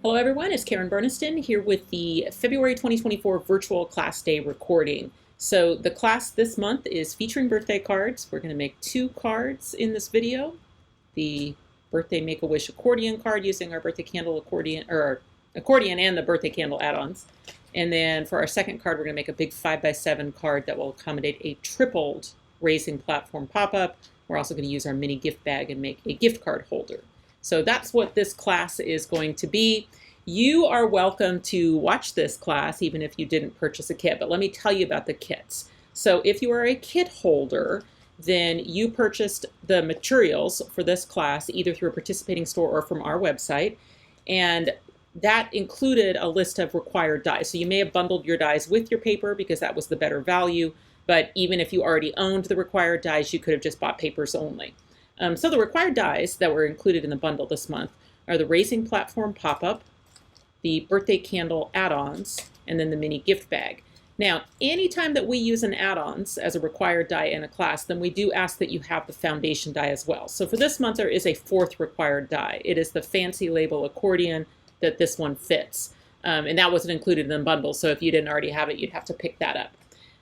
Hello everyone, it's Karen Burniston here with the February 2024 virtual class day recording. So the class this month is featuring birthday cards. We're going to make 2 cards in this video. The birthday Make-A-Wish accordion card using our birthday candle accordion, or our accordion and the birthday candle add-ons. And then for our second card, we're going to make a big 5x7 card that will accommodate a tripled raising platform pop-up. We're also going to use our mini gift bag and make a gift card holder. So that's what this class is going to be. You are welcome to watch this class even if you didn't purchase a kit, but let me tell you about the kits. So if you are a kit holder, then you purchased the materials for this class either through a participating store or from our website, and that included a list of required dies. So you may have bundled your dies with your paper because that was the better value, but even if you already owned the required dies, you could have just bought papers only. So the required dies that were included in the bundle this month are the Raising Platform Pop-Up, the Birthday Candle Add-ons, and then the mini gift bag. Now, anytime that we use an add-ons as a required die in a class, then we do ask that you have the foundation die as well. So for this month, there is a 4th required die. It is the Fancy Label Accordion that this one fits. And that wasn't included in the bundle, so if you didn't already have it, you'd have to pick that up.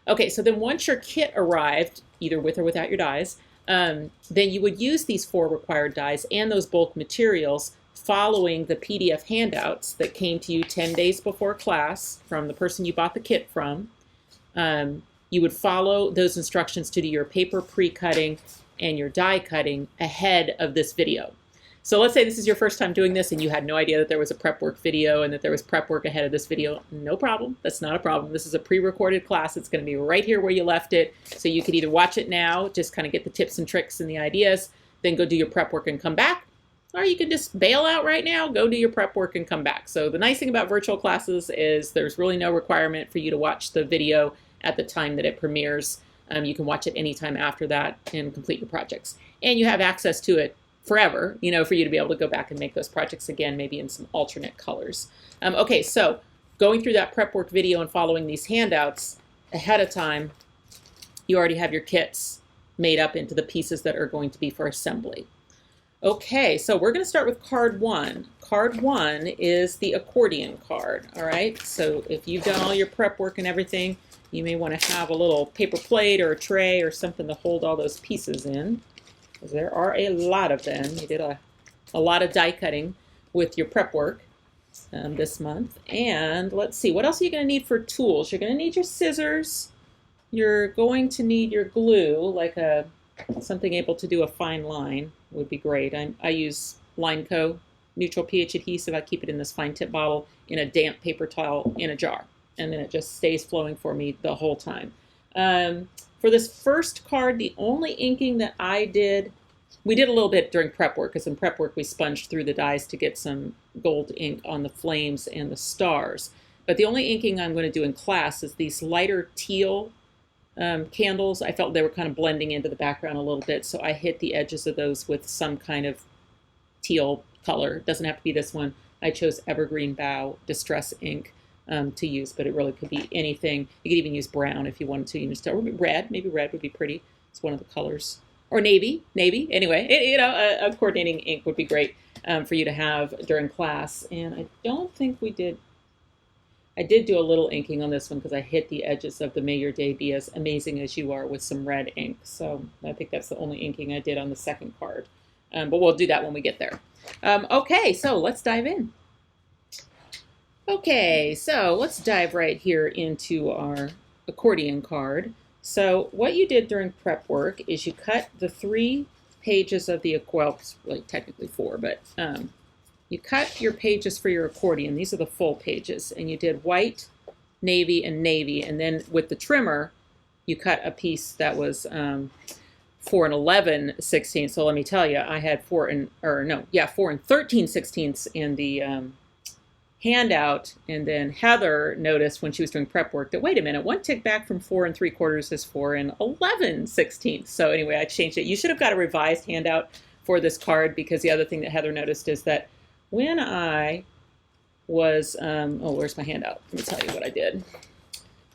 Okay, so then once your kit arrived, either with or without your dies, then you would use these 4 required dies and those bulk materials following the PDF handouts that came to you 10 days before class from the person you bought the kit from. You would follow those instructions to do your paper pre-cutting and your die cutting ahead of this video. So let's say this is your first time doing this and you had no idea that there was a prep work video and that there was prep work ahead of this video. No problem. That's not a problem. This is a pre-recorded class. It's going to be right here where you left it. So you could either watch it now, just kind of get the tips and tricks and the ideas, then go do your prep work and come back. Or you can just bail out right now, go do your prep work and come back. So the nice thing about virtual classes is there's really no requirement for you to watch the video at the time that it premieres. You can watch it anytime after that and complete your projects. And you have access to it forever, you know, for you to be able to go back and make those projects again, maybe in some alternate colors. Okay, so going through that prep work video and following these handouts ahead of time, you already have your kits made up into the pieces that are going to be for assembly. Okay, so we're going to start with card 1. Card 1 is the accordion card, all right? So if you've done all your prep work and everything, you may want to have a little paper plate or a tray or something to hold all those pieces in, because there are a lot of them. You did a lot of die cutting with your prep work this month. And let's see, what else are you going to need for tools? You're going to need your scissors. You're going to need your glue, like something able to do a fine line would be great. I use LINECO neutral pH adhesive. I keep it in this fine tip bottle in a damp paper towel in a jar, and then it just stays flowing for me the whole time. For this first card, the only inking that I did, we did a little bit during prep work, because in prep work we sponged through the dies to get some gold ink on the flames and the stars. But the only inking I'm going to do in class is these lighter teal candles. I felt they were kind of blending into the background a little bit, so I hit the edges of those with some kind of teal color. It doesn't have to be this one. I chose Evergreen Bough Distress ink to use, but it really could be anything. You could even use brown if you wanted to. You just or red, maybe red would be pretty. It's one of the colors. Or navy. Anyway, a coordinating ink would be great for you to have during class. And I don't think we did. I did do a little inking on this one because I hit the edges of the May Your Day Be As Amazing As You Are with some red ink. So I think that's the only inking I did on the second card. But we'll do that when we get there. Okay, so let's dive in. Okay, so let's dive right here into our accordion card. So what you did during prep work is you cut the 3 pages of the, well, it's really technically 4, but you cut your pages for your accordion. These are the full pages, and you did white, navy, and then with the trimmer, you cut a piece that was 4 and 11/16. So let me tell you, I had 4 and 13/16 in the handout, and then Heather noticed when she was doing prep work that, wait a minute, 1 tick back from 4 3/4 is 4 and 11/16. So anyway, I changed it. You should have got a revised handout for this card, because the other thing that Heather noticed is that when I was, oh, where's my handout? Let me tell you what I did.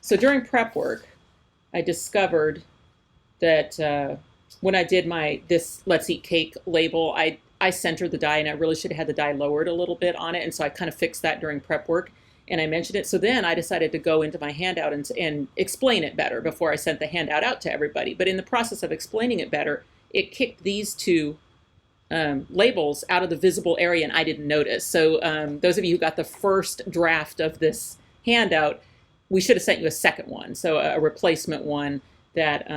So during prep work, I discovered that when I did my This Let's Eat Cake label, I I centered the die, and I really should have had the die lowered a little bit on it, and so I kind of fixed that during prep work, and I mentioned it. So then I decided to go into my handout and explain it better before I sent the handout out to everybody. But in the process of explaining it better, it kicked these two labels out of the visible area, and I didn't notice. So those of you who got the first draft of this handout, we should have sent you a second one, so a replacement one that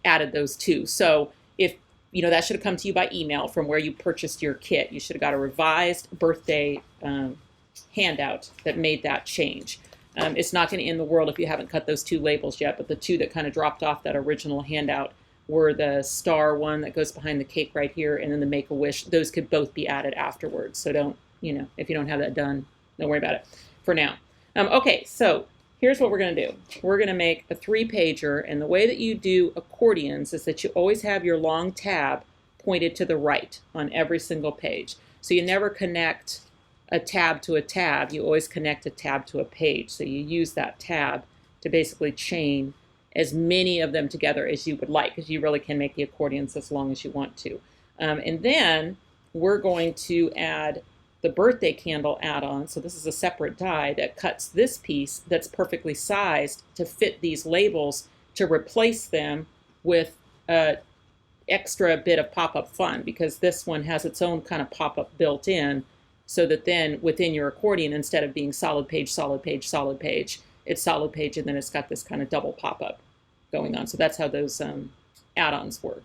added those two. So if that should have come to you by email from where you purchased your kit. You should have got a revised birthday handout that made that change. It's not going to end the world if you haven't cut those two labels yet, but the two that kind of dropped off that original handout were the star one that goes behind the cake right here, and then the Make-A-Wish. Those could both be added afterwards. So don't, if you don't have that done, don't worry about it for now. Okay, so here's what we're going to do. We're going to make a 3-pager, and the way that you do accordions is that you always have your long tab pointed to the right on every single page. So you never connect a tab to a tab. You always connect a tab to a page. So you use that tab to basically chain as many of them together as you would like, because you really can make the accordions as long as you want to. And then we're going to add the birthday candle add-on. So this is a separate die that cuts this piece that's perfectly sized to fit these labels to replace them with an extra bit of pop-up fun, because this one has its own kind of pop-up built in, so that then within your accordion, instead of being solid page, solid page, solid page, it's solid page, and then it's got this kind of double pop-up going on. So that's how those add-ons work.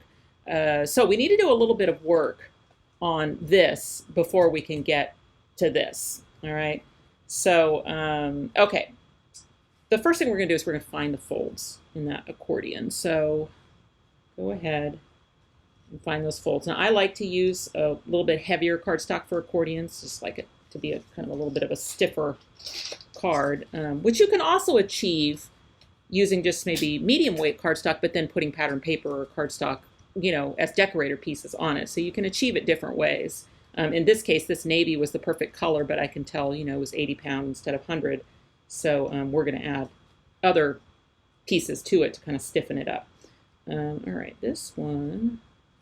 So we need to do a little bit of work on this before we can get to this. All right. So, okay. The first thing we're going to do is we're going to find the folds in that accordion. So go ahead and find those folds. Now I like to use a little bit heavier cardstock for accordions, just like it to be a kind of a little bit of a stiffer card, which you can also achieve using just maybe medium weight cardstock, but then putting pattern paper or cardstock as decorator pieces on it. So you can achieve it different ways. In this case, this navy was the perfect color, but I can tell, it was 80 pounds instead of 100. So we're going to add other pieces to it to kind of stiffen it up. All right, this one,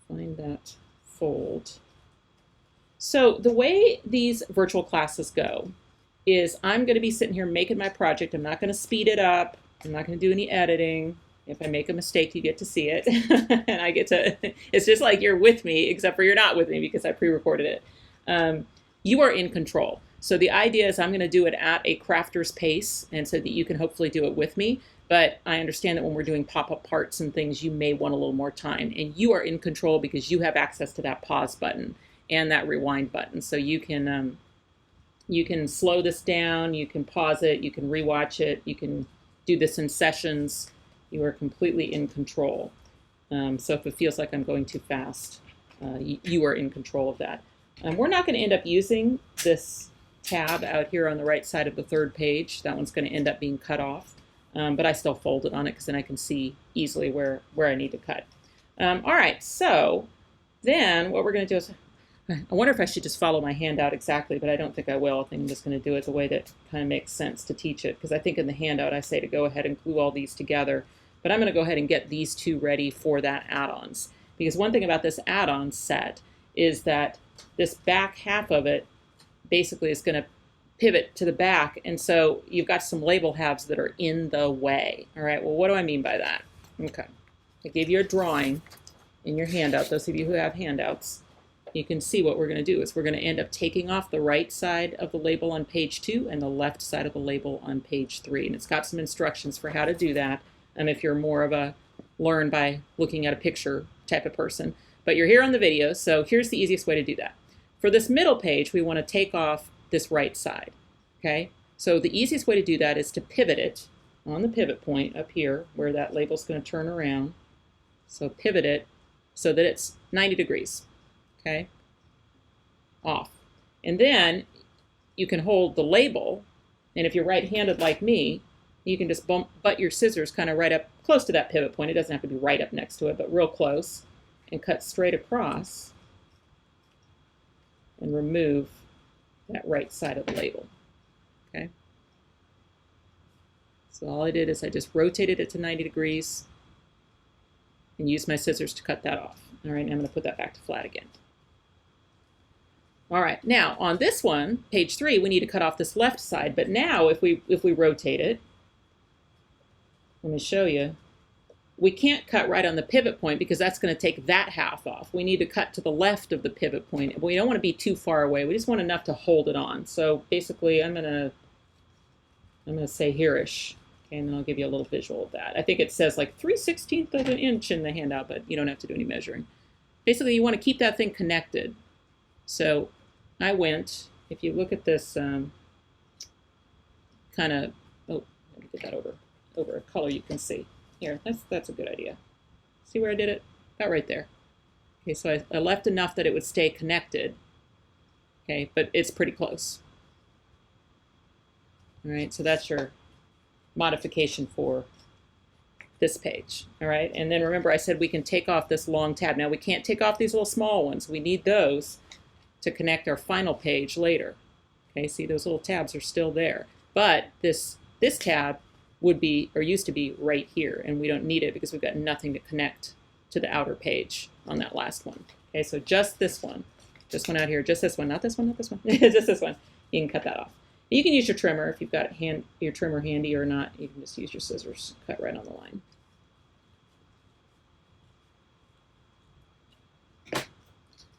find that fold. So the way these virtual classes go is I'm going to be sitting here making my project. I'm not going to speed it up. I'm not going to do any editing. If I make a mistake, you get to see it, and I get to, it's just like you're with me, except for you're not with me because I pre-recorded it. You are in control. So the idea is I'm going to do it at a crafter's pace, and so that you can hopefully do it with me. But I understand that when we're doing pop-up parts and things, you may want a little more time, and you are in control because you have access to that pause button and that rewind button. So you can slow this down, you can pause it, you can rewatch it, you can do this in sessions. You are completely in control. So if it feels like I'm going too fast, you are in control of that. We're not going to end up using this tab out here on the right side of the third page. That one's going to end up being cut off, but I still fold it on it because then I can see easily where I need to cut. All right, so then what we're going to do is, I wonder if I should just follow my handout exactly, but I don't think I will. I think I'm just going to do it the way that kind of makes sense to teach it, because I think in the handout I say to go ahead and glue all these together. But I'm going to go ahead and get these two ready for that add-ons. Because one thing about this add-on set is that this back half of it basically is going to pivot to the back. And so you've got some label halves that are in the way. All right, well, what do I mean by that? Okay, I gave you a drawing in your handout. Those of you who have handouts, you can see what we're going to do is we're going to end up taking off the right side of the label on page 2 and the left side of the label on page 3. And it's got some instructions for how to do that. If you're more of a learn by looking at a picture type of person. But you're here on the video, so here's the easiest way to do that. For this middle page, we want to take off this right side. Okay? So the easiest way to do that is to pivot it on the pivot point up here where that label's going to turn around. So pivot it so that it's 90 degrees. Okay? Off. And then you can hold the label, and if you're right-handed like me, you can just butt your scissors kind of right up close to that pivot point. It doesn't have to be right up next to it, but real close, and cut straight across and remove that right side of the label. Okay? So all I did is I just rotated it to 90 degrees and used my scissors to cut that off. All right, now I'm going to put that back to flat again. All right, now on this one, page 3, we need to cut off this left side. But now if we rotate it, let me show you, we can't cut right on the pivot point because that's going to take that half off. We need to cut to the left of the pivot point. We don't want to be too far away. We just want enough to hold it on. So basically I'm going to say here-ish. Okay, and then I'll give you a little visual of that. I think it says like 3/16 of an inch in the handout, but you don't have to do any measuring. Basically, you want to keep that thing connected. So I went, if you look at this kind of, oh, let me get that over a color you can see. Here, that's a good idea. See where I did it? About right there. Okay, so I left enough that it would stay connected. Okay, but it's pretty close. All right, so that's your modification for this page. All right, and then remember I said we can take off this long tab. Now we can't take off these little small ones. We need those to connect our final page later. Okay, see those little tabs are still there. But this tab would be, or used to be, right here, and we don't need it because we've got nothing to connect to the outer page on that last one. Okay, so just this one out here, just this one, not this one, not this one, just this one. You can cut that off. You can use your trimmer if you've got your trimmer handy or not. You can just use your scissors, cut right on the line.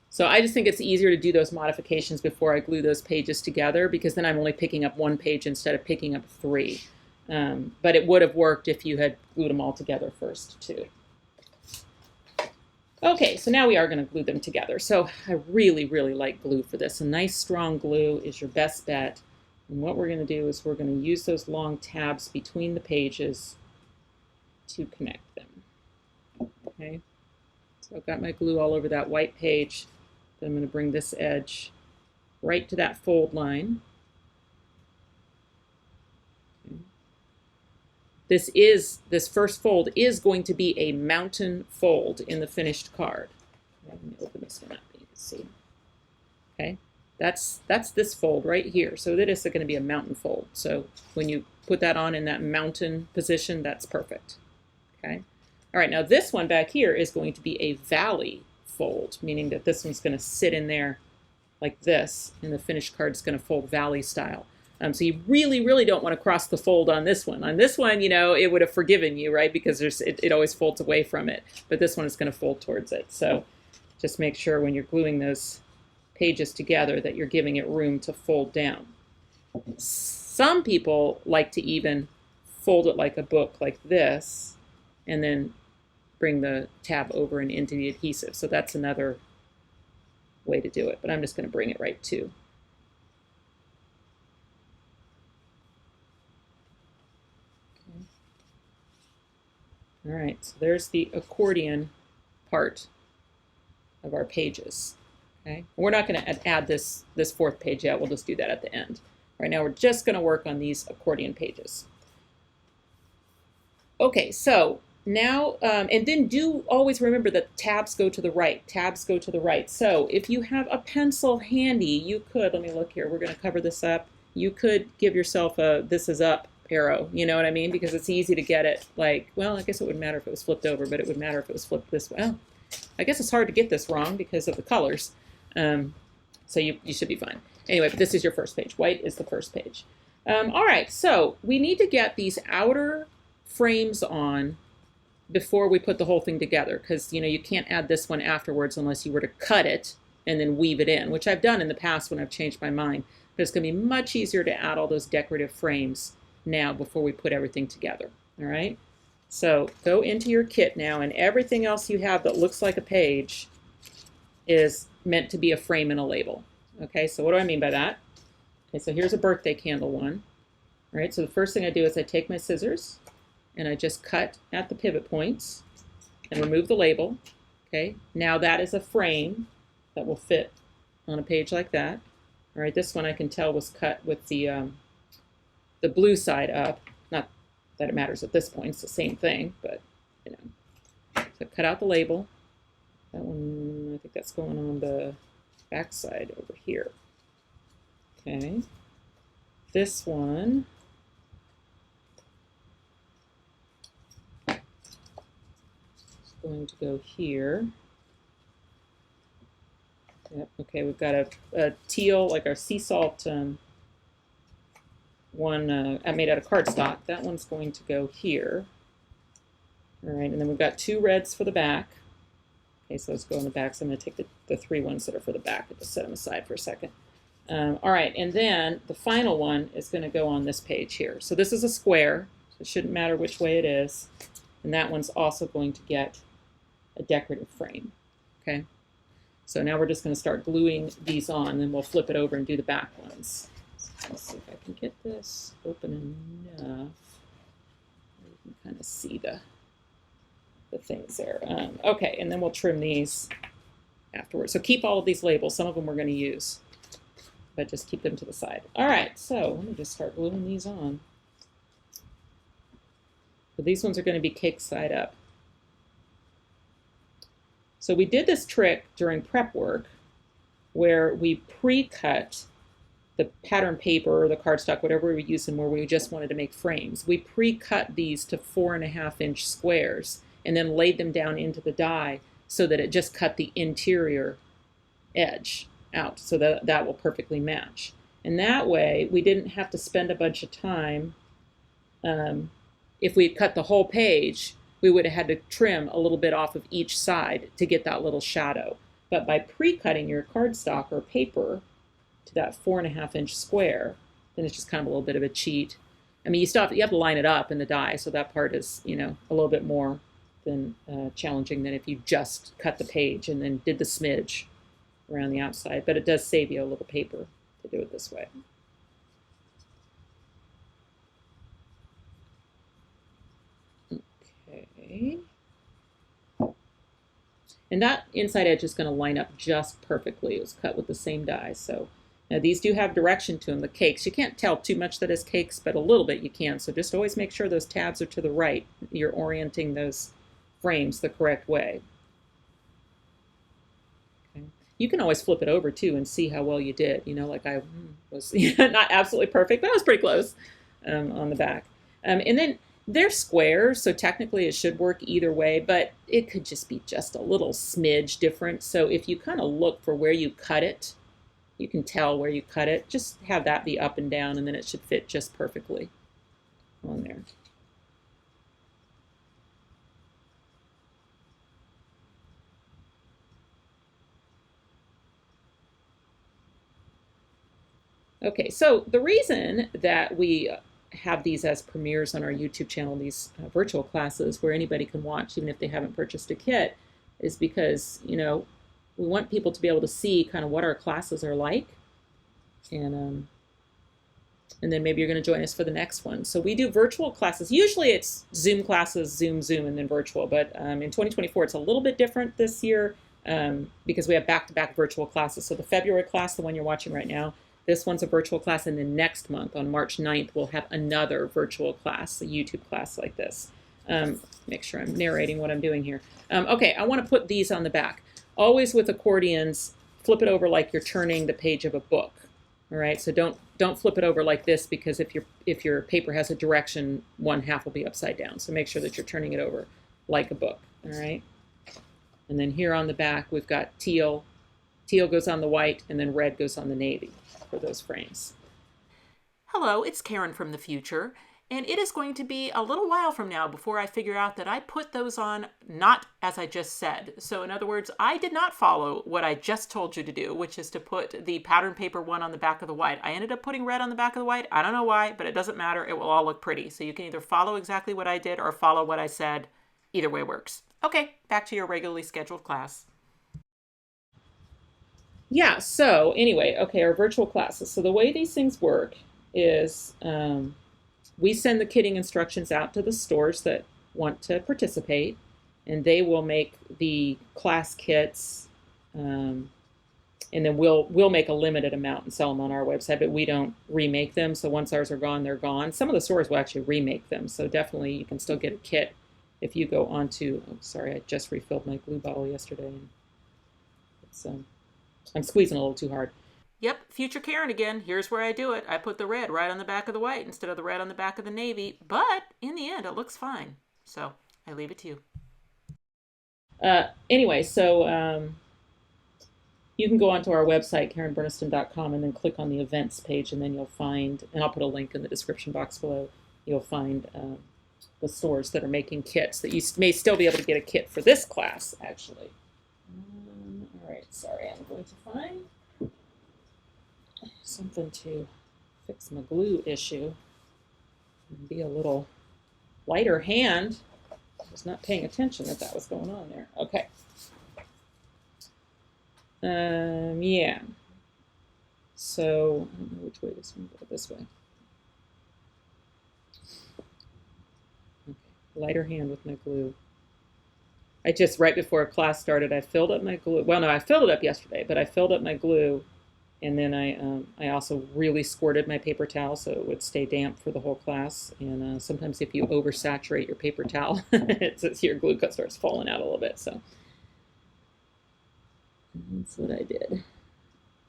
So I just think it's easier to do those modifications before I glue those pages together because then I'm only picking up one page instead of picking up 3. But it would have worked if you had glued them all together first too. Okay, so now we are going to glue them together. So I really, really like glue for this. A nice strong glue is your best bet. And what we're going to do is we're going to use those long tabs between the pages to connect them. Okay, so I've got my glue all over that white page. Then I'm going to bring this edge right to that fold line. Okay. This first fold is going to be a mountain fold in the finished card. Let me open this one up so you can see. Okay. That's this fold right here. So that is going to be a mountain fold. So when you put that on in that mountain position, that's perfect. Okay. All right, now this one back here is going to be a valley fold, meaning that this one's going to sit in there like this, and the finished card is going to fold valley style. So you really, really don't want to cross the fold on this one. On this one, you know, it would have forgiven you, right? Because it always folds away from it. But this one is going to fold towards it. So just make sure when you're gluing those pages together that you're giving it room to fold down. Some people like to even fold it like a book, like this, and then bring the tab over and into the adhesive. So that's another way to do it. But I'm just going to bring it right to. All right, so there's the accordion part of our pages. Okay, we're not going to add this fourth page yet. We'll just do that at the end. Right now, we're just going to work on these accordion pages. Okay, so now, and then do always remember that tabs go to the right. Tabs go to the right. So if you have a pencil handy, you could, let me look here, we're going to cover this up. You could give yourself a this is up arrow, you know what I mean? Because it's easy to get it like, well, I guess it wouldn't matter if it was flipped over, but it would matter if it was flipped this way. Well, I guess it's hard to get this wrong because of the colors. So you should be fine. Anyway, but this is your first page. White is the first page. All right, so we need to get these outer frames on before we put the whole thing together because, you know, you can't add this one afterwards unless you were to cut it and then weave it in, which I've done in the past when I've changed my mind. But it's going to be much easier to add all those decorative frames now before we put everything together. All right, so go into your kit now, and everything else you have that looks like a page is meant to be a frame and a label. Okay, so what do I mean by that? Okay, so here's a birthday candle one. All right, so the first thing I do is I take my scissors and I just cut at the pivot points and remove the label. Okay, now that is a frame that will fit on a page like that. All right, this one I can tell was cut with the blue side up. Not that it matters at this point, it's the same thing, but you know. So cut out the label. That one, I think that's going on the back side over here. Okay. This one, is going to go here. Yep. Okay, we've got a teal, like our sea salt one made out of cardstock. That one's going to go here. All right, and then we've got 2 reds for the back. Okay, so let's go in the back. So I'm going to take the 3 ones that are for the back and just set them aside for a second. All right, and then the final one is going to go on this page here. So this is a square, so it shouldn't matter which way it is. And that one's also going to get a decorative frame. Okay, so now we're just going to start gluing these on, then we'll flip it over and do the back ones. So let's see if I can get this open enough. You can kind of see the things there. Okay, and then we'll trim these afterwards. So keep all of these labels. Some of them we're going to use, but just keep them to the side. All right, so let me just start gluing these on. So these ones are going to be cake side up. So we did this trick during prep work where we pre-cut the pattern paper or the cardstock, whatever we were using, where we just wanted to make frames. We pre-cut these to 4.5-inch squares and then laid them down into the die so that it just cut the interior edge out, so that will perfectly match. And that way, we didn't have to spend a bunch of time. If we had cut the whole page, we would have had to trim a little bit off of each side to get that little shadow. But by pre-cutting your cardstock or paper to that 4.5-inch square, then it's just kind of a little bit of a cheat. I mean, you have to line it up in the die, so that part is, you know, a little bit more than challenging than if you just cut the page and then did the smidge around the outside. But it does save you a little paper to do it this way. Okay. And that inside edge is going to line up just perfectly. It was cut with the same die. So now these do have direction to them, the cakes. You can't tell too much that is cakes, but a little bit you can. So just always make sure those tabs are to the right. You're orienting those frames the correct way. Okay. You can always flip it over too and see how well you did. You know, like I was not absolutely perfect, but I was pretty close on the back. And then they're squares, so technically it should work either way, but it could just be just a little smidge different. So if you kind of look for where you cut it, you can tell where you cut it. Just have that be up and down, and then it should fit just perfectly on there. Okay, so the reason that we have these as premieres on our YouTube channel, these virtual classes where anybody can watch even if they haven't purchased a kit, is because, you know, we want people to be able to see kind of what our classes are like, and then maybe you're going to join us for the next one. So we do virtual classes. Usually it's Zoom classes, Zoom, and then virtual, but in 2024 it's a little bit different this year because we have back-to-back virtual classes. So the February class, the one you're watching right now, this one's a virtual class, and then next month on March 9th, we'll have another virtual class, a YouTube class like this. Make sure I'm narrating what I'm doing here. Okay, I want to put these on the back. Always with accordions, flip it over like you're turning the page of a book. All right, so don't flip it over like this, because if your paper has a direction, one half will be upside down. So make sure that you're turning it over like a book. All right, and then here on the back we've got teal. Teal goes on the white, and then red goes on the navy for those frames. Hello, it's Karen from the future, and it is going to be a little while from now before I figure out that I put those on not as I just said. So in other words, I did not follow what I just told you to do, which is to put the pattern paper one on the back of the white. I ended up putting red on the back of the white. I don't know why, but it doesn't matter. It will all look pretty. So you can either follow exactly what I did or follow what I said. Either way works. Okay, back to your regularly scheduled class. Yeah, so anyway, okay, our virtual classes. So the way these things work is we send the kitting instructions out to the stores that want to participate, and they will make the class kits, and then we'll make a limited amount and sell them on our website, but we don't remake them. So once ours are gone, they're gone. Some of the stores will actually remake them, so definitely you can still get a kit if you go onto, oh, sorry, I just refilled my glue bottle yesterday. And it's I'm squeezing a little too hard. Yep, future Karen again. Here's where I do it. I put the red right on the back of the white instead of the red on the back of the navy, but in the end, it looks fine. So I leave it to you. Anyway, so you can go onto our website, KarenBurniston.com, and then click on the events page, and then you'll find, and I'll put a link in the description box below, you'll find the stores that are making kits that you may still be able to get a kit for this class, actually. All right, sorry, I'm going to find something to fix my glue issue and be a little lighter hand. I was not paying attention that was going on there. Okay. Yeah. So, I don't know which way this one goes. This way. Okay. Lighter hand with my glue. I just, right before class started, I filled up my glue. Well, no, I filled it up yesterday, but I filled up my glue, and then I also really squirted my paper towel so it would stay damp for the whole class. And sometimes if you oversaturate your paper towel, your glue starts falling out a little bit. So that's what I did.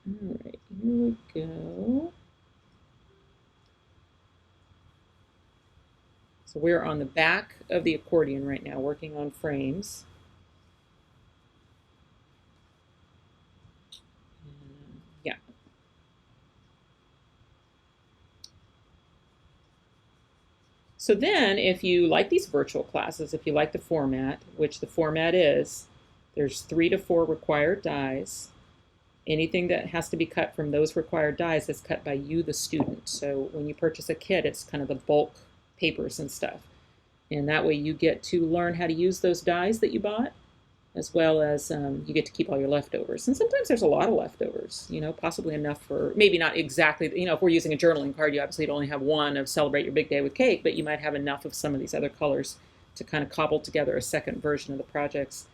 All right, here we go. So we're on the back of the accordion right now, working on frames. Yeah. So then, if you like these virtual classes, if you like the format, which the format is, there's 3 to 4 required dies. Anything that has to be cut from those required dies is cut by you, the student. So when you purchase a kit, it's kind of the bulk papers and stuff. And that way you get to learn how to use those dies that you bought, as well as you get to keep all your leftovers. And sometimes there's a lot of leftovers, you know, possibly enough for, maybe not exactly, you know, if we're using a journaling card, you obviously only have one of Celebrate Your Big Day with Cake, but you might have enough of some of these other colors to kind of cobble together a second version of the projects.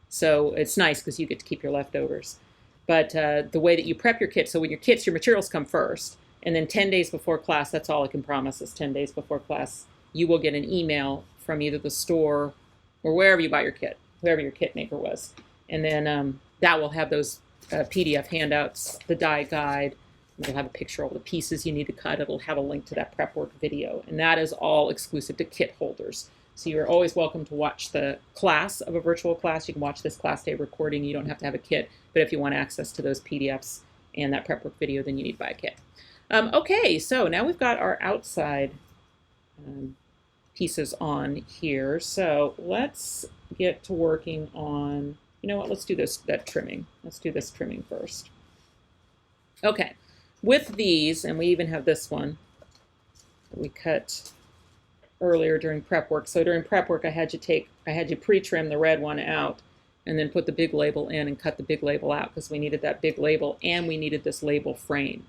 So it's nice because you get to keep your leftovers. But the way that you prep your kit, so when your kits, your materials come first, and then 10 days before class, that's all I can promise is 10 days before class, you will get an email from either the store or wherever you buy your kit, whoever your kit maker was. And then that will have those PDF handouts, the die guide. It'll have a picture of all the pieces you need to cut. It'll have a link to that prep work video. And that is all exclusive to kit holders. So you're always welcome to watch the class of a virtual class. You can watch this class day recording. You don't have to have a kit. But if you want access to those PDFs and that prep work video, then you need to buy a kit. Okay, so now we've got our outside pieces on here. So let's get to working on, you know what, let's do that trimming. Let's do this trimming first. Okay, with these, and we even have this one that we cut earlier during prep work. So during prep work, I had you pre-trim the red one out and then put the big label in and cut the big label out because we needed that big label and we needed this label frame.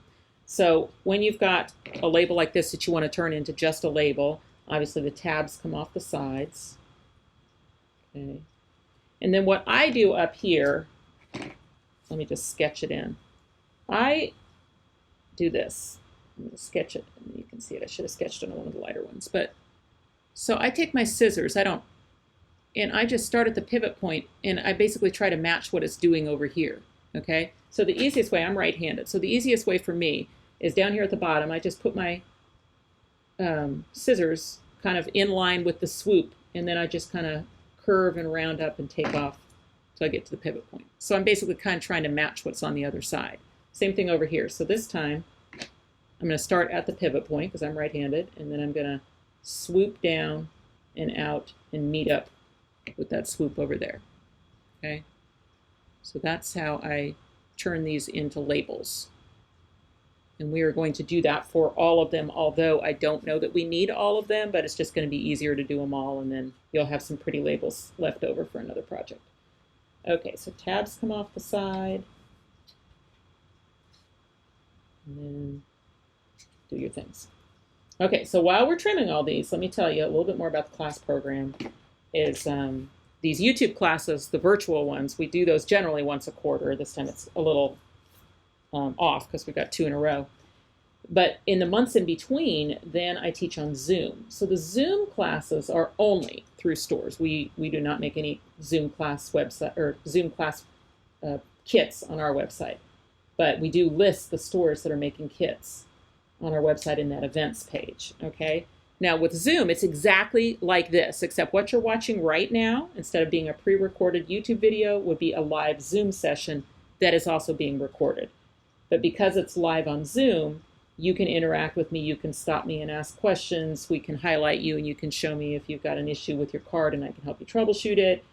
So when you've got a label like this that you want to turn into just a label, obviously the tabs come off the sides. Okay. And then what I do up here, let me just sketch it in. I do this. I'm going to sketch it, and you can see it. I should have sketched it on one of the lighter ones. But so I take my scissors, and I just start at the pivot point, and I basically try to match what it's doing over here. Okay? So the easiest way, I'm right-handed, so the easiest way for me is down here at the bottom, I just put my scissors kind of in line with the swoop, and then I just kind of curve and round up and take off till I get to the pivot point. So I'm basically kind of trying to match what's on the other side. Same thing over here. So this time, I'm going to start at the pivot point because I'm right-handed, and then I'm going to swoop down and out and meet up with that swoop over there. Okay? So that's how I turn these into labels. And we are going to do that for all of them, although I don't know that we need all of them, but it's just going to be easier to do them all, and then you'll have some pretty labels left over for another project. Okay, so tabs come off the side. And then do your things. Okay, so while we're trimming all these, let me tell you a little bit more about the class program. Is these YouTube classes, the virtual ones, we do those generally once a quarter. This time it's a little off because we've got 2 in a row. But in the months in between, then I teach on Zoom. So the Zoom classes are only through stores. We do not make any Zoom class website or Zoom class kits on our website. But we do list the stores that are making kits on our website in that events page, okay? Now with Zoom, it's exactly like this, except what you're watching right now, instead of being a pre-recorded YouTube video, would be a live Zoom session that is also being recorded. But because it's live on Zoom, you can interact with me, you can stop me and ask questions, we can highlight you, and you can show me if you've got an issue with your card and I can help you troubleshoot it.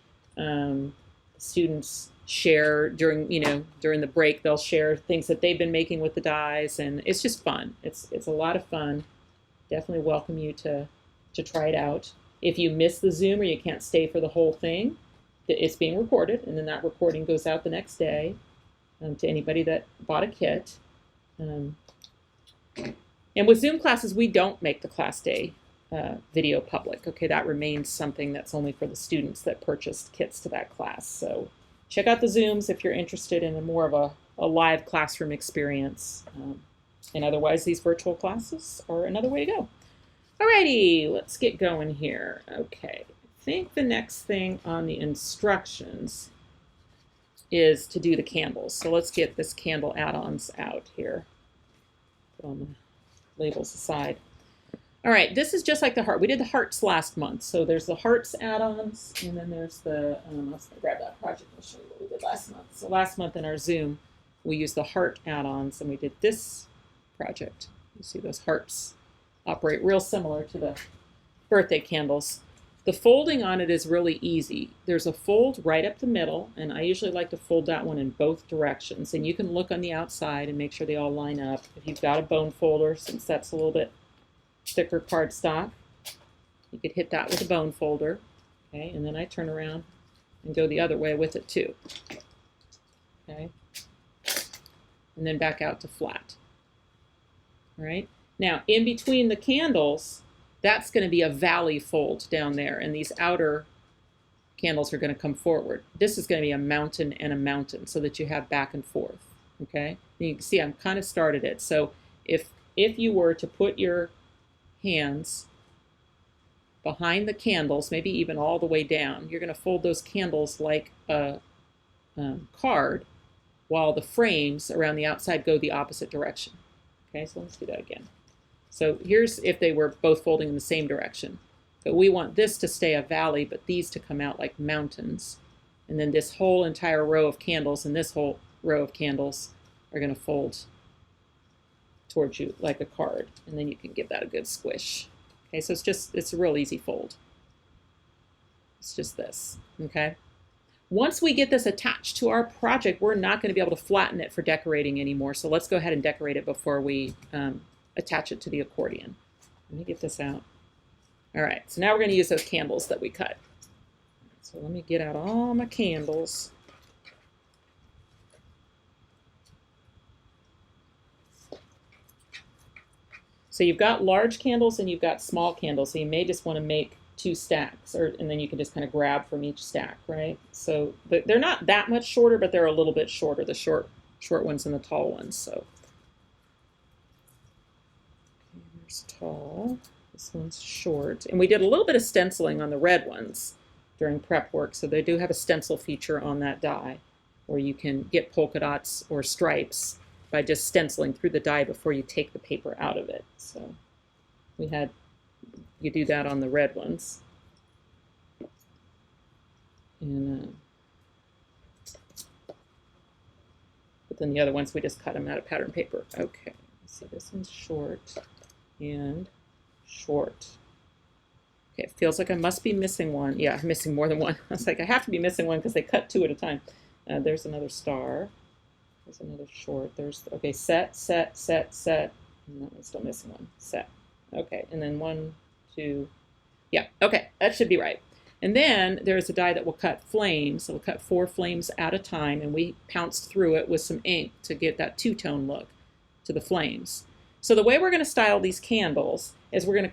Students share during the break, they'll share things that they've been making with the dies, and it's just fun. It's a lot of fun. Definitely welcome you to try it out. If you miss the Zoom or you can't stay for the whole thing, it's being recorded, and then that recording goes out the next day to anybody that bought a kit. And with Zoom classes, we don't make the class day video public. Okay, that remains something that's only for the students that purchased kits to that class. So check out the Zooms if you're interested in more of a live classroom experience. And otherwise, these virtual classes are another way to go. Alrighty, let's get going here. Okay, I think the next thing on the instructions is to do the candles. So let's get this candle add-ons out here. Put on the labels aside. All right, this is just like the heart. We did the hearts last month. So there's the hearts add-ons, and then there's the, let's grab that project and show you what we did last month. So last month in our Zoom, we used the heart add-ons, and we did this project. You see those hearts operate real similar to the birthday candles. The folding on it is really easy. There's a fold right up the middle, and I usually like to fold that one in both directions. And you can look on the outside and make sure they all line up. If you've got a bone folder, since that's a little bit thicker cardstock, you could hit that with a bone folder. Okay, and then I turn around and go the other way with it too. Okay, and then back out to flat. All right, now in between the candles, that's going to be a valley fold down there, and these outer candles are going to come forward. This is going to be a mountain and a mountain, so that you have back and forth. Okay, and you can see I've kind of started it. So if you were to put your hands behind the candles, maybe even all the way down, you're going to fold those candles like a card, while the frames around the outside go the opposite direction. Okay, so let's do that again. So here's if they were both folding in the same direction. But we want this to stay a valley, but these to come out like mountains. And then this whole entire row of candles and this whole row of candles are going to fold towards you like a card. And then you can give that a good squish. Okay, so it's a real easy fold. It's just this, okay? Once we get this attached to our project, we're not going to be able to flatten it for decorating anymore. So let's go ahead and decorate it before we attach it to the accordion. Let me get this out. All right, so now we're going to use those candles that we cut. So let me get out all my candles. So you've got large candles and you've got small candles. So you may just want to make 2 stacks, and then you can just kind of grab from each stack, right? So they're not that much shorter, but they're a little bit shorter, the short ones and the tall ones. So here's tall, this one's short. And we did a little bit of stenciling on the red ones during prep work, so they do have a stencil feature on that die where you can get polka dots or stripes by just stenciling through the die before you take the paper out of it. So you do that on the red ones. And but then the other ones, we just cut them out of pattern paper. Okay, so this one's short and short. Okay, it feels like I must be missing one. Yeah, I'm missing more than one. I was like, I have to be missing one because they cut 2 at a time. There's another star. There's another short. There's, okay, set, set, set, set. No, I'm still missing one. Set. Okay, and then 1, 2. Yeah, okay, that should be right. And then there's a die that will cut flames. So we'll cut 4 flames at a time, and we pounced through it with some ink to get that 2-tone look to the flames. So the way we're going to style these candles is we're going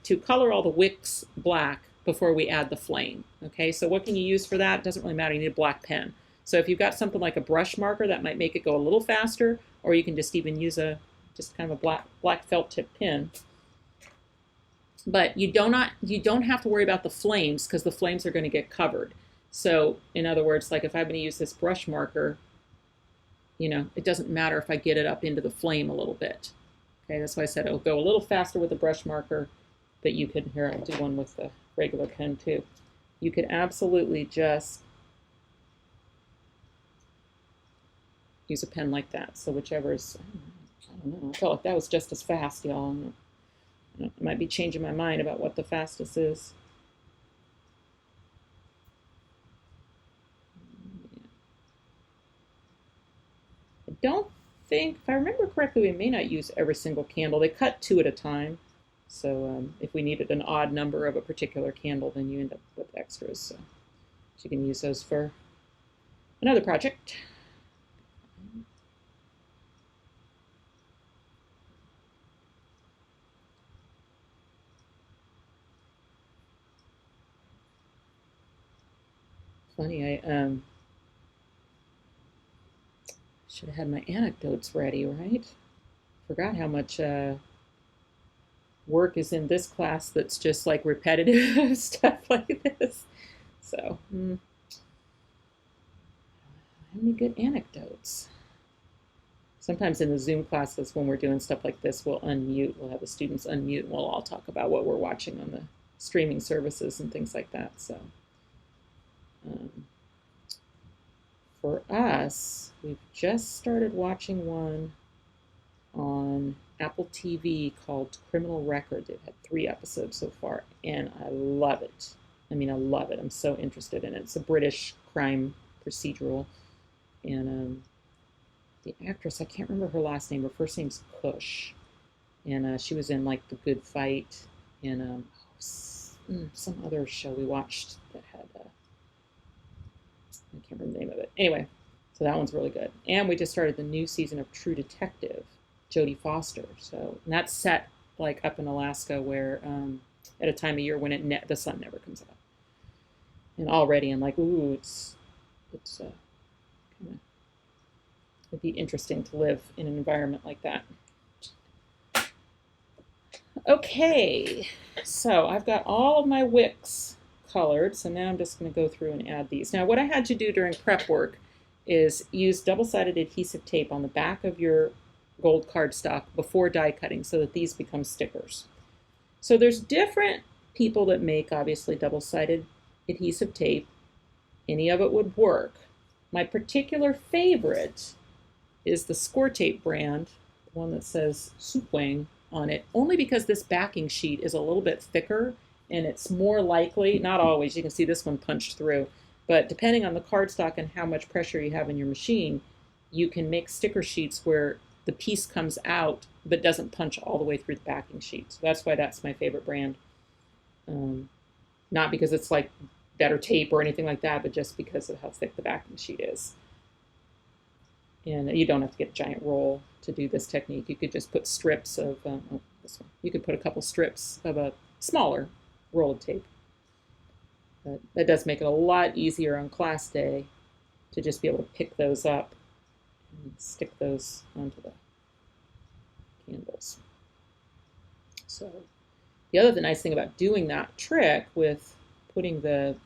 to color all the wicks black before we add the flame. Okay, so what can you use for that? It doesn't really matter. You need a black pen. So if you've got something like a brush marker, that might make it go a little faster, or you can just even use just kind of a black felt tip pen. But you don't have to worry about the flames, because the flames are going to get covered. So in other words, like if I'm going to use this brush marker, it doesn't matter if I get it up into the flame a little bit. Okay, that's why I said it'll go a little faster with the brush marker, But you could, here, I'll do one with the regular pen too. You could absolutely just use a pen like that. So whichever's, I don't know, I felt like that was just as fast, y'all. I might be changing my mind about what the fastest is. I don't think, if I remember correctly, we may not use every single candle. They cut 2 at a time. So if we needed an odd number of a particular candle, then you end up with extras. So you can use those for another project. Funny, I should have had my anecdotes ready, right? Forgot how much work is in this class that's just like repetitive stuff like this. So, how many good anecdotes? Sometimes in the Zoom classes when we're doing stuff like this, we'll unmute, we'll have the students unmute, and we'll all talk about what we're watching on the streaming services and things like that. So, for us, we've just started watching one on Apple TV called Criminal Record. They've had 3 episodes so far, and I love it. I mean, I love it. I'm so interested in it. It's a British crime procedural, and the actress, I can't remember her last name. Her first name's Cush, and she was in like The Good Fight, and some other show we watched that had I can't remember the name of it. Anyway, so that one's really good. And we just started the new season of True Detective, Jodie Foster. So, and that's set like up in Alaska, where at a time of year when the sun never comes out. And already I'm like, ooh, it's kind of, it'd be interesting to live in an environment like that. Okay, so I've got all of my wicks colored, so now I'm just going to go through and add these. Now, what I had you do during prep work is use double-sided adhesive tape on the back of your gold cardstock before die cutting so that these become stickers. So there's different people that make, obviously, double-sided adhesive tape. Any of it would work. My particular favorite is the Score Tape brand, the one that says Soup Wang on it, only because this backing sheet is a little bit thicker and it's more likely, not always, you can see this one punched through, but depending on the cardstock and how much pressure you have in your machine, you can make sticker sheets where the piece comes out but doesn't punch all the way through the backing sheet. So that's why that's my favorite brand. Not because it's like better tape or anything like that, but just because of how thick the backing sheet is. And you don't have to get a giant roll to do this technique. You could just put strips of, this one. You could put a couple strips of a smaller roll of tape. But that does make it a lot easier on class day to just be able to pick those up and stick those onto the candles. So the other nice thing about doing that trick with putting the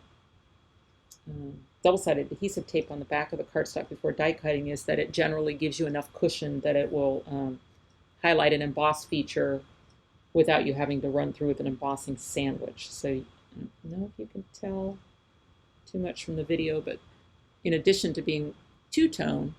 double-sided adhesive tape on the back of the cardstock before die cutting is that it generally gives you enough cushion that it will highlight an emboss feature without you having to run through with an embossing sandwich. So I don't know if you can tell too much from the video, but in addition to being two-tone,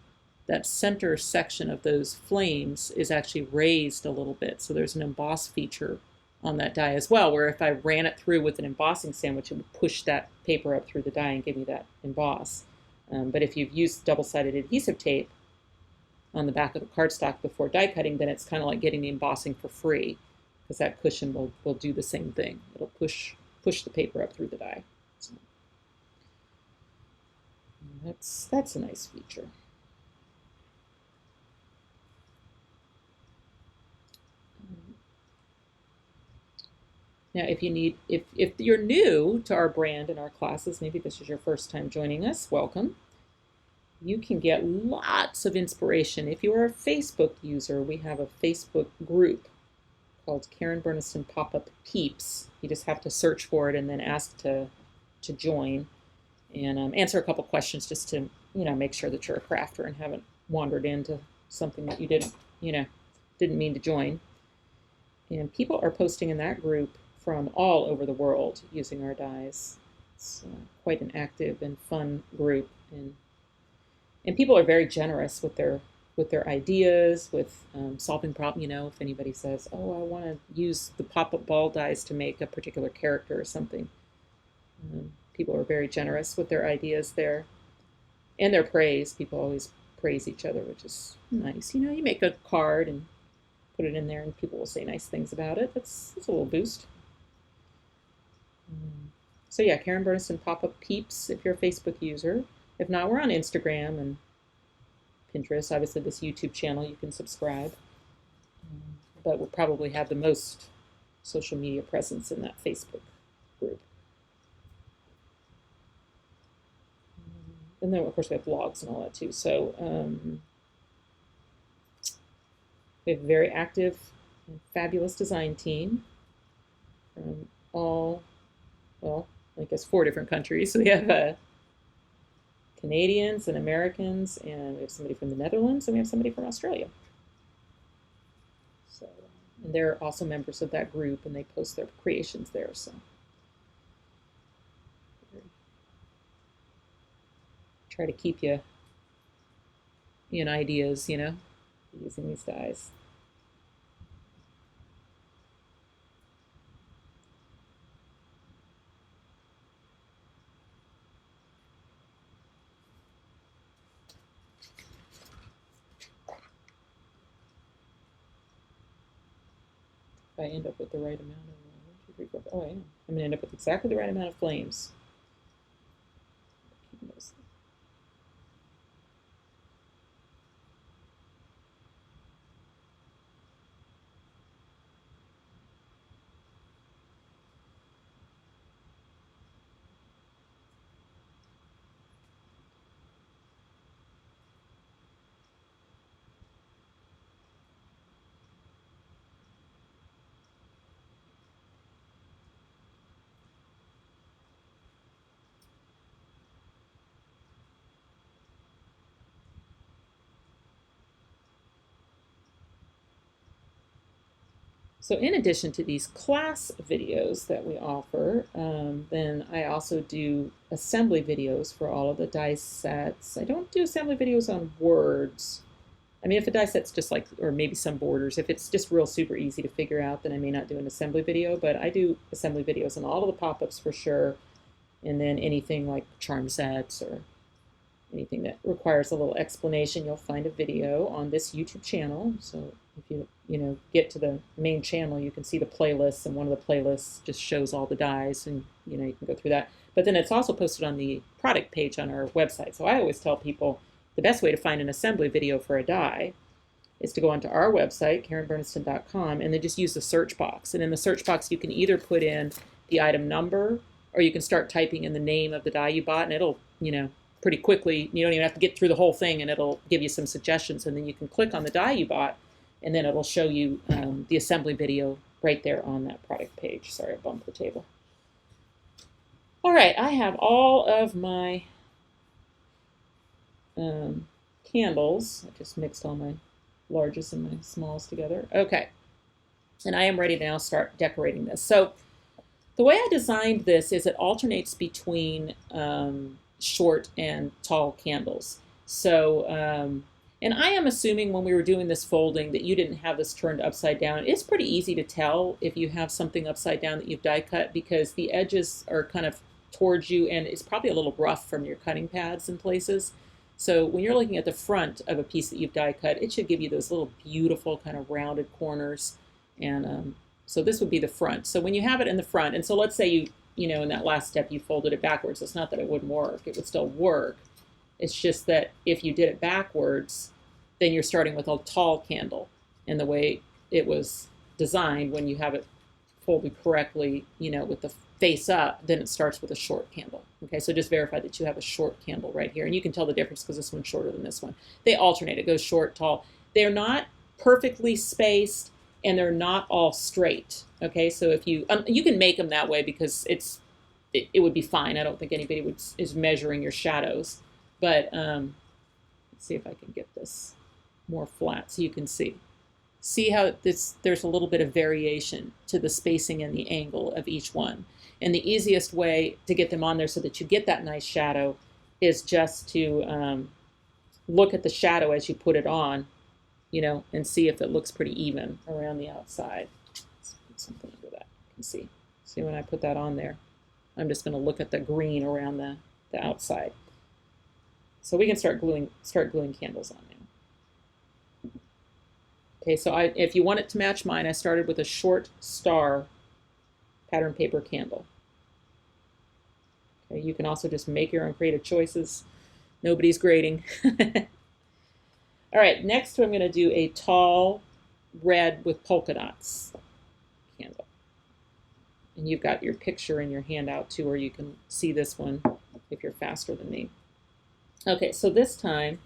that center section of those flames is actually raised a little bit. So there's an emboss feature on that die as well, where if I ran it through with an embossing sandwich, it would push that paper up through the die and give me that emboss. But if you've used double-sided adhesive tape on the back of the cardstock before die cutting, then it's kind of like getting the embossing for free, because that cushion will do the same thing. It'll push the paper up through the die. So that's a nice feature. Now, if you're new to our brand and our classes, maybe this is your first time joining us, welcome. You can get lots of inspiration. If you are a Facebook user, we have a Facebook group called Karen Burniston Pop-Up Peeps. You just have to search for it and then ask to join and answer a couple questions just to make sure that you're a crafter and haven't wandered into something that you didn't mean to join. And people are posting in that group from all over the world using our dies. It's quite an active and fun group, and people are very generous with their ideas, with solving problems. You know, if anybody says, "Oh, I want to use the pop-up ball dies to make a particular character or something," people are very generous with their ideas there, and their praise. People always praise each other, which is nice. You know, you make a card and put it in there, and people will say nice things about it. That's a little boost. So yeah, Karen Burniston Pop-Up Peeps if you're a Facebook user. If not, we're on Instagram and Pinterest. Obviously, this YouTube channel, you can subscribe. But we'll probably have the most social media presence in that Facebook group. And then, of course, we have blogs and all that, too. So we have a very active and fabulous design team from all, well, I guess 4 different countries. So we have Canadians and Americans, and we have somebody from the Netherlands, and we have somebody from Australia. So, and they're also members of that group, and they post their creations there. So try to keep you in ideas, you know, using these dies. I end up with the right amount of 1, 2, 3, 4. Oh, I am. I'm gonna end up with exactly the right amount of flames. So in addition to these class videos that we offer, then I also do assembly videos for all of the die sets. I don't do assembly videos on words. I mean, if a die set's just like, or maybe some borders, if it's just real super easy to figure out, then I may not do an assembly video, but I do assembly videos on all of the pop-ups for sure. And then anything like charm sets or anything that requires a little explanation, you'll find a video on this YouTube channel. So if you get to the main channel, you can see the playlists, and one of the playlists just shows all the dies, and you can go through that. But then it's also posted on the product page on our website. So I always tell people the best way to find an assembly video for a die is to go onto our website, KarenBurniston.com, and then just use the search box. And in the search box, you can either put in the item number, or you can start typing in the name of the die you bought, and it'll, pretty quickly, you don't even have to get through the whole thing, and it'll give you some suggestions, and then you can click on the die you bought, and then it'll show you the assembly video right there on that product page. Sorry, I bumped the table. All right, I have all of my candles. I just mixed all my larges and my smalls together. Okay, and I am ready to now start decorating this. So the way I designed this is it alternates between short and tall candles. So, and I am assuming when we were doing this folding that you didn't have this turned upside down. It's pretty easy to tell if you have something upside down that you've die cut, because the edges are kind of towards you, and it's probably a little rough from your cutting pads in places. So when you're looking at the front of a piece that you've die cut, it should give you those little beautiful kind of rounded corners. And so this would be the front. So when you have it in the front, and so let's say in that last step you folded it backwards. It's not that it wouldn't work. It would still work. It's just that if you did it backwards, then you're starting with a tall candle. And the way it was designed, when you have it folded correctly, with the face up, then it starts with a short candle. Okay, so just verify that you have a short candle right here. And you can tell the difference because this one's shorter than this one. They alternate. It goes short, tall. They're not perfectly spaced, and they're not all straight. Okay, so if you can make them that way because it would be fine. I don't think anybody is measuring your shadows. But let's see if I can get this more flat so you can see. See how there's a little bit of variation to the spacing and the angle of each one. And the easiest way to get them on there so that you get that nice shadow is just to look at the shadow as you put it on, you know, and see if it looks pretty even around the outside. Let's put something under that. You can see. See when I put that on there, I'm just going to look at the green around the outside. So we can start gluing candles on now. Okay, so if you want it to match mine, I started with a short star pattern paper candle. Okay, you can also just make your own creative choices. Nobody's grading. All right, next I'm going to do a tall red with polka dots candle. And you've got your picture in your handout too, or you can see this one if you're faster than me. Okay, so this time,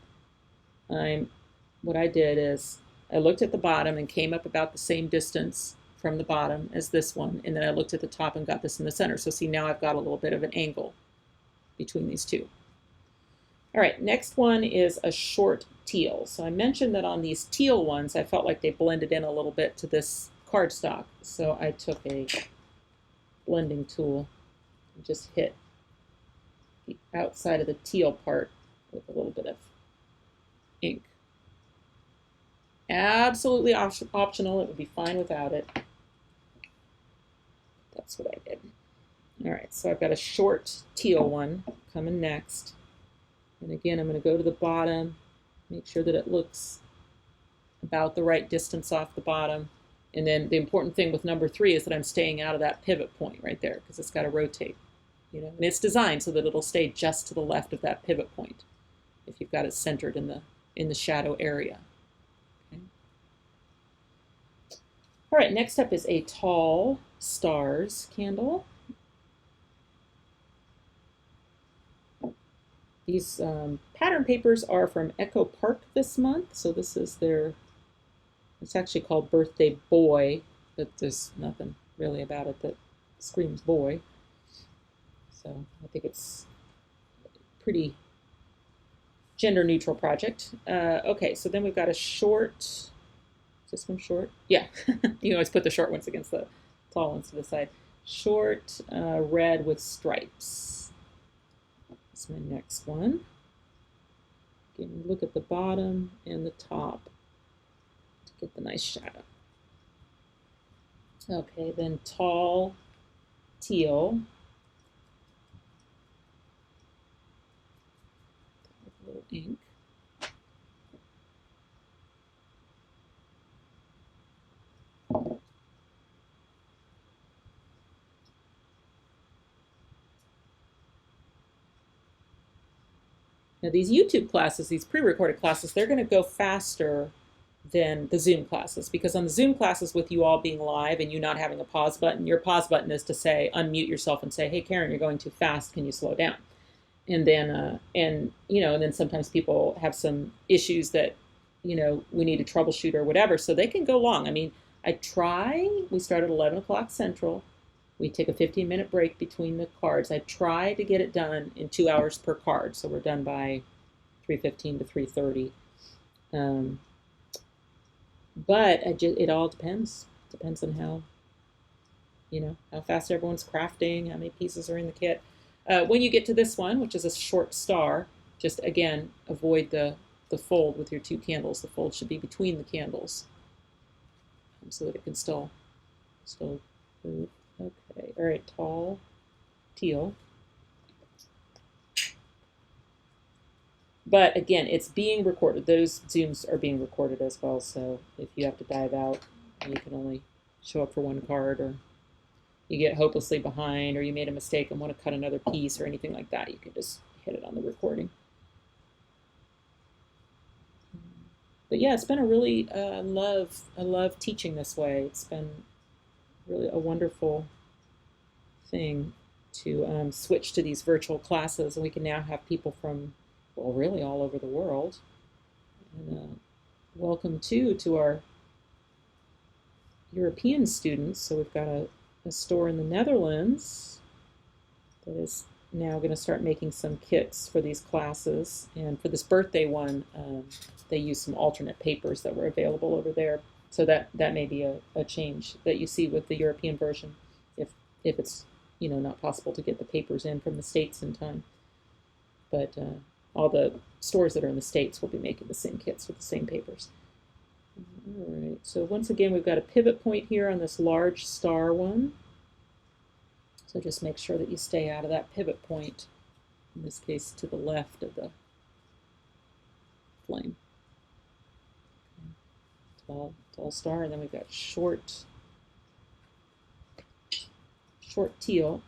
what I did is I looked at the bottom and came up about the same distance from the bottom as this one, and then I looked at the top and got this in the center. So see, now I've got a little bit of an angle between these two. All right, next one is a short teal. So I mentioned that on these teal ones, I felt like they blended in a little bit to this cardstock. So I took a blending tool and just hit the outside of the teal part with a little bit of ink. Absolutely optional. It would be fine without it. That's what I did. All right, so I've got a short teal one coming next. And again, I'm going to go to the bottom, make sure that it looks about the right distance off the bottom. And then the important thing with number 3 is that I'm staying out of that pivot point right there because it's got to rotate. You know, and it's designed so that it'll stay just to the left of that pivot point if you've got it centered in the shadow area. Okay. All right, next up is a tall stars candle. These pattern papers are from Echo Park this month, so this is it's actually called Birthday Boy, but there's nothing really about it that screams boy. So I think it's a pretty gender neutral project. Okay, so then we've got a short, is this one short? Yeah, you always put the short ones against the tall ones to the side. Short red with stripes. That's my next one. Again, look at the bottom and the top to get the nice shadow. Okay, then tall teal. A little ink. Now these YouTube classes, these pre-recorded classes, they're going to go faster than the Zoom classes, because on the Zoom classes with you all being live and you not having a pause button, your pause button is to say, unmute yourself and say, hey Karen, you're going too fast, can you slow down? And then, and then sometimes people have some issues that, we need to troubleshoot or whatever, so they can go long. I mean, we start at 11 o'clock Central. We take a 15-minute break between the cards. I try to get it done in 2 hours per card, so we're done by 3:15 to 3:30. But it all depends. Depends on how fast everyone's crafting, how many pieces are in the kit. When you get to this one, which is a short star, just again avoid the fold with your 2 candles. The fold should be between the candles, so that it can still move. Okay, all right, tall teal. But again, it's being recorded. Those Zooms are being recorded as well, so if you have to dive out and you can only show up for one card, or you get hopelessly behind, or you made a mistake and want to cut another piece or anything like that, you can just hit it on the recording. But yeah, it's been a really, I love teaching this way. It's been really a wonderful thing to switch to these virtual classes, and we can now have people from, well, really all over the world. And welcome to our European students. So we've got a store in the Netherlands that is now going to start making some kits for these classes. And for this birthday one, they used some alternate papers that were available over there So that may be a change that you see with the European version, if it's not possible to get the papers in from the States in time. But all the stores that are in the States will be making the same kits with the same papers. All right, so once again, we've got a pivot point here on this large star one. So just make sure that you stay out of that pivot point, in this case to the left of the flame. Okay. Tall star, and then we've got short teal.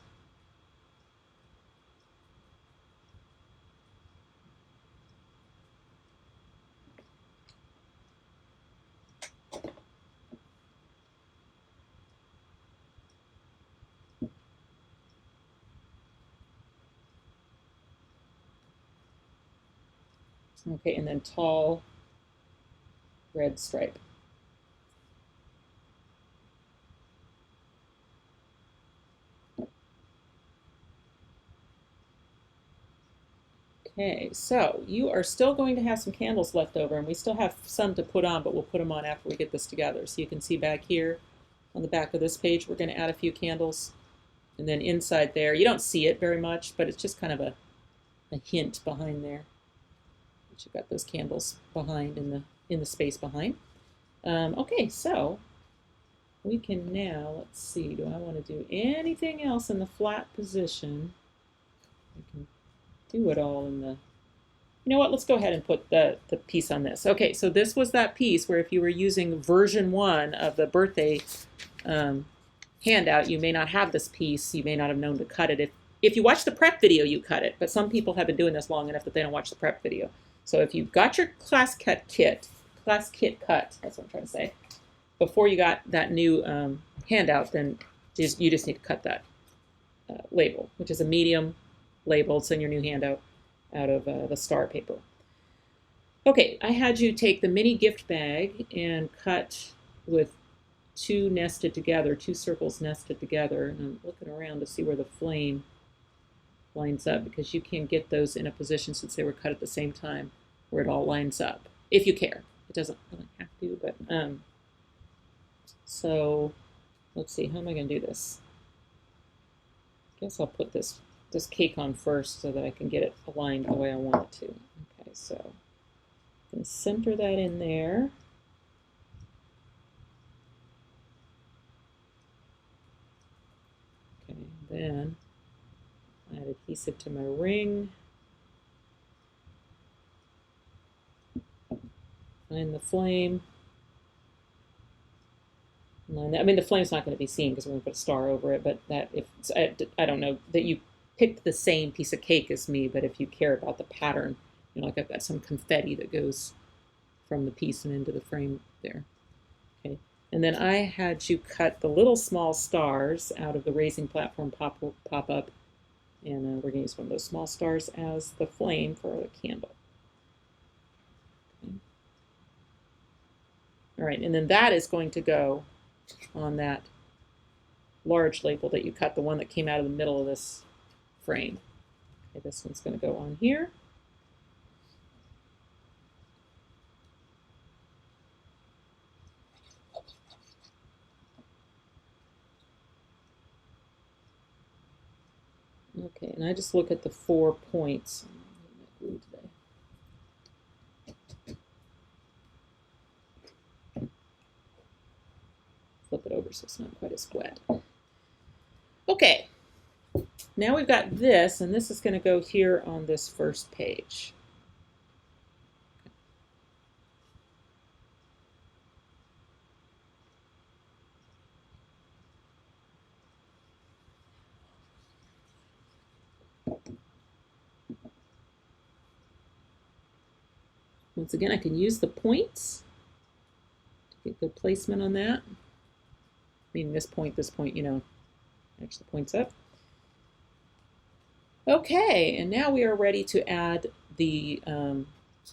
Okay, and then tall red stripe. Okay, so you are still going to have some candles left over, and we still have some to put on, but we'll put them on after we get this together. So you can see back here on the back of this page, we're going to add a few candles. And then inside there, you don't see it very much, but it's just kind of a hint behind there. But you've got those candles behind in the space behind. Okay, so we can now, let's see, do I want to do anything else in the flat position? I can do it all in the, you know what, let's go ahead and put the piece on this. Okay, so this was that piece where if you were using version 1 of the birthday handout, you may not have this piece, you may not have known to cut it. If you watch the prep video, you cut it, but some people have been doing this long enough that they don't watch the prep video. So if you've got your class kit cut, that's what I'm trying to say, before you got that new handout, then you just need to cut that label, which is a medium label. It's in your new handout out of the star paper. Okay, I had you take the mini gift bag and cut with two circles nested together, and I'm looking around to see where the flame lines up, because you can get those in a position, since they were cut at the same time, where it all lines up, if you care. It doesn't really have to, but so let's see, how am I going to do this? I guess I'll put this cake on first so that I can get it aligned the way I want it to. Okay, so I'm going to center that in there. Okay, then add adhesive to my ring. Find the flame. I mean, the flame's not going to be seen because we're going to put a star over it, but that I don't know that you picked the same piece of cake as me, but if you care about the pattern, like I've got some confetti that goes from the piece and into the frame there. Okay, and then I had you cut the little small stars out of the raising platform pop-up, and we're going to use one of those small stars as the flame for the candle. Okay. All right, and then that is going to go on that large label that you cut, the one that came out of the middle of this frame. Okay, this one's going to go on here. Okay, and I just look at the 4 points. Glue today. Flip it over so it's not quite as wet. Okay, now we've got this, and this is going to go here on this first page. Once again, I can use the points to get good placement on that. Meaning this point, actually points up. Okay, and now we are ready to add the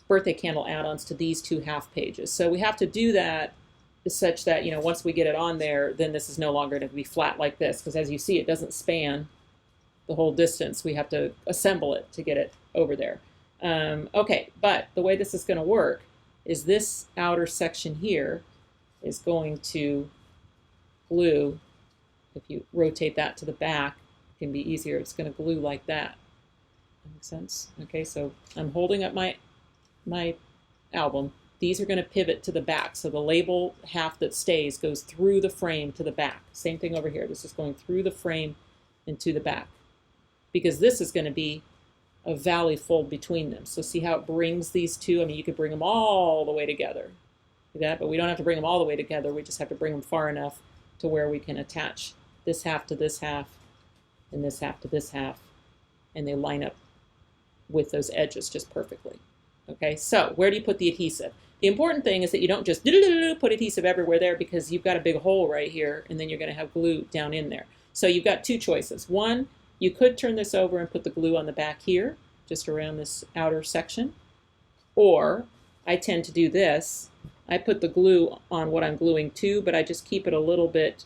birthday candle add-ons to these 2 half pages. So we have to do that such that, once we get it on there, then this is no longer going to be flat like this, because as you see, it doesn't span the whole distance. We have to assemble it to get it over there. Okay, but the way this is going to work is this outer section here, is going to glue. If you rotate that to the back, it can be easier. It's going to glue like that. That makes sense? Okay, so I'm holding up my album. These are going to pivot to the back. So the label half that stays goes through the frame to the back. Same thing over here. This is going through the frame and to the back. Because this is going to be a valley fold between them. So see how it brings these two? I mean, you could bring them all the way together. See that? But we don't have to bring them all the way together. We just have to bring them far enough to where we can attach this half to this half and this half to this half. And they line up with those edges just perfectly. Okay, so where do you put the adhesive? The important thing is that you don't just put adhesive everywhere there, because you've got a big hole right here and then you're going to have glue down in there. So you've got two choices. One, you could turn this over and put the glue on the back here, just around this outer section. Or I tend to do this. I put the glue on what I'm gluing to, but I just keep it a little bit,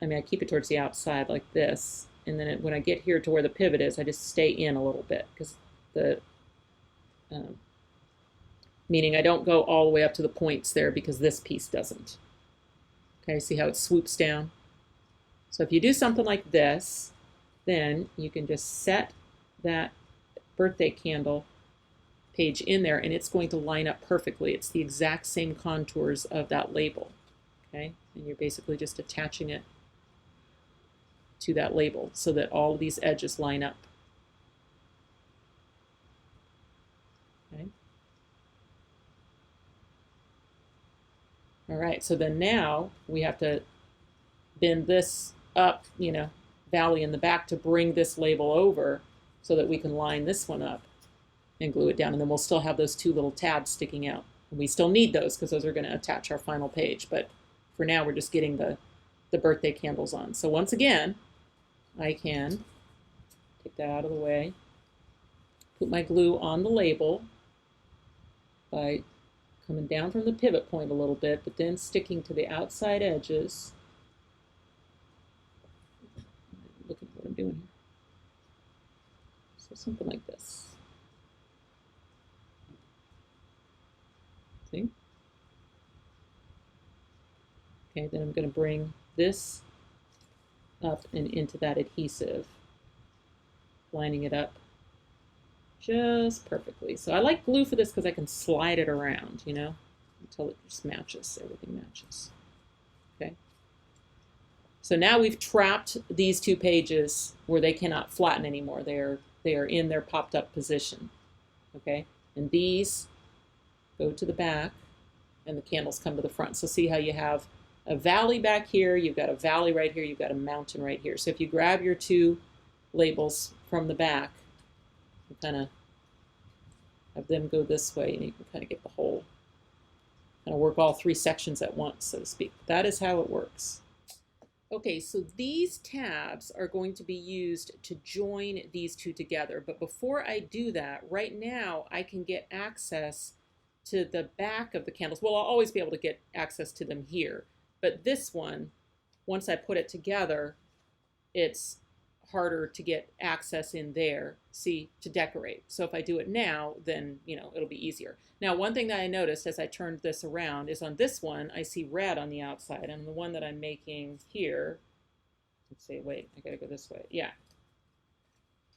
I keep it towards the outside like this. And then when I get here to where the pivot is, I just stay in a little bit, because meaning I don't go all the way up to the points there, because this piece doesn't. Okay, see how it swoops down? So if you do something like this, then you can just set that birthday candle page in there and it's going to line up perfectly. It's the exact same contours of that label. Okay, and you're basically just attaching it to that label so that all of these edges line up. Okay. All right, so then now we have to bend this up, valley in the back to bring this label over so that we can line this one up and glue it down. And then we'll still have those two little tabs sticking out. And we still need those because those are going to attach our final page. But for now, we're just getting the birthday candles on. So once again, I can take that out of the way, put my glue on the label by coming down from the pivot point a little bit, but then sticking to the outside edges. Look at what I'm doing here. So something like this. See? Okay, then I'm going to bring this up and into that adhesive, lining it up just perfectly. So I like glue for this because I can slide it around, until it just matches. Everything matches. Okay. So now we've trapped these two pages where they cannot flatten anymore. They are in their popped up position. Okay. And these go to the back and the candles come to the front. So see how you have a valley back here, you've got a valley right here, you've got a mountain right here. So if you grab your two labels from the back, you kind of have them go this way, and you can kind of get the whole, kind of work all three sections at once, so to speak. That is how it works. Okay, so these tabs are going to be used to join these two together. But before I do that, right now I can get access to the back of the candles. Well, I'll always be able to get access to them here. But this one, once I put it together, it's harder to get access in there, see, to decorate. So if I do it now, then, it'll be easier. Now, one thing that I noticed as I turned this around is on this one, I see red on the outside. And the one that I'm making here, let's see, wait, I gotta go this way. Yeah,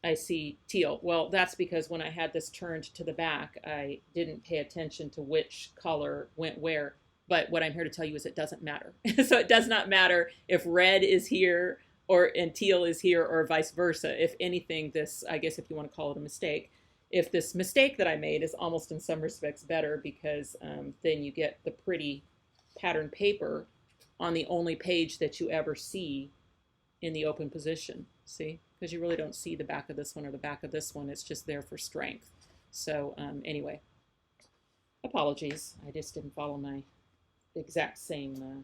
I see teal. Well, that's because when I had this turned to the back, I didn't pay attention to which color went where. But what I'm here to tell you is it doesn't matter. So it does not matter if red is here and teal is here, or vice versa. If anything, this, I guess if you want to call it a mistake, if this mistake that I made is almost in some respects better, because then you get the pretty pattern paper on the only page that you ever see in the open position. See? Because you really don't see the back of this one or the back of this one. It's just there for strength. So anyway, apologies. I just didn't follow my exact same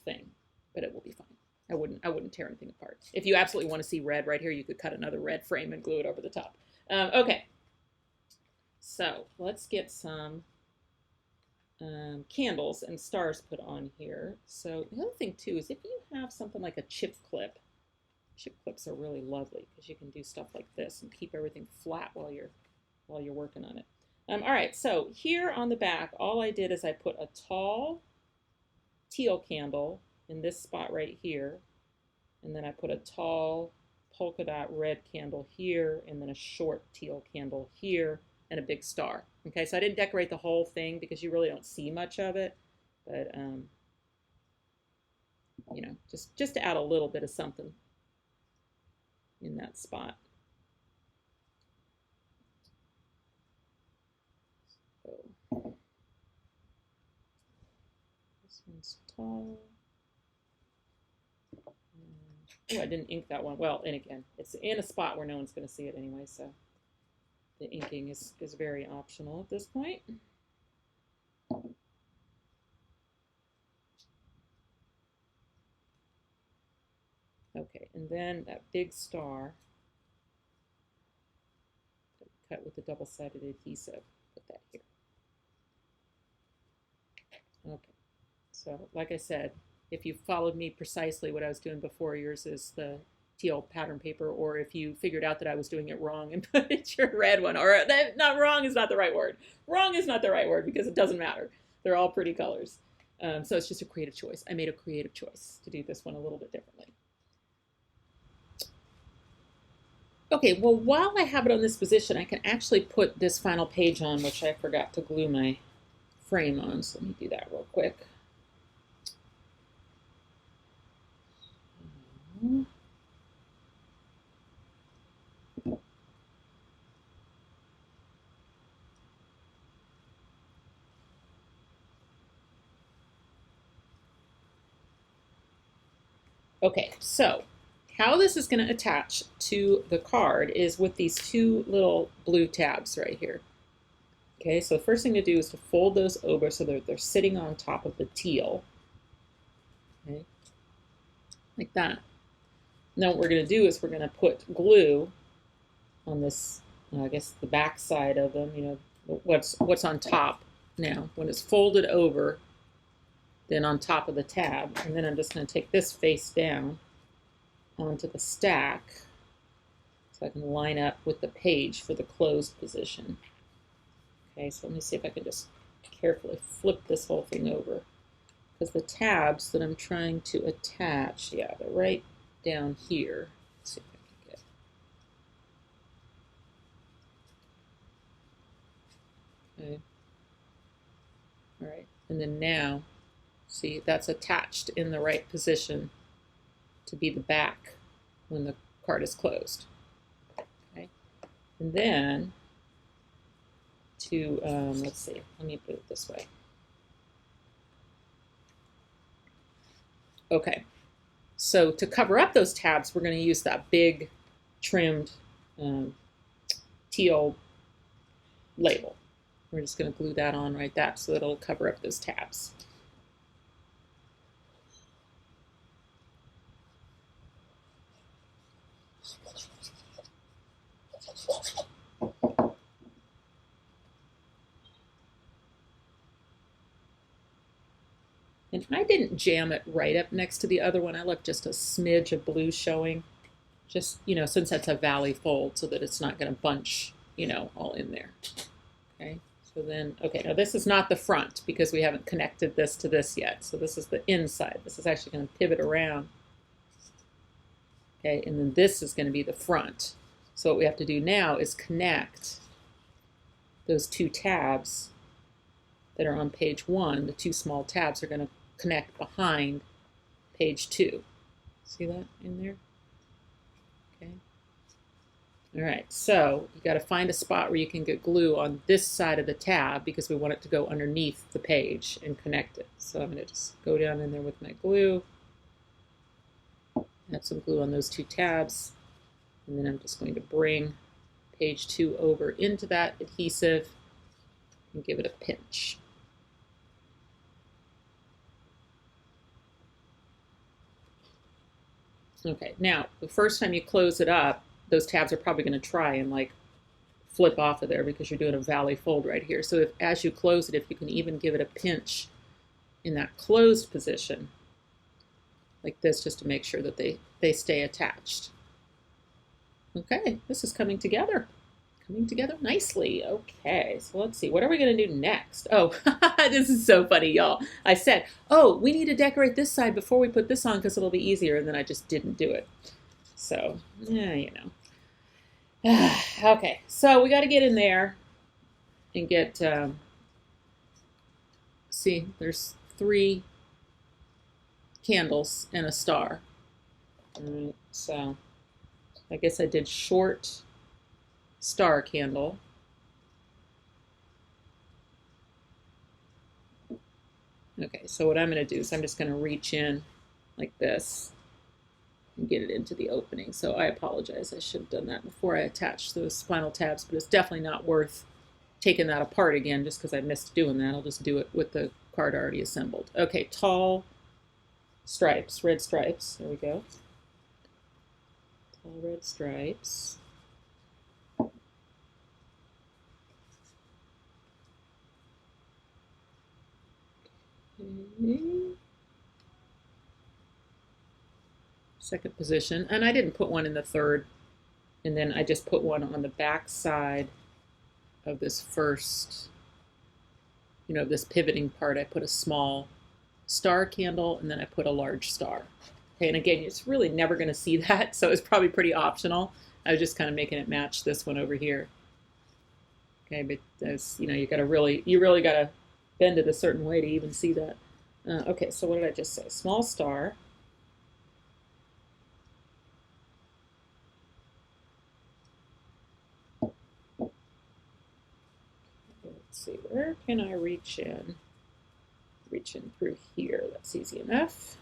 thing, but it will be fine. I wouldn't tear anything apart. If you absolutely want to see red right here, you could cut another red frame and glue it over the top. Okay, so let's get some candles and stars put on here. So the other thing too is if you have something like a chip clips are really lovely because you can do stuff like this and keep everything flat while you're working on it. All right, so here on the back, all I did is I put a tall teal candle in this spot right here, and then I put a tall polka dot red candle here, and then a short teal candle here, and a big star. Okay, so I didn't decorate the whole thing because you really don't see much of it, but you know, just to add a little bit of something in that spot. So this one's tall. Oh, I didn't ink that one. Well, and again, it's in a spot where no one's going to see it anyway, so the inking is very optional at this point. Okay, and then that big star, cut with the double-sided adhesive. Put that here. Okay, so like I said, if you followed me precisely, what I was doing before, yours is the teal pattern paper, or if you figured out that I was doing it wrong and put it your red one, or not wrong is not the right word. Wrong is not the right word because it doesn't matter. They're all pretty colors. So it's just a creative choice. I made a creative choice to do this one a little bit differently. Okay, well, while I have it on this position, I can actually put this final page on, which I forgot to glue my frame on. So let me do that real quick. Okay, so how this is going to attach to the card is with these two little blue tabs right here. Okay, so the first thing to do is to fold those over so that they're sitting on top of the teal. Okay, like that. Now what we're going to do is we're going to put glue on this, I guess the back side of them, you know, what's on top now. When it's folded over, then on top of the tab, and then I'm just going to take this face down onto the stack so I can line up with the page for the closed position. Okay, so let me see if I can just carefully flip this whole thing over, because the tabs that I'm trying to attach, yeah, they're right down here. Let's see if I can get. Okay. All right, and then now, see, that's attached in the right position to be the back when the card is closed. Okay, and then to let's see, let me put it this way. Okay, so to cover up those tabs, we're going to use that big trimmed teal label. We're just going to glue that on right there so that it'll cover up those tabs. And I didn't jam it right up next to the other one. I left just a smidge of blue showing, just, you know, since that's a valley fold, so that it's not going to bunch, you know, all in there. Okay, so then, okay, now this is not the front because we haven't connected this to this yet. So this is the inside. This is actually going to pivot around. Okay, and then this is going to be the front. So what we have to do now is connect those two tabs that are on page 1. The two small tabs are going to connect behind page 2. See that in there? Okay. All right, so you got to find a spot where you can get glue on this side of the tab because we want it to go underneath the page and connect it. So I'm going to just go down in there with my glue, add some glue on those two tabs, and then I'm just going to bring page 2 over into that adhesive and give it a pinch. Okay, now the first time you close it up, those tabs are probably going to try and like flip off of there because you're doing a valley fold right here. So if, as you close it, if you can even give it a pinch in that closed position, like this, just to make sure that they stay attached. Okay, this is coming together. coming together nicely. Okay, so let's see. What are we going to do next? Oh, this is so funny, y'all. I said, oh, we need to decorate this side before we put this on because it'll be easier, and then I just didn't do it. So, yeah, you know. Okay, so we got to get in there and get, see, there's 3 candles and a star. All right, so I guess I did short star candle. Okay, so what I'm going to do is I'm just going to reach in like this and get it into the opening. So I apologize. I should have done that before I attached those final tabs, but it's definitely not worth taking that apart again just because I missed doing that. I'll just do it with the card already assembled. Okay, tall stripes, red stripes. There we go. Tall red stripes. Second position, and I didn't put one in the third, and then I just put one on the back side of this first, you know, this pivoting part. I put a small star candle, and then I put a large star. Okay, and again, it's really never going to see that, so it's probably pretty optional. I was just kind of making it match this one over here. Okay, but that's, you know, you really got to bend it a certain way to even see that. Okay, so what did I just say? Small star. Let's see, where can I reach in? Reach in through here. That's easy enough.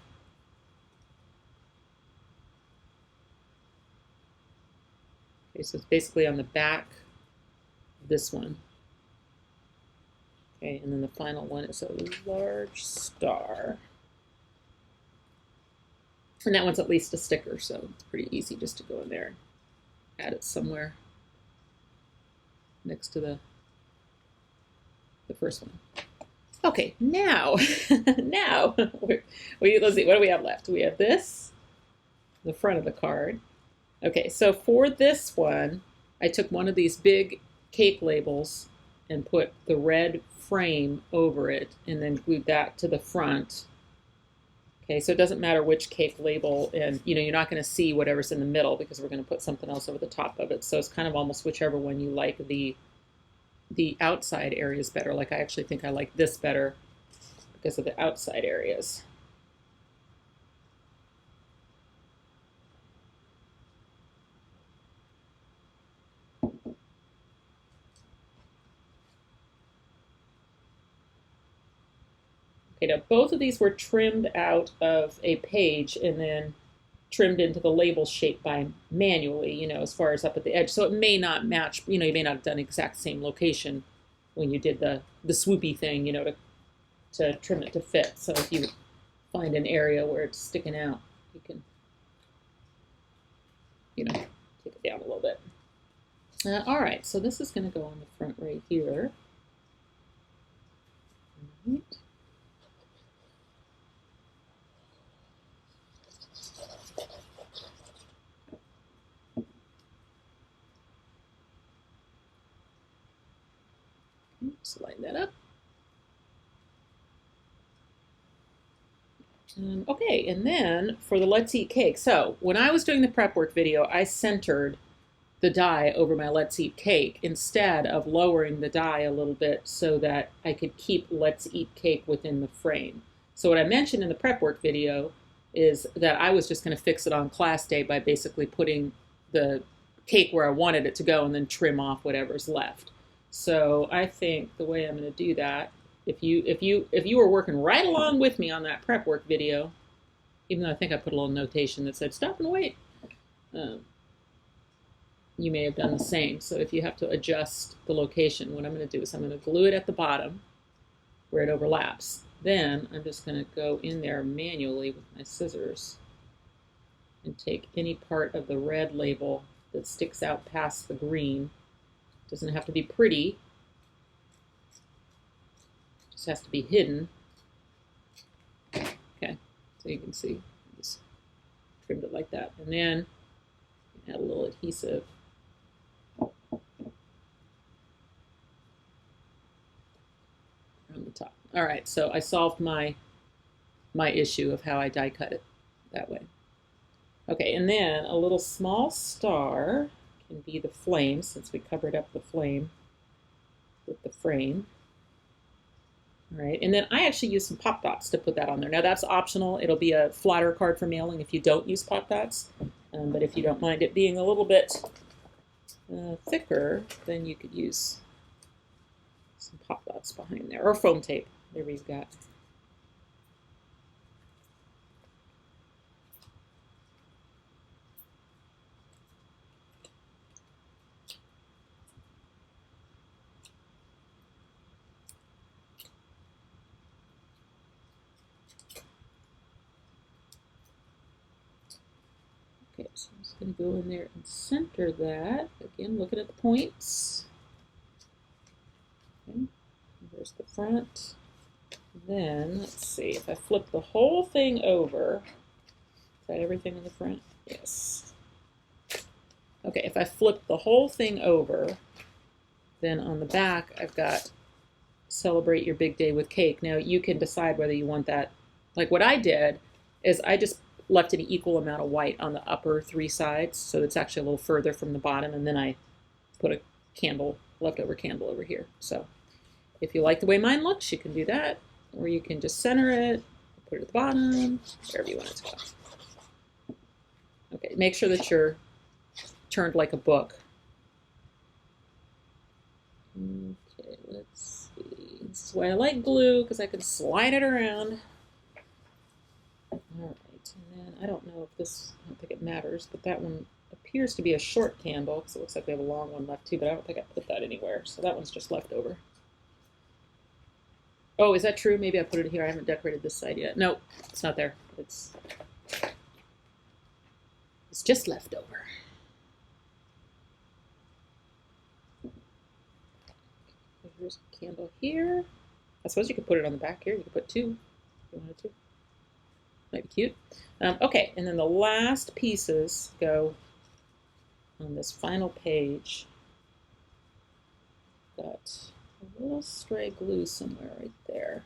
Okay, so it's basically on the back of this one. Okay, and then the final one is a large star. And that one's at least a sticker, so it's pretty easy just to go in there and add it somewhere next to the first one. Okay, now, let's see, what do we have left? We have this, the front of the card. Okay, so for this one, I took one of these big cake labels and put the red frame over it and then glued that to the front. Okay, so it doesn't matter which cake label, and you know, you're not going to see whatever's in the middle because we're going to put something else over the top of it. So it's kind of almost whichever one you like the outside areas better. Like I actually think I like this better because of the outside areas. Okay, now both of these were trimmed out of a page and then trimmed into the label shape by manually, you know, as far as up at the edge. So it may not match, you know, you may not have done exact same location when you did the swoopy thing, you know, to trim it to fit. So if you find an area where it's sticking out, you can, you know, take it down a little bit. All right, so this is going to go on the front right here. All right. Just line that up. Okay, and then for the Let's Eat Cake. So when I was doing the prep work video, I centered the die over my Let's Eat Cake instead of lowering the die a little bit so that I could keep Let's Eat Cake within the frame. So what I mentioned in the prep work video is that I was just going to fix it on class day by basically putting the cake where I wanted it to go and then trim off whatever's left. So I think the way I'm going to do that, if you were working right along with me on that prep work video, even though I think I put a little notation that said stop and wait, you may have done the same. So if you have to adjust the location, what I'm going to do is I'm going to glue it at the bottom where it overlaps. Then I'm just going to go in there manually with my scissors and take any part of the red label that sticks out past the green. Doesn't have to be pretty, just has to be hidden. Okay, so you can see, just trimmed it like that. And then add a little adhesive top. All right, so I solved my issue of how I die cut it that way. Okay, and then a little small star can be the flame, since we covered up the flame with the frame. All right, and then I actually use some pop dots to put that on there. Now that's optional. It'll be a flatter card for mailing if you don't use pop dots. But if you don't mind it being a little bit thicker, then you could use some pop dots behind there, or foam tape, whatever you've got. Okay, so I'm just going to go in there and center that. Again, looking at the points. Okay, there's the front. Then, let's see, if I flip the whole thing over, is that everything in the front? Yes. Okay, if I flip the whole thing over, then on the back I've got Celebrate Your Big Day with Cake. Now you can decide whether you want that. Like what I did is I just left an equal amount of white on the upper three sides, so it's actually a little further from the bottom, and then I put a candle, leftover candle over here. So if you like the way mine looks, you can do that, or you can just center it, put it at the bottom, wherever you want it to go. Okay, make sure that you're turned like a book. Okay, let's see. This is why I like glue, because I can slide it around. All right, and then I don't know if this, I don't think it matters, but that one appears to be a short candle, because it looks like we have a long one left too, but I don't think I put that anywhere, so that one's just left over. Oh, is that true? Maybe I put it here. I haven't decorated this side yet. No, it's not there. It's just left over. Here's a candle here. I suppose you could put it on the back here. You could put two if you wanted to. Might be cute. Okay, and then the last pieces go on this final page. Got a little stray glue somewhere right there.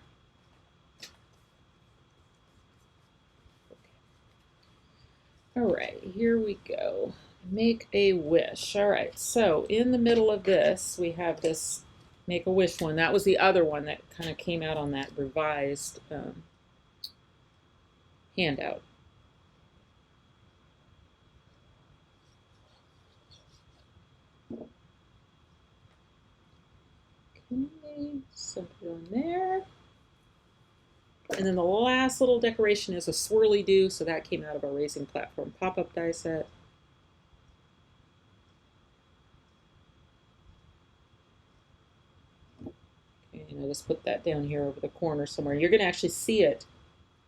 Okay. All right, here we go. Make a wish. All right, so in the middle of this, we have this Make a Wish one. That was the other one that kind of came out on that revised handout. Okay, center on there. And then the last little decoration is a swirly do, so that came out of our Raising Platform pop-up die set. And I just put that down here over the corner somewhere. You're going to actually see it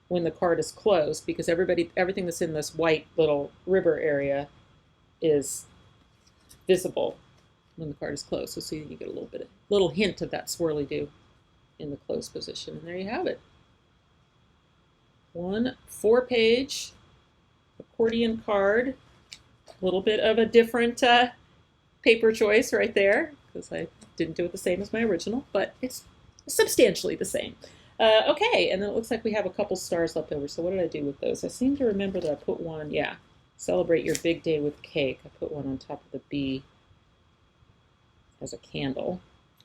when the card is closed, because everything that's in this white little river area is visible when the card is closed. So see, you get a little hint of that swirly do in the closed position. And there you have it. One 4-page accordion card. A little bit of a different paper choice right there, because I didn't do it the same as my original, but it's substantially the same. Okay, and then it looks like we have a couple stars left over. So what did I do with those? I seem to remember that I put one, yeah, Celebrate Your Big Day with Cake. I put one on top of the B as a candle.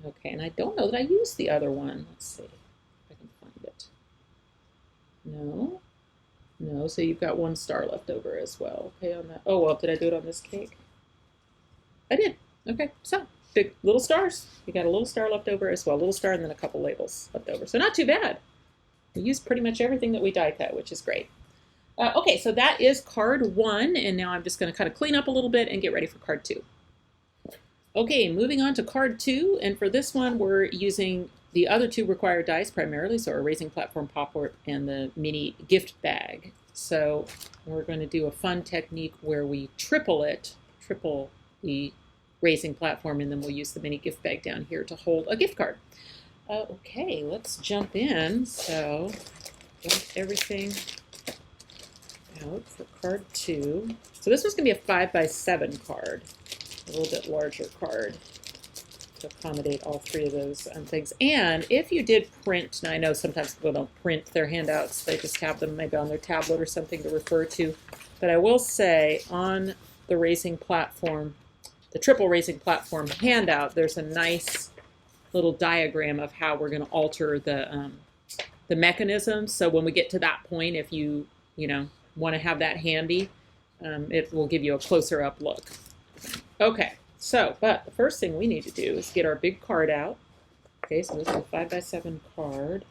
Okay, and I don't know that I used the other one. Let's see if I can find it. No, so you've got one star left over as well. Okay, on that. Oh, well, did I do it on this cake? I did. Okay, so big little stars. We got a little star left over as well. A little star and then a couple labels left over. So not too bad. We used pretty much everything that we die cut, which is great. Okay, so that is card 1, and now I'm just going to kind of clean up a little bit and get ready for card 2. Okay, moving on to card 2, and for this one we're using the other 2 required dice primarily, so our Raising Platform Pop-Art and the mini gift bag. So we're going to do a fun technique where we triple the Raising Platform, and then we'll use the mini gift bag down here to hold a gift card. Okay, let's jump in. So dump everything out for card 2. So this one's going to be a 5x7 card, a little bit larger card. to accommodate all three of those things. And if you did print, now I know sometimes people don't print their handouts, they just have them maybe on their tablet or something to refer to. But I will say on the raising platform, the triple raising platform handout, there's a nice little diagram of how we're going to alter the mechanism. So when we get to that point, if you want to have that handy, it will give you a closer up look. Okay, so, but the first thing we need to do is get our big card out. Okay, so this is a 5x7 card.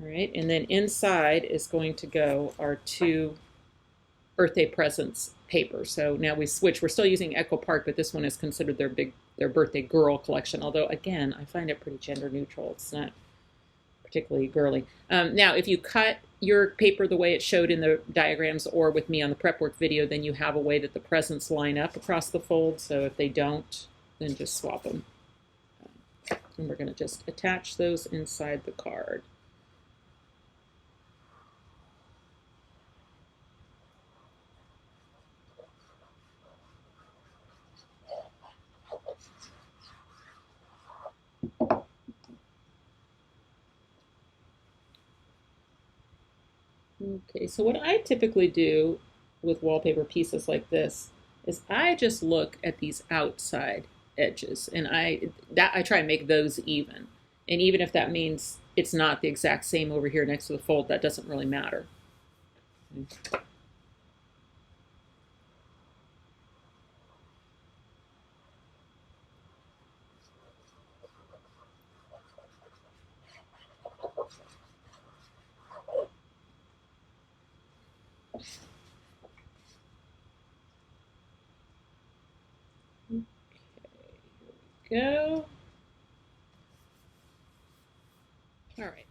All right, and then inside is going to go our two Earth Day presents paper. So now we switch. We're still using Echo Park, but this one is considered their birthday girl collection. Although again, I find it pretty gender neutral. It's not particularly girly. Now, if you cut your paper the way it showed in the diagrams or with me on the prep work video, then you have a way that the presents line up across the fold. So if they don't, then just swap them. And we're going to just attach those inside the card. Okay, so what I typically do with wallpaper pieces like this is I just look at these outside edges, and I try and make those even. And even if that means it's not the exact same over here next to the fold, that doesn't really matter. Go. All right.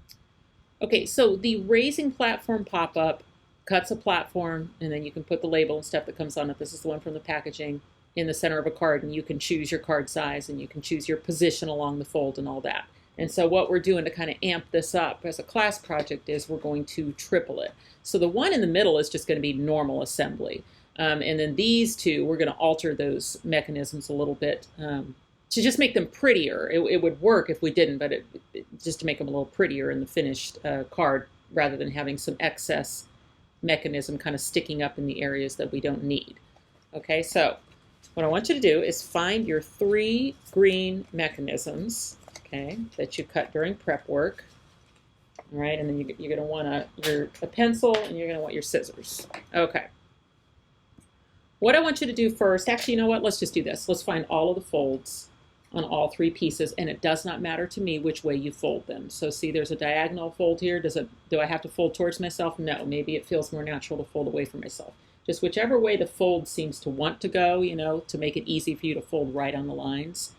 Okay, so the raising platform pop-up cuts a platform, and then you can put the label and stuff that comes on it. This is the one from the packaging in the center of a card, and you can choose your card size, and you can choose your position along the fold and all that. And so what we're doing to kind of amp this up as a class project is we're going to triple it. So the one in the middle is just going to be normal assembly. And then these two, we're going to alter those mechanisms a little bit to just make them prettier. It would work if we didn't, but just to make them a little prettier in the finished card rather than having some excess mechanism kind of sticking up in the areas that we don't need. Okay, so what I want you to do is find your 3 green mechanisms, okay, that you cut during prep work. All right, and then you're going to want a pencil, and you're going to want your scissors. Okay. What I want you to do first, actually, you know what? Let's just do this. Let's find all of the folds on all 3 pieces, and it does not matter to me which way you fold them. So see, there's a diagonal fold here. Do I have to fold towards myself? No, maybe it feels more natural to fold away from myself. Just whichever way the fold seems to want to go, to make it easy for you to fold right on the lines,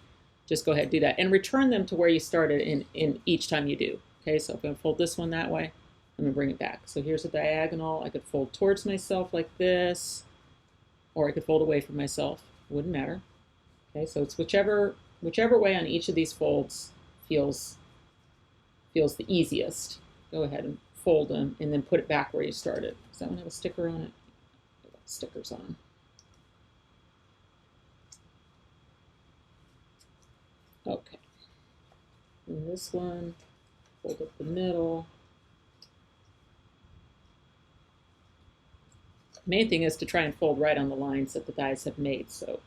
just go ahead and do that. And return them to where you started in each time you do. Okay, so if I'm going to fold this one that way, I'm going to bring it back. So here's a diagonal. I could fold towards myself like this, or I could fold away from myself. Wouldn't matter. Okay, so it's whichever way on each of these folds feels the easiest. Go ahead and fold them, and then put it back where you started. Does that one have a sticker on it? Stickers on. Okay. And this one, fold up the middle. The main thing is to try and fold right on the lines that the dies have made, so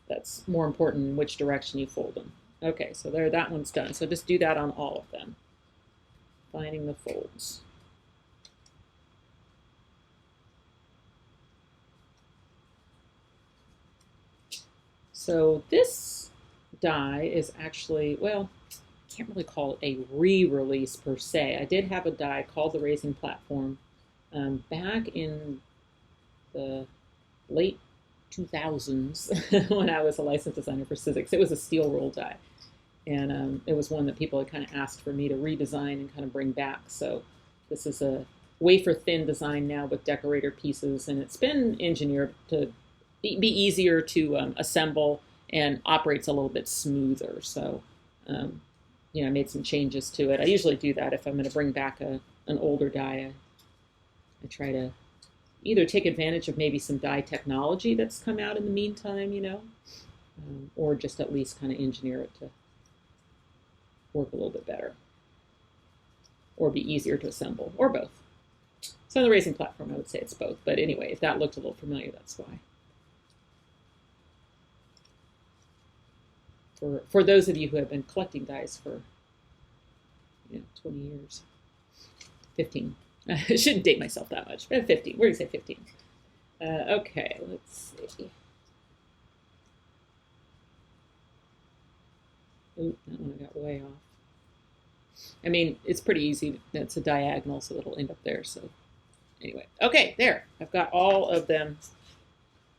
that's more important in which direction you fold them. Okay, so there, that one's done. So just do that on all of them. Finding the folds. So this die is actually, well, I can't really call it a re-release per se. I did have a die called the Raising Platform back in the late 2000s when I was a licensed designer for Sizzix. It was a steel roll die, and it was one that people had kind of asked for me to redesign and kind of bring back. So this is a wafer thin design now with decorator pieces, and it's been engineered to be easier to assemble and operates a little bit smoother. So I made some changes to it. I usually do that if I'm going to bring back an older die. I try to either take advantage of maybe some die technology that's come out in the meantime, or just at least kind of engineer it to work a little bit better, or be easier to assemble, or both. So on the racing platform, I would say it's both. But anyway, if that looked a little familiar, that's why. For those of you who have been collecting dies for 20 years, 15. I shouldn't date myself that much, but 15. We're going to say 15. Okay, let's see. Ooh, that one I got way off. I mean, it's pretty easy. That's a diagonal, so it'll end up there. So anyway, okay, there. I've got all of them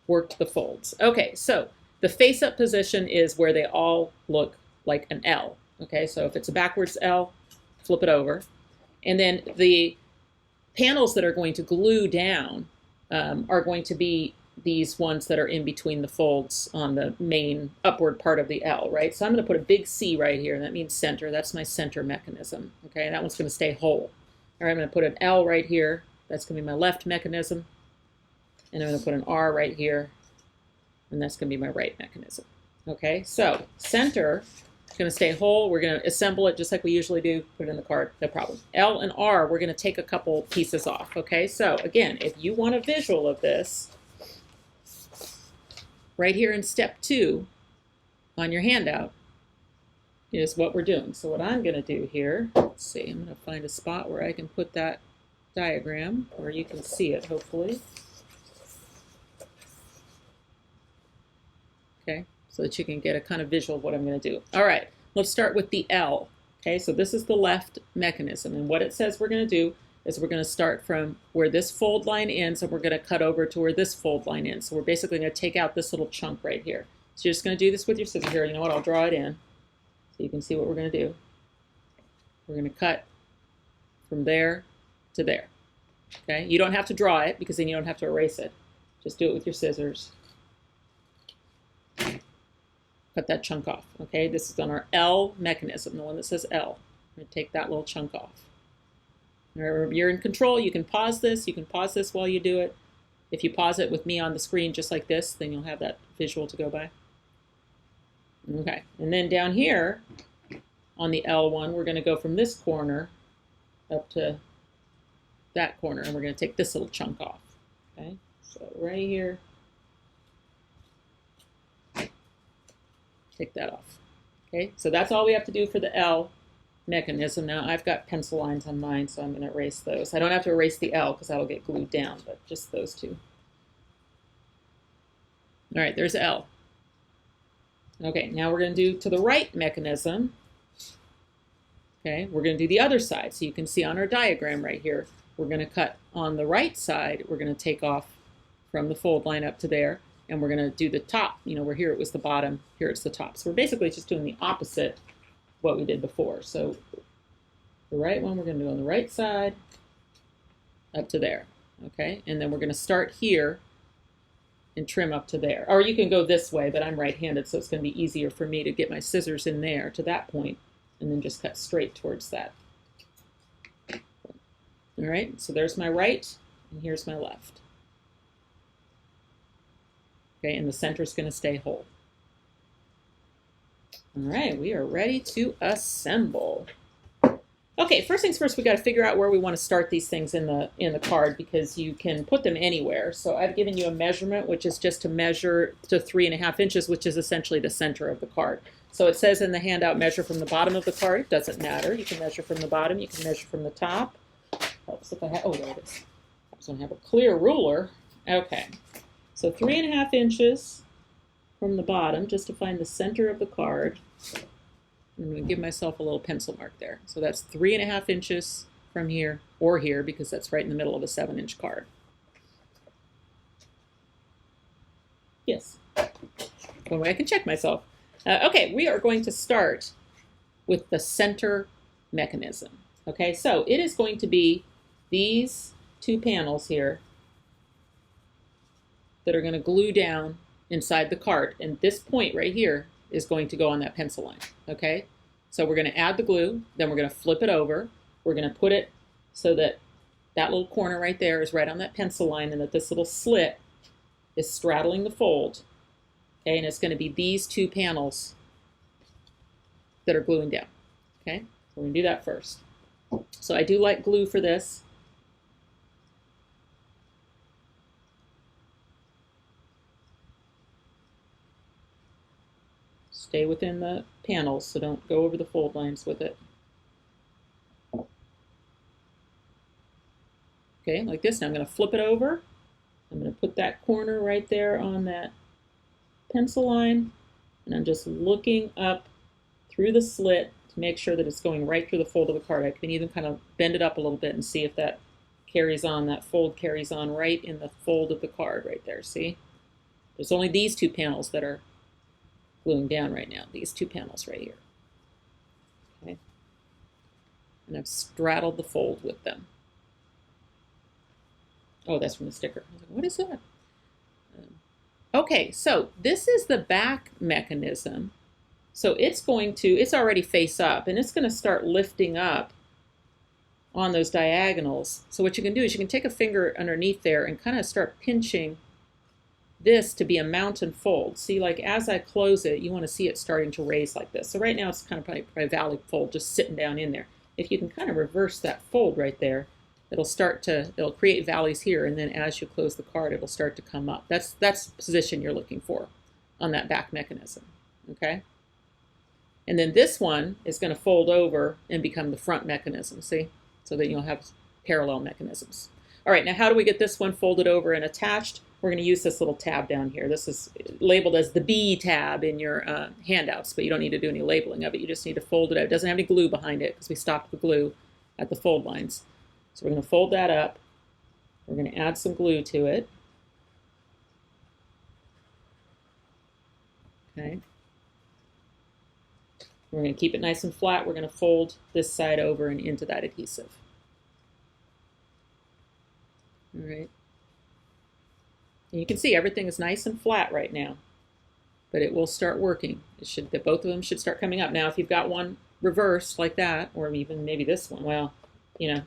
worked the folds. Okay, so the face-up position is where they all look like an L. Okay, so if it's a backwards L, flip it over. And then the panels that are going to glue down are going to be these ones that are in between the folds on the main upward part of the L, right? So I'm going to put a big C right here, and that means center. That's my center mechanism, okay? And that one's going to stay whole. All right, I'm going to put an L right here. That's going to be my left mechanism. And I'm going to put an R right here, and that's going to be my right mechanism, okay? So center is going to stay whole. We're going to assemble it just like we usually do, put it in the card, no problem. L and R, we're going to take a couple pieces off, okay? So again, if you want a visual of this, right here in step 2 on your handout is what we're doing. So what I'm going to do here, let's see, I'm going to find a spot where I can put that diagram where you can see it, hopefully. Okay, so that you can get a kind of visual of what I'm going to do. All right, let's start with the L. Okay, so this is the left mechanism, and what it says we're going to do is we're going to start from where this fold line ends, and we're going to cut over to where this fold line ends. So we're basically going to take out this little chunk right here. So you're just going to do this with your scissors here. You know what? I'll draw it in so you can see what we're going to do. We're going to cut from there to there. Okay, you don't have to draw it because then you don't have to erase it. Just do it with your scissors. Cut that chunk off. Okay, this is on our L mechanism, the one that says L. I'm going to take that little chunk off. Remember, you're in control. You can pause this. You can pause this while you do it. If you pause it with me on the screen just like this, then you'll have that visual to go by. Okay, and then down here on the L1, we're going to go from this corner up to that corner, and we're going to take this little chunk off. Okay, so right here, take that off. Okay, so that's all we have to do for the L mechanism. Now I've got pencil lines on mine, so I'm going to erase those. I don't have to erase the L because that'll get glued down, but just those two. All right, there's L. Okay, now we're going to do to the right mechanism. Okay, we're going to do the other side. So you can see on our diagram right here, we're going to cut on the right side. We're going to take off from the fold line up to there, and we're going to do the top. You know, where here it was the bottom, here it's the top. So we're basically just doing the opposite what we did before. So the right one we're going to do on the right side up to there, okay? And then we're going to start here and trim up to there. Or you can go this way, but I'm right-handed, so it's going to be easier for me to get my scissors in there to that point and then just cut straight towards that. All right, so there's my right and here's my left. Okay, and the center is going to stay whole. All right, we are ready to assemble. Okay, first things first, we got to figure out where we want to start these things in the card, because you can put them anywhere. So I've given you a measurement, which is just to measure to 3.5 inches, which is essentially the center of the card. So it says in the handout, measure from the bottom of the card. It doesn't matter. You can measure from the bottom. You can measure from the top. Helps if I have, oh, there it is. I just want to have a clear ruler. Okay, so 3.5 inches from the bottom, just to find the center of the card. I'm going to give myself a little pencil mark there. So that's 3.5 inches from here, or here, because that's right in the middle of a 7-inch card. Yes. One way I can check myself. Okay, we are going to start with the center mechanism. Okay, so it is going to be these two panels here that are going to glue down inside the card. And this point right here is going to go on that pencil line, okay? So we're going to add the glue, then we're going to flip it over. We're going to put it so that that little corner right there is right on that pencil line, and that this little slit is straddling the fold. Okay, and it's going to be these two panels that are gluing down. Okay, so we're going to do that first. So I do like glue for this. Stay within the panels, so don't go over the fold lines with it. Okay, like this. Now I'm going to flip it over. I'm going to put that corner right there on that pencil line, and I'm just looking up through the slit to make sure that it's going right through the fold of the card. I can even kind of bend it up a little bit and see if that carries on, that fold carries on right in the fold of the card right there. See? There's only these two panels that are gluing down right now, these two panels right here. Okay. And I've straddled the fold with them. Oh, that's from the sticker. I was like, what is that? Okay, so this is the back mechanism. So it's already face up, and it's going to start lifting up on those diagonals. So what you can do is you can take a finger underneath there and kind of start pinching this to be a mountain fold. See, like as I close it, you want to see it starting to raise like this. So right now it's kind of probably a valley fold just sitting down in there. If you can kind of reverse that fold right there, it'll create valleys here, and then as you close the card, it'll start to come up. That's the position you're looking for on that back mechanism. Okay? And then this one is going to fold over and become the front mechanism, see? So that you'll have parallel mechanisms. All right, now how do we get this one folded over and attached? We're going to use this little tab down here. This is labeled as the B tab in your handouts, but you don't need to do any labeling of it. You just need to fold it out. It doesn't have any glue behind it because we stopped the glue at the fold lines. So we're going to fold that up. We're going to add some glue to it. Okay. We're going to keep it nice and flat. We're going to fold this side over and into that adhesive. All right. And you can see everything is nice and flat right now, but it will start working. Both of them should start coming up. Now, if you've got one reversed like that, or even maybe this one, well, you know,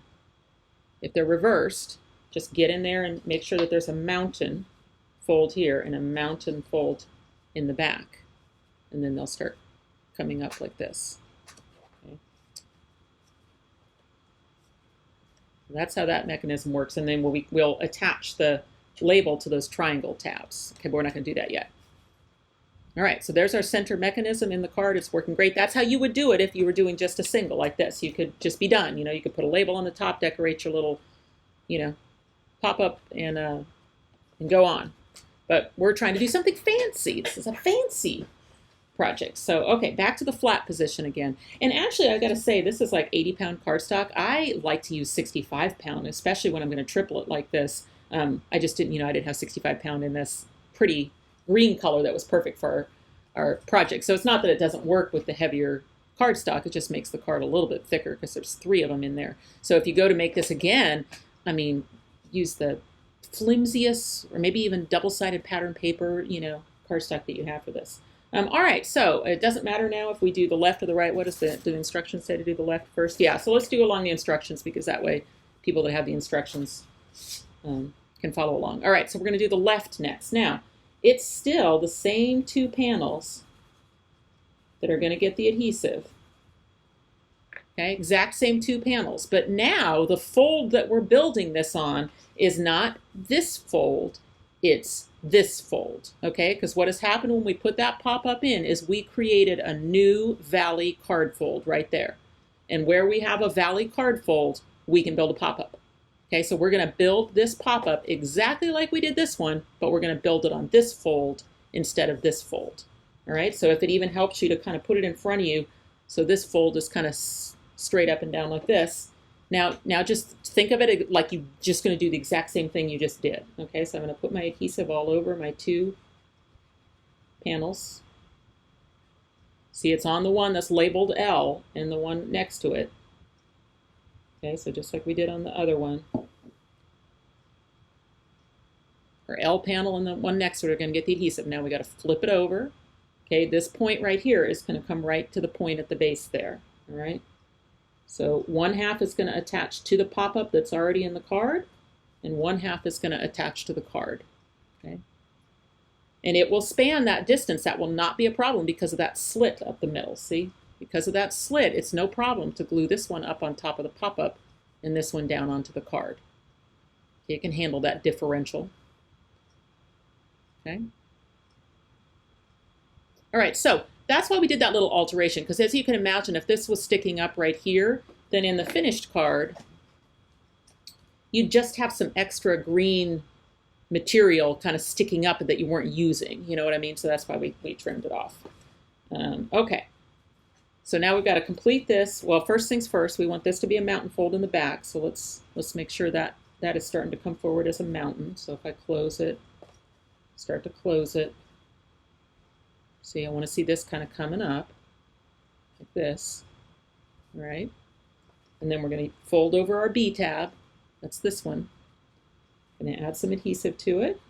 if they're reversed, just get in there and make sure that there's a mountain fold here and a mountain fold in the back. And then they'll start coming up like this. Okay. That's how that mechanism works. And then we'll attach the label to those triangle tabs. Okay, but we're not going to do that yet. All right, so there's our center mechanism in the card. It's working great. That's how you would do it if you were doing just a single like this. You could just be done. You know, you could put a label on the top, decorate your little, you know, pop up and go on. But we're trying to do something fancy. This is a fancy project. So, okay, back to the flat position again. And actually, I got to say, this is like 80-pound cardstock. I like to use 65-pound, especially when I'm going to triple it like this. I just didn't, I didn't have 65-pound in this pretty green color that was perfect for our project. So it's not that it doesn't work with the heavier cardstock, it just makes the card a little bit thicker because there's 3 of them in there. So if you go to make this again, I mean, use the flimsiest or maybe even double-sided pattern paper, cardstock that you have for this. All right, so it doesn't matter now if we do the left or the right. What does do the instructions say to do the left first? Yeah, so let's do along the instructions because that way people that have the instructions can follow along. All right, so we're going to do the left next. Now, it's still the same 2 panels that are going to get the adhesive. Okay, exact same 2 panels. But now the fold that we're building this on is not this fold, it's this fold. Okay, because what has happened when we put that pop-up in is we created a new valley card fold right there. And where we have a valley card fold, we can build a pop-up. Okay, so we're going to build this pop-up exactly like we did this one, but we're going to build it on this fold instead of this fold. All right, so if it even helps you to kind of put it in front of you, so this fold is kind of straight up and down like this. Now just think of it like you're just going to do the exact same thing you just did. Okay, so I'm going to put my adhesive all over my 2 panels. See, it's on the one that's labeled L and the one next to it. Okay, so just like we did on the other one. Our L panel and the one next to it are going to get the adhesive. Now we got to flip it over. Okay, this point right here is going to come right to the point at the base there. All right. So 1/2 is going to attach to the pop-up that's already in the card, and 1/2 is going to attach to the card. Okay. And it will span that distance. That will not be a problem because of that slit up the middle. See? Because of that slit, it's no problem to glue this one up on top of the pop-up and this one down onto the card. Okay, it can handle that differential. Okay. All right, so that's why we did that little alteration, because as you can imagine, if this was sticking up right here, then in the finished card, you'd just have some extra green material kind of sticking up that you weren't using. You know what I mean? So that's why we trimmed it off. Okay. So now we've got to complete this. Well, first things first, we want this to be a mountain fold in the back. So let's make sure that that is starting to come forward as a mountain. So if I close it, start to close it. See, I want to see this kind of coming up like this. All right. And then we're going to fold over our B tab. That's this one. I'm going to add some adhesive to it.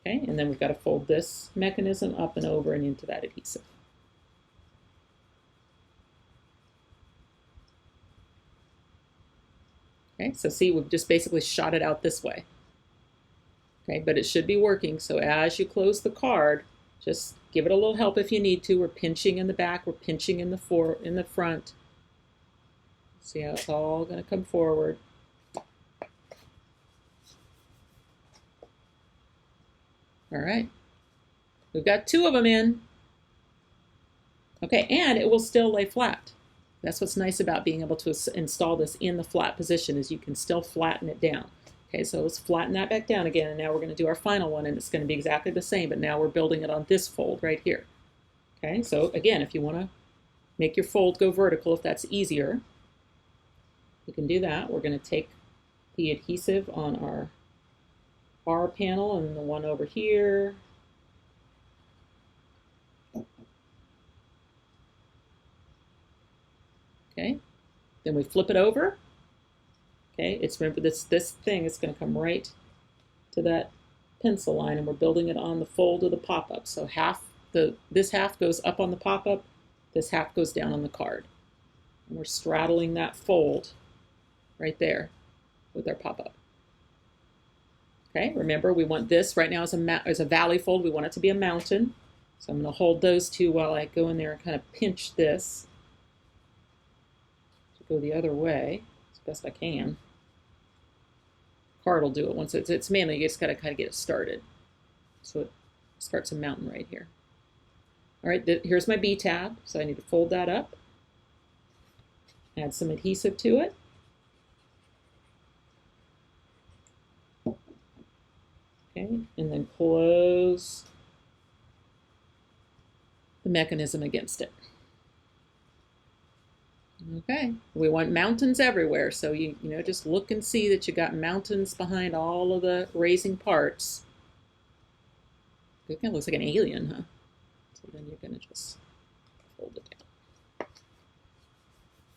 Okay, and then we've got to fold this mechanism up and over and into that adhesive. Okay, so see, we've just basically shot it out this way. Okay, but it should be working. So as you close the card, just give it a little help if you need to. We're pinching in the back, we're pinching in the front. See how it's all going to come forward. All right, we've got 2 of them in. Okay, and it will still lay flat. That's what's nice about being able to install this in the flat position, is you can still flatten it down. Okay, so let's flatten that back down again, and now we're going to do our final one, and it's going to be exactly the same, but now we're building it on this fold right here. Okay, so again, if you want to make your fold go vertical, if that's easier, you can do that. We're going to take the adhesive on our R panel and the one over here. Okay, then we flip it over. Okay, it's, remember this thing is going to come right to that pencil line, and we're building it on the fold of the pop-up. So this half goes up on the pop-up, this half goes down on the card. And we're straddling that fold right there with our pop-up. Okay, remember we want this right now as a valley fold. We want it to be a mountain. So I'm going to hold those 2 while I go in there and kind of pinch this to go the other way as best I can. Card will do it once it's mainly you just got to kind of get it started. So it starts a mountain right here. All right, here's my B tab. So I need to fold that up, add some adhesive to it. Okay, and then close the mechanism against it. Okay, we want mountains everywhere, so you know, just look and see that you got mountains behind all of the raising parts. It kind of looks like an alien, huh? So then you're going to just fold it down.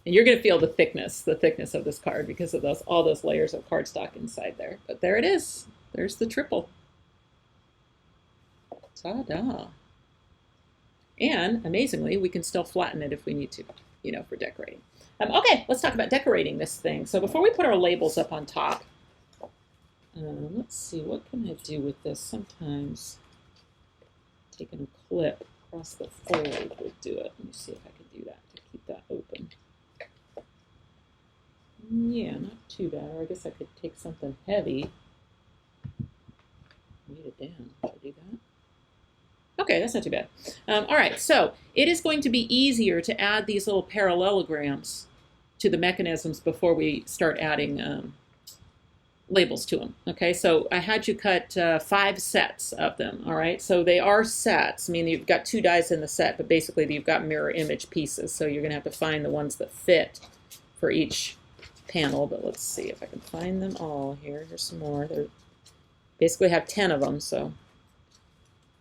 And you're going to feel the thickness of this card because of all those layers of cardstock inside there. But there it is. There's the triple. Ta-da. And amazingly, we can still flatten it if we need to, you know, for decorating. Okay, let's talk about decorating this thing. So before we put our labels up on top, let's see, what can I do with this? Sometimes taking a clip across the fold will do it. Let me see if I can do that to keep that open. Yeah, not too bad. Or I guess I could take something heavy, weight it down. Should I do that? Okay, that's not too bad. All right, so it is going to be easier to add these little parallelograms to the mechanisms before we start adding labels to them. Okay, so I had you cut 5 sets of them. All right, so they are sets. I mean, you've got 2 dies in the set, but basically you've got mirror image pieces. So you're going to have to find the ones that fit for each panel. But let's see if I can find them all here. Here's some more. They basically have 10 of them, so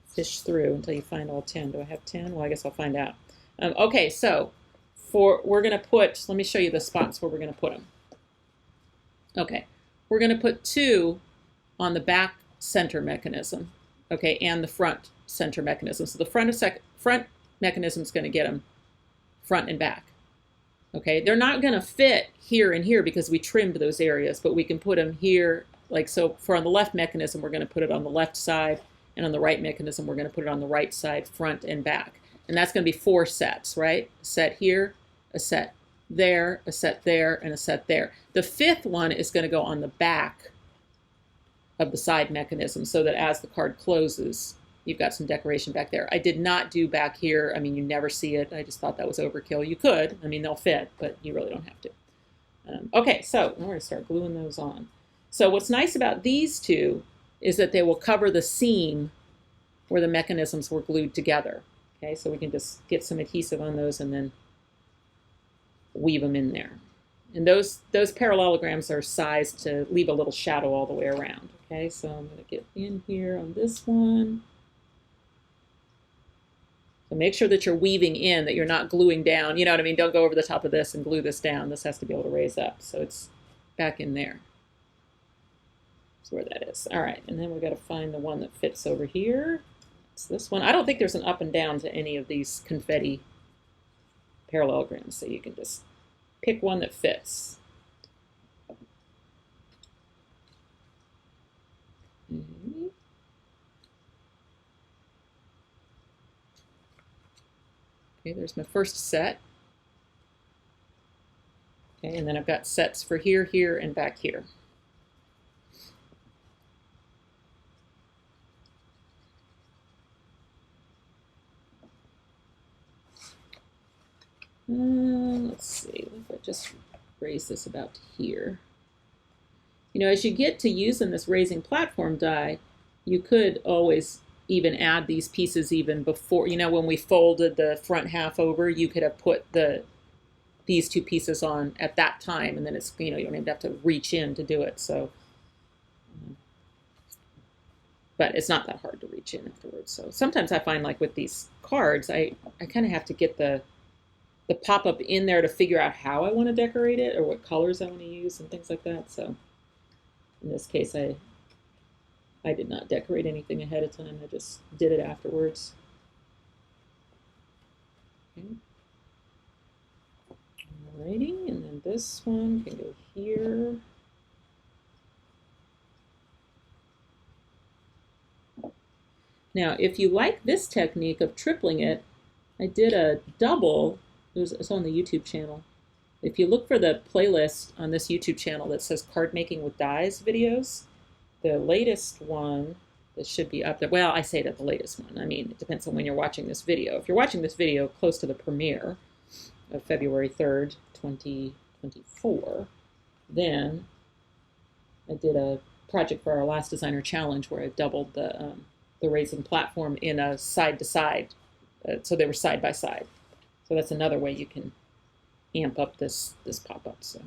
fish through until you find all 10. Do I have 10? Well, I guess I'll find out. Okay, so we're going to put, let me show you the spots where we're going to put them. Okay, we're going to put 2 on the back center mechanism, okay, and the front center mechanism. So the front mechanism is going to get them front and back. Okay, they're not going to fit here and here because we trimmed those areas, but we can put them here. Like, so for on the left mechanism, we're going to put it on the left side, and on the right mechanism, we're going to put it on the right side, front and back. And that's going to be 4 sets, right? A set here, a set there, a set there, and a set there. The 5th one is going to go on the back of the side mechanism so that as the card closes, you've got some decoration back there. I did not do back here. I mean, you never see it. I just thought that was overkill. You could. I mean, they'll fit, but you really don't have to. Okay, so we're going to start gluing those on. So what's nice about these two is that they will cover the seam where the mechanisms were glued together. Okay, so we can just get some adhesive on those and then weave them in there. And those parallelograms are sized to leave a little shadow all the way around. Okay, so I'm going to get in here on this one. So make sure that you're weaving in, that you're not gluing down. You know what I mean? Don't go over the top of this and glue this down. This has to be able to raise up. So it's back in there. That's where that is. All right, and then we've got to find the one that fits over here. It's this one. I don't think there's an up and down to any of these confetti parallelograms, so you can just pick one that fits. Okay, there's my first set. Okay, and then I've got sets for here, here, and back here. Let's see, if I just raise this about to here. You know, as you get to using this raising platform die, you could always even add these pieces even before, you know, when we folded the front half over, you could have put these 2 pieces on at that time, and then it's, you know, you don't even have to reach in to do it. So, but it's not that hard to reach in afterwards. So sometimes I find, like with these cards, I kind of have to get the pop-up in there to figure out how I want to decorate it or what colors I want to use and things like that. So in this case, I did not decorate anything ahead of time. I just did it afterwards. Okay. Alrighty, and then this one can go here. Now, if you like this technique of tripling it, I did a double. It's on the YouTube channel. If you look for the playlist on this YouTube channel that says Card Making with Dies videos, the latest one that should be up there, well, I say that the latest one. I mean, it depends on when you're watching this video. If you're watching this video close to the premiere of February 3rd, 2024, then I did a project for our last designer challenge where I doubled the raising platform in a side-to-side, so they were side by side. So that's another way you can amp up this pop-up. So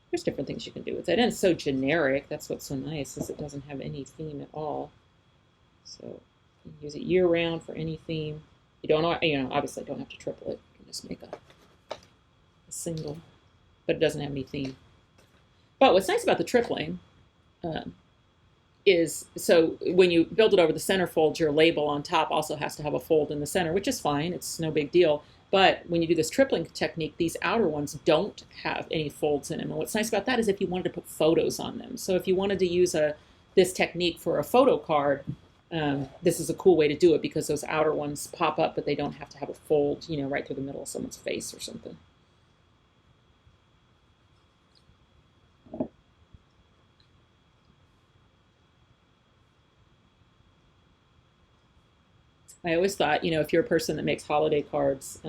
there's different things you can do with it, and it's so generic. That's what's so nice, is it doesn't have any theme at all. So you can use it year-round for any theme. You don't, you know, obviously don't have to triple it. You can just make a single, but it doesn't have any theme. But what's nice about the tripling is, so when you build it over the center fold, your label on top also has to have a fold in the center, which is fine. It's no big deal. But when you do this tripling technique, these outer ones don't have any folds in them. And what's nice about that is if you wanted to put photos on them. So if you wanted to use this technique for a photo card, this is a cool way to do it, because those outer ones pop up, but they don't have to have a fold, you know, right through the middle of someone's face or something. I always thought, you know, if you're a person that makes holiday cards,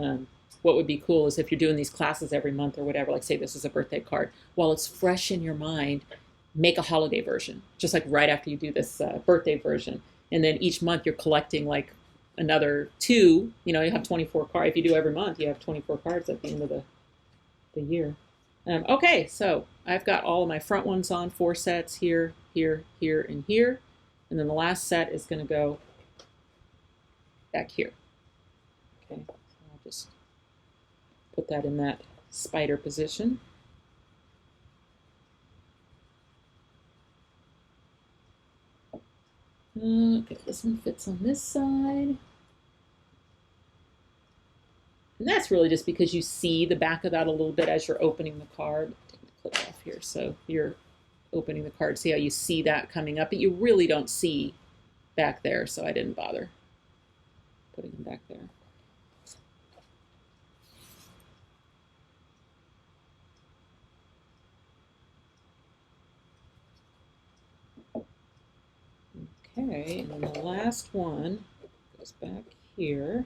what would be cool is if you're doing these classes every month or whatever, like say this is a birthday card, while it's fresh in your mind, make a holiday version, just like right after you do this birthday version. And then each month you're collecting like another 2, you know, you have 24 cards. If you do every month, you have 24 cards at the end of the year. Okay, so I've got all of my front ones on, 4 sets here, here, here, and here. And then the last set is going to go back here. Okay, so I'll just put that in that spider position. Okay, this one fits on this side. And that's really just because you see the back of that a little bit as you're opening the card. Take the clip off here. So you're opening the card, see how you see that coming up, but you really don't see back there, so I didn't bother putting them back there. Okay, and then the last one goes back here.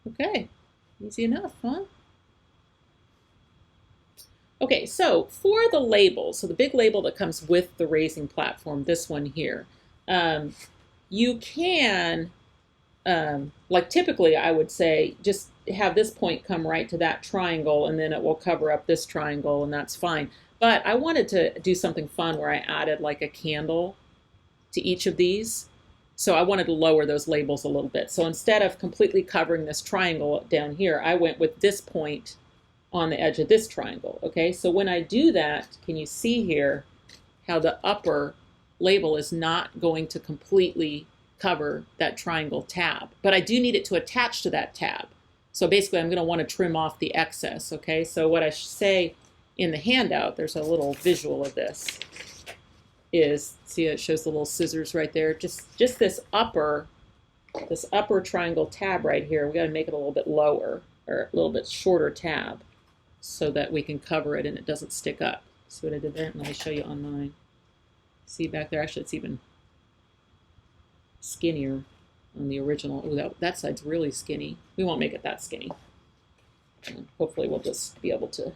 Okay, easy enough, huh? Okay, so for the label, so the big label that comes with the raising platform, this one here, you can, like typically I would say, just have this point come right to that triangle and then it will cover up this triangle and that's fine. But I wanted to do something fun where I added like a candle to each of these. So I wanted to lower those labels a little bit. So instead of completely covering this triangle down here, I went with this point on the edge of this triangle. Okay, so when I do that, can you see here how the upper label is not going to completely cover that triangle tab, but I do need it to attach to that tab. So basically I'm going to want to trim off the excess. Okay, so what I should say in the handout, there's a little visual of this, is, see it shows the little scissors right there, just this upper triangle tab right here, we got to make it a little bit lower, or a little bit shorter tab, so that we can cover it and it doesn't stick up. See what I did there? Let me show you on mine. See back there, actually it's even skinnier on the original. Ooh, that side's really skinny. We won't make it that skinny. And hopefully we'll just be able to,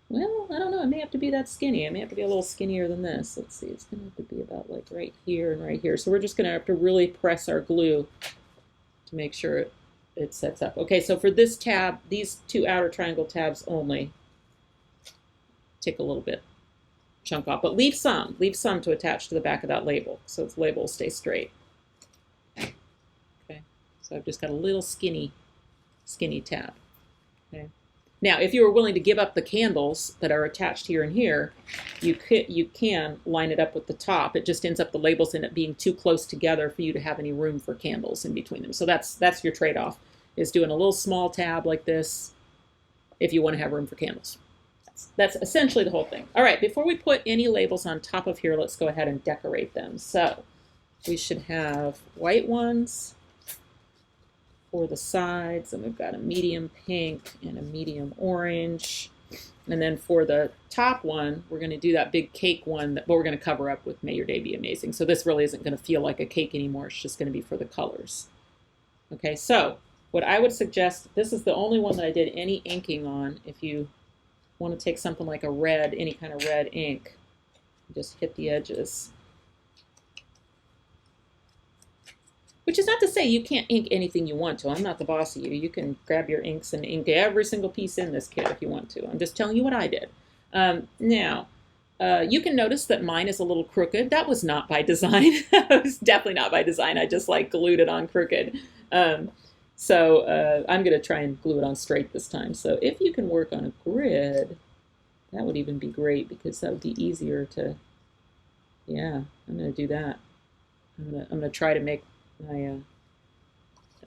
well, I don't know, it may have to be that skinny. It may have to be a little skinnier than this. Let's see, it's gonna have to be about like right here and right here. So we're just gonna have to really press our glue to make sure it sets up. Okay, so for this tab, these two outer triangle tabs only, take a little bit chunk off, but leave some to attach to the back of that label, so the label will stay straight. Okay, so I've just got a little skinny tab. Okay. Now, if you were willing to give up the candles that are attached here and here, you can line it up with the top. It just ends up, the labels end up being too close together for you to have any room for candles in between them. So that's your trade-off, is doing a little small tab like this if you want to have room for candles. That's essentially the whole thing. All right, before we put any labels on top of here, let's go ahead and decorate them. So we should have white ones for the sides, and we've got a medium pink and a medium orange. And then for the top one, we're going to do that big cake one, but we're going to cover up with May Your Day Be Amazing. So this really isn't going to feel like a cake anymore. It's just going to be for the colors. Okay, so what I would suggest, this is the only one that I did any inking on. If you want to take something like a red, any kind of red ink, just hit the edges. Which is not to say you can't ink anything you want to. I'm not the boss of you. You can grab your inks and ink every single piece in this kit if you want to. I'm just telling you what I did. Now, you can notice that mine is a little crooked. That was not by design. That was definitely not by design. I just like glued it on crooked. So I'm going to try and glue it on straight this time. So if you can work on a grid, that would even be great, because that would be easier to, yeah, I'm going to do that. I'm going to try to make my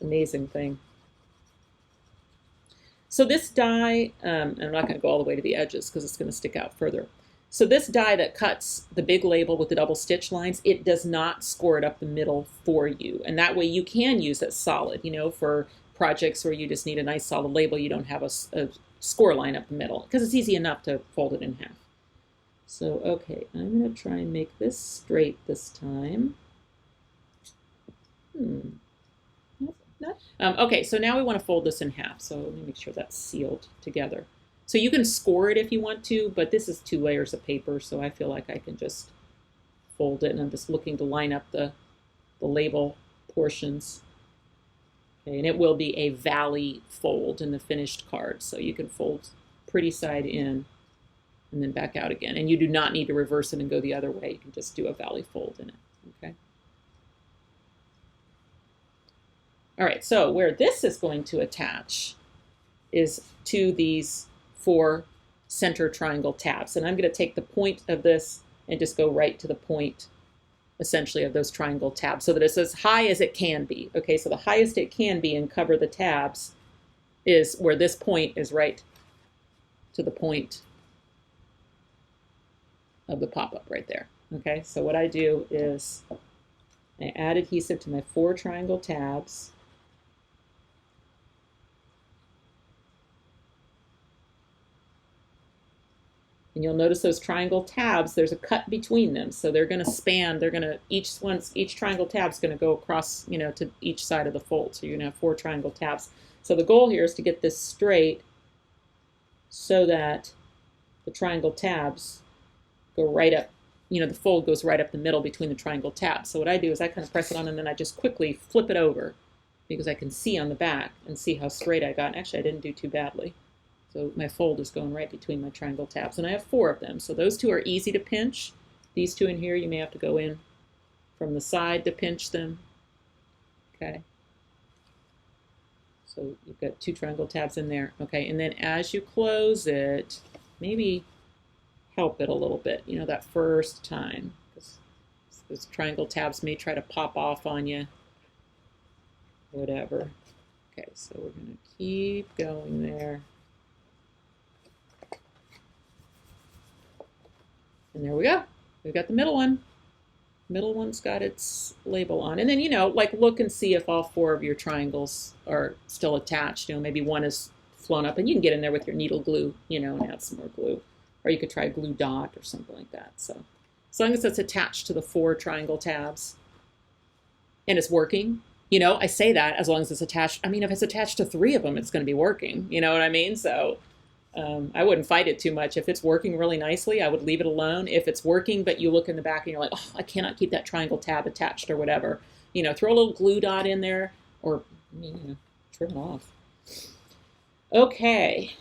amazing thing. So this die, I'm not going to go all the way to the edges because it's going to stick out further. So this die that cuts the big label with the double stitch lines, it does not score it up the middle for you. And that way you can use it solid, you know, for projects where you just need a nice solid label. You don't have a score line up the middle, because it's easy enough to fold it in half. So, okay, I'm going to try and make this straight this time. Okay, so now we want to fold this in half. So let me make sure that's sealed together. So you can score it if you want to, but this is 2 layers of paper, so I feel like I can just fold it, and I'm just looking to line up the label portions. Okay, and it will be a valley fold in the finished card, so you can fold pretty side in and then back out again. And you do not need to reverse it and go the other way. You can just do a valley fold in it. Okay. All right, so where this is going to attach is to these 4 center triangle tabs. And I'm going to take the point of this and just go right to the point, essentially, of those triangle tabs so that it's as high as it can be. Okay, so the highest it can be and cover the tabs is where this point is right to the point of the pop-up right there. Okay, so what I do is I add adhesive to my 4 triangle tabs. And you'll notice those triangle tabs, there's a cut between them. So they're going to span, each triangle tab is going to go across, you know, to each side of the fold. So you're going to have 4 triangle tabs. So the goal here is to get this straight so that the triangle tabs go right up, you know, the fold goes right up the middle between the triangle tabs. So what I do is I kind of press it on and then I just quickly flip it over because I can see on the back and see how straight I got. And actually, I didn't do too badly. So my fold is going right between my triangle tabs. And I have 4 of them. So those 2 are easy to pinch. These 2 in here, you may have to go in from the side to pinch them. Okay. So you've got 2 triangle tabs in there. Okay, and then as you close it, maybe help it a little bit, you know, that first time. Because those triangle tabs may try to pop off on you. Whatever. Okay, so we're going to keep going there. And there we go. We've got the middle one. Middle one's got its label on. And then, you know, like look and see if all 4 of your triangles are still attached. You know, maybe one is flown up and you can get in there with your needle glue, you know, and add some more glue. Or you could try glue dot or something like that. So as long as it's attached to the 4 triangle tabs and it's working, you know, I say that as long as it's attached. I mean, if it's attached to 3 of them, it's going to be working. You know what I mean? So I wouldn't fight it too much. If it's working really nicely, I would leave it alone. If it's working, but you look in the back and you're like, oh, I cannot keep that triangle tab attached or whatever, you know, throw a little glue dot in there or, you know, trim it off. Okay.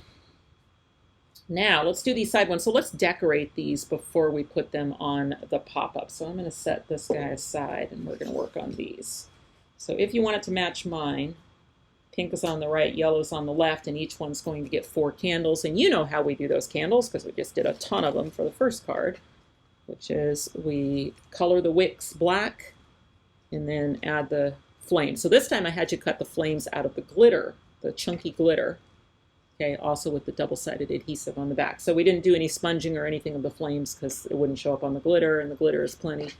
Now let's do these side ones. So let's decorate these before we put them on the pop-up. So I'm going to set this guy aside and we're going to work on these. So if you want it to match mine, pink is on the right, yellow is on the left, and each one's going to get 4 candles. And you know how we do those candles because we just did a ton of them for the first card, which is we color the wicks black and then add the flames. So this time I had you cut the flames out of the glitter, the chunky glitter, okay, also with the double-sided adhesive on the back. So we didn't do any sponging or anything of the flames because it wouldn't show up on the glitter, and the glitter is plenty.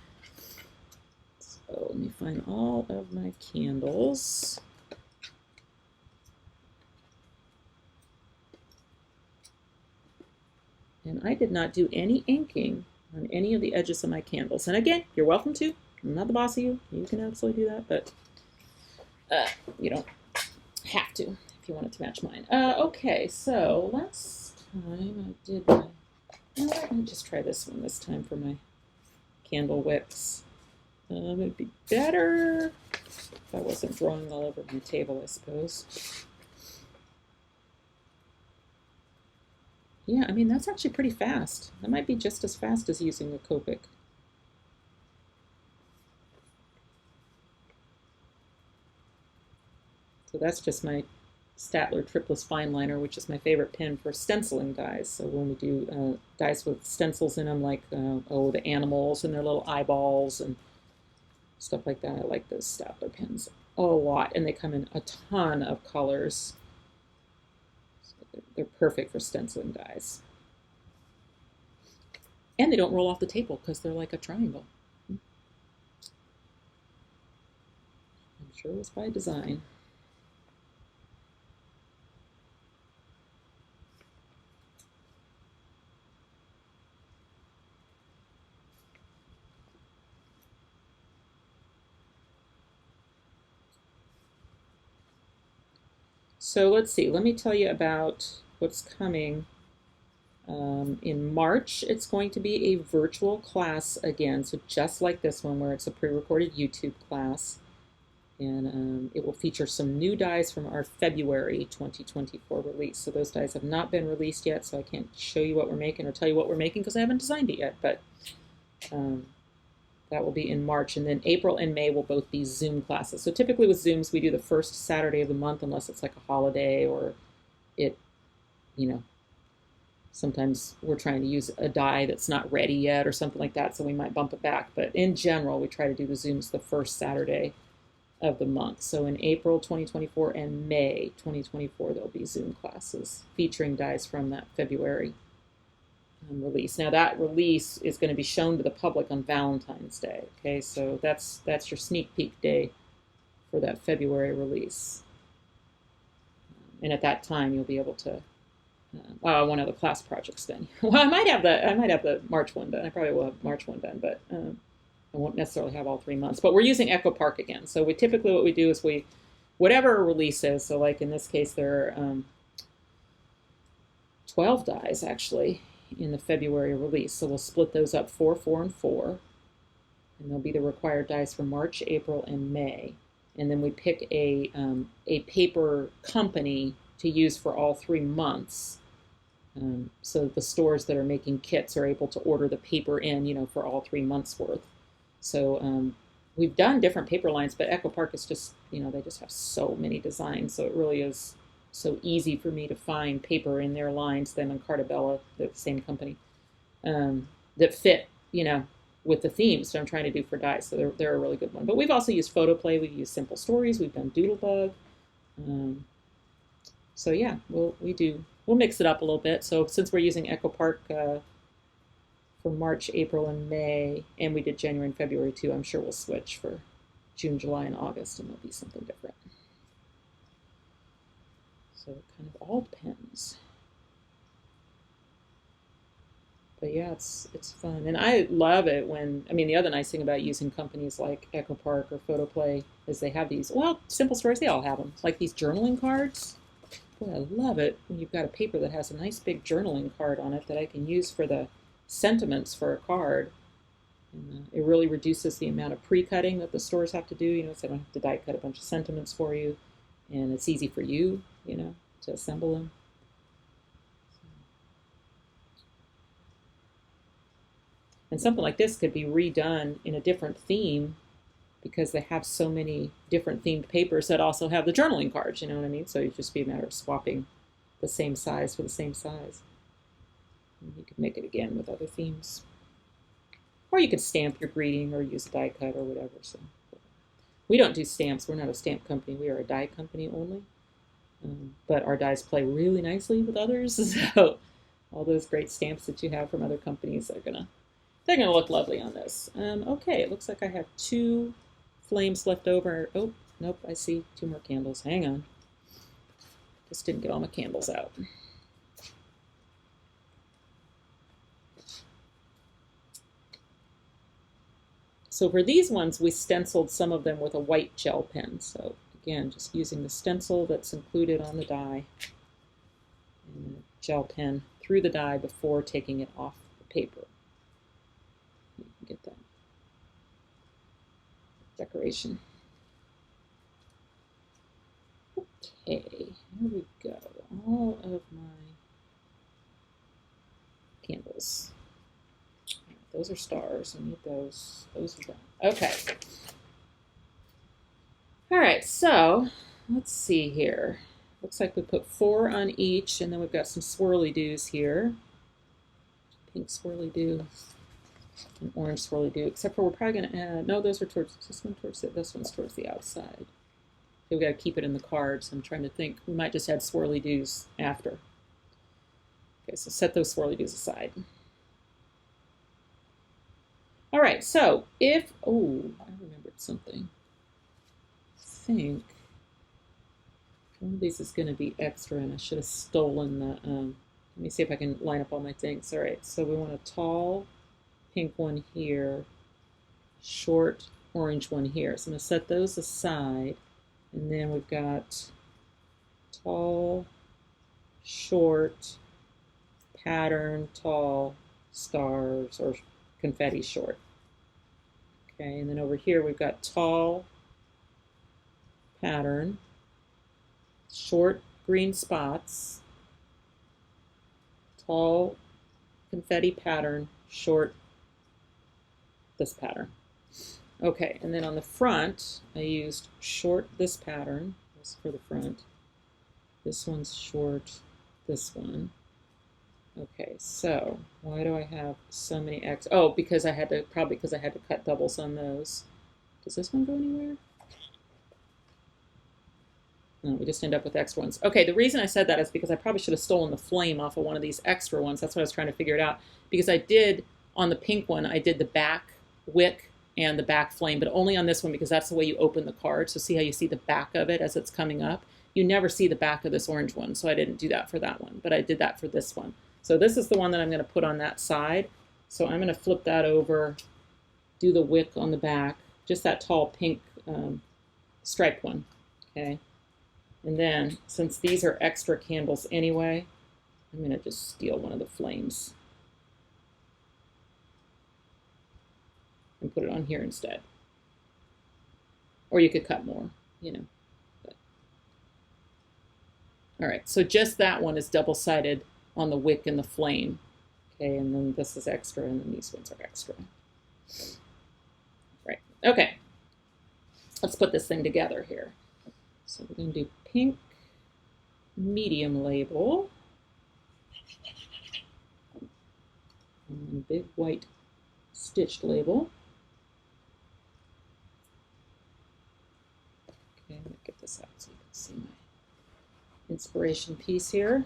So let me find all of my candles. And I did not do any inking on any of the edges of my candles. And again, you're welcome to. I'm not the boss of you. You can absolutely do that, but you don't have to if you want it to match mine. Okay, so last time I did my... You know what? Let me just try this one this time for my candle wicks. It'd be better if I wasn't drawing all over my table, I suppose. Yeah, I mean, that's actually pretty fast. That might be just as fast as using a Copic. So that's just my Staedtler Triplus Fineliner, which is my favorite pen for stenciling dies. So when we do dies with stencils in them, like, the animals and their little eyeballs and stuff like that, I like those Staedtler pens a lot. And they come in a ton of colors. They're perfect for stenciling dies. And they don't roll off the table because they're like a triangle. I'm sure it was by design. So let's see, let me tell you about what's coming. In March, it's going to be a virtual class again, so just like this one where it's a pre-recorded YouTube class. And it will feature some new dies from our February 2024 release. So those dies have not been released yet, so I can't show you what we're making or tell you what we're making because I haven't designed it yet. But that will be in March, and then April and May will both be Zoom classes. So typically with Zooms, we do the first Saturday of the month unless it's like a holiday or it, you know, Sometimes we're trying to use a die that's not ready yet or something like that, so we might bump it back. But in general, we try to do the Zooms the first Saturday of the month. So in April 2024 and May 2024, there'll be Zoom classes featuring dies from that February release. Now that release is going to be shown to the public on Valentine's Day. Okay, so that's your sneak peek day for that February release. And at that time, you'll be able to. One of the class projects done. Well, I might have the March one done. I probably will have March one done, but I won't necessarily have all 3 months. But we're using Echo Park again. So typically what we do is whatever a release is. So like in this case, there are 12 dies actually in the February release. So we'll split those up 4, 4, and 4, and they'll be the required dies for March, April, and May. And then we pick a paper company to use for all 3 months. So the stores that are making kits are able to order the paper in, for all 3 months worth. So we've done different paper lines, but Echo Park is just, they just have so many designs. So it really is so easy for me to find paper in their lines, them and Cartabella, the same company, that fit, with the themes that I'm trying to do for dies. So they're a really good one. But we've also used Photoplay. We've used Simple Stories. We've done Doodlebug. So yeah, we'll mix it up a little bit. So since we're using Echo Park for March, April, and May, and we did January and February too, I'm sure we'll switch for June, July, and August, and there'll be something different. So it kind of all depends. But yeah, it's fun. And I love it the other nice thing about using companies like Echo Park or Photoplay is they have these, Simple Stories, they all have them, like these journaling cards. Boy, I love it when you've got a paper that has a nice big journaling card on it that I can use for the sentiments for a card. And, it really reduces the amount of pre-cutting that the stores have to do, so I don't have to die cut a bunch of sentiments for you. And it's easy for you, to assemble them. And something like this could be redone in a different theme because they have so many different themed papers that also have the journaling cards, you know what I mean? So it'd just be a matter of swapping the same size for the same size. And you could make it again with other themes. Or you could stamp your greeting or use a die cut or whatever. So we don't do stamps. We're not a stamp company. We are a die company only. But our dies play really nicely with others. So all those great stamps that you have from other companies are they're gonna look lovely on this. Okay, it looks like I have 2 flames left over. Oh, nope, I see 2 more candles. Hang on. Just didn't get all my candles out. So for these ones, we stenciled some of them with a white gel pen. So again, just using the stencil that's included on the die and the gel pen through the die before taking it off the paper. You can get that decoration. Okay, here we go. All of my candles. Those are stars. I need those. Those are done. Okay. All right, so let's see here. Looks like we put 4 on each, and then we've got some swirly-doos here. Pink swirly-doo and orange swirly-doo, except for we're probably going to add, no, those are towards, this one's towards the outside. So we've got to keep it in the card, so I'm trying to think. We might just add swirly-doos after. Okay, so set those swirly-doos aside. All right, so I remembered something. I think one of these is going to be extra, and I should have stolen the, let me see if I can line up all my things. All right, so we want a tall pink one here, short orange one here. So I'm going to set those aside, and then we've got tall, short, pattern, tall, stars, or confetti short. Okay, and then over here we've got tall, pattern, short green spots, tall, confetti pattern, short this pattern. Okay, and then on the front I used short this pattern. This for the front. This one's short, this one. Okay, so why do I have so many X? Oh, because I had to, probably because I had to cut doubles on those. Does this one go anywhere? No, we just end up with extra ones. Okay, the reason I said that is because I probably should have stolen the flame off of one of these extra ones. That's what I was trying to figure it out. Because I did, on the pink one, I did the back wick and the back flame, but only on this one because that's the way you open the card. So see how you see the back of it as it's coming up? You never see the back of this orange one, so I didn't do that for that one, but I did that for this one. So this is the one that I'm going to put on that side. So I'm going to flip that over, do the wick on the back, just that tall pink striped one, okay? And then, since these are extra candles anyway, I'm going to just steal one of the flames and put it on here instead. Or you could cut more, you know. But. All right, so just that one is double-sided on the wick and the flame. Okay, and then this is extra, and then these ones are extra. Right, okay. Let's put this thing together here. So we're going to do pink, medium label, and big white stitched label. Okay, let me get this out so you can see my inspiration piece here.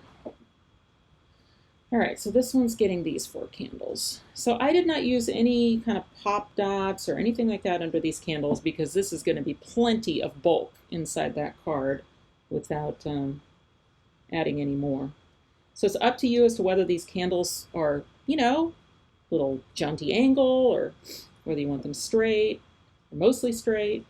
All right, so this one's getting these 4 candles. So I did not use any kind of pop dots or anything like that under these candles because this is going to be plenty of bulk inside that card without adding any more. So it's up to you as to whether these candles are, you know, little jaunty angle or whether you want them straight or mostly straight.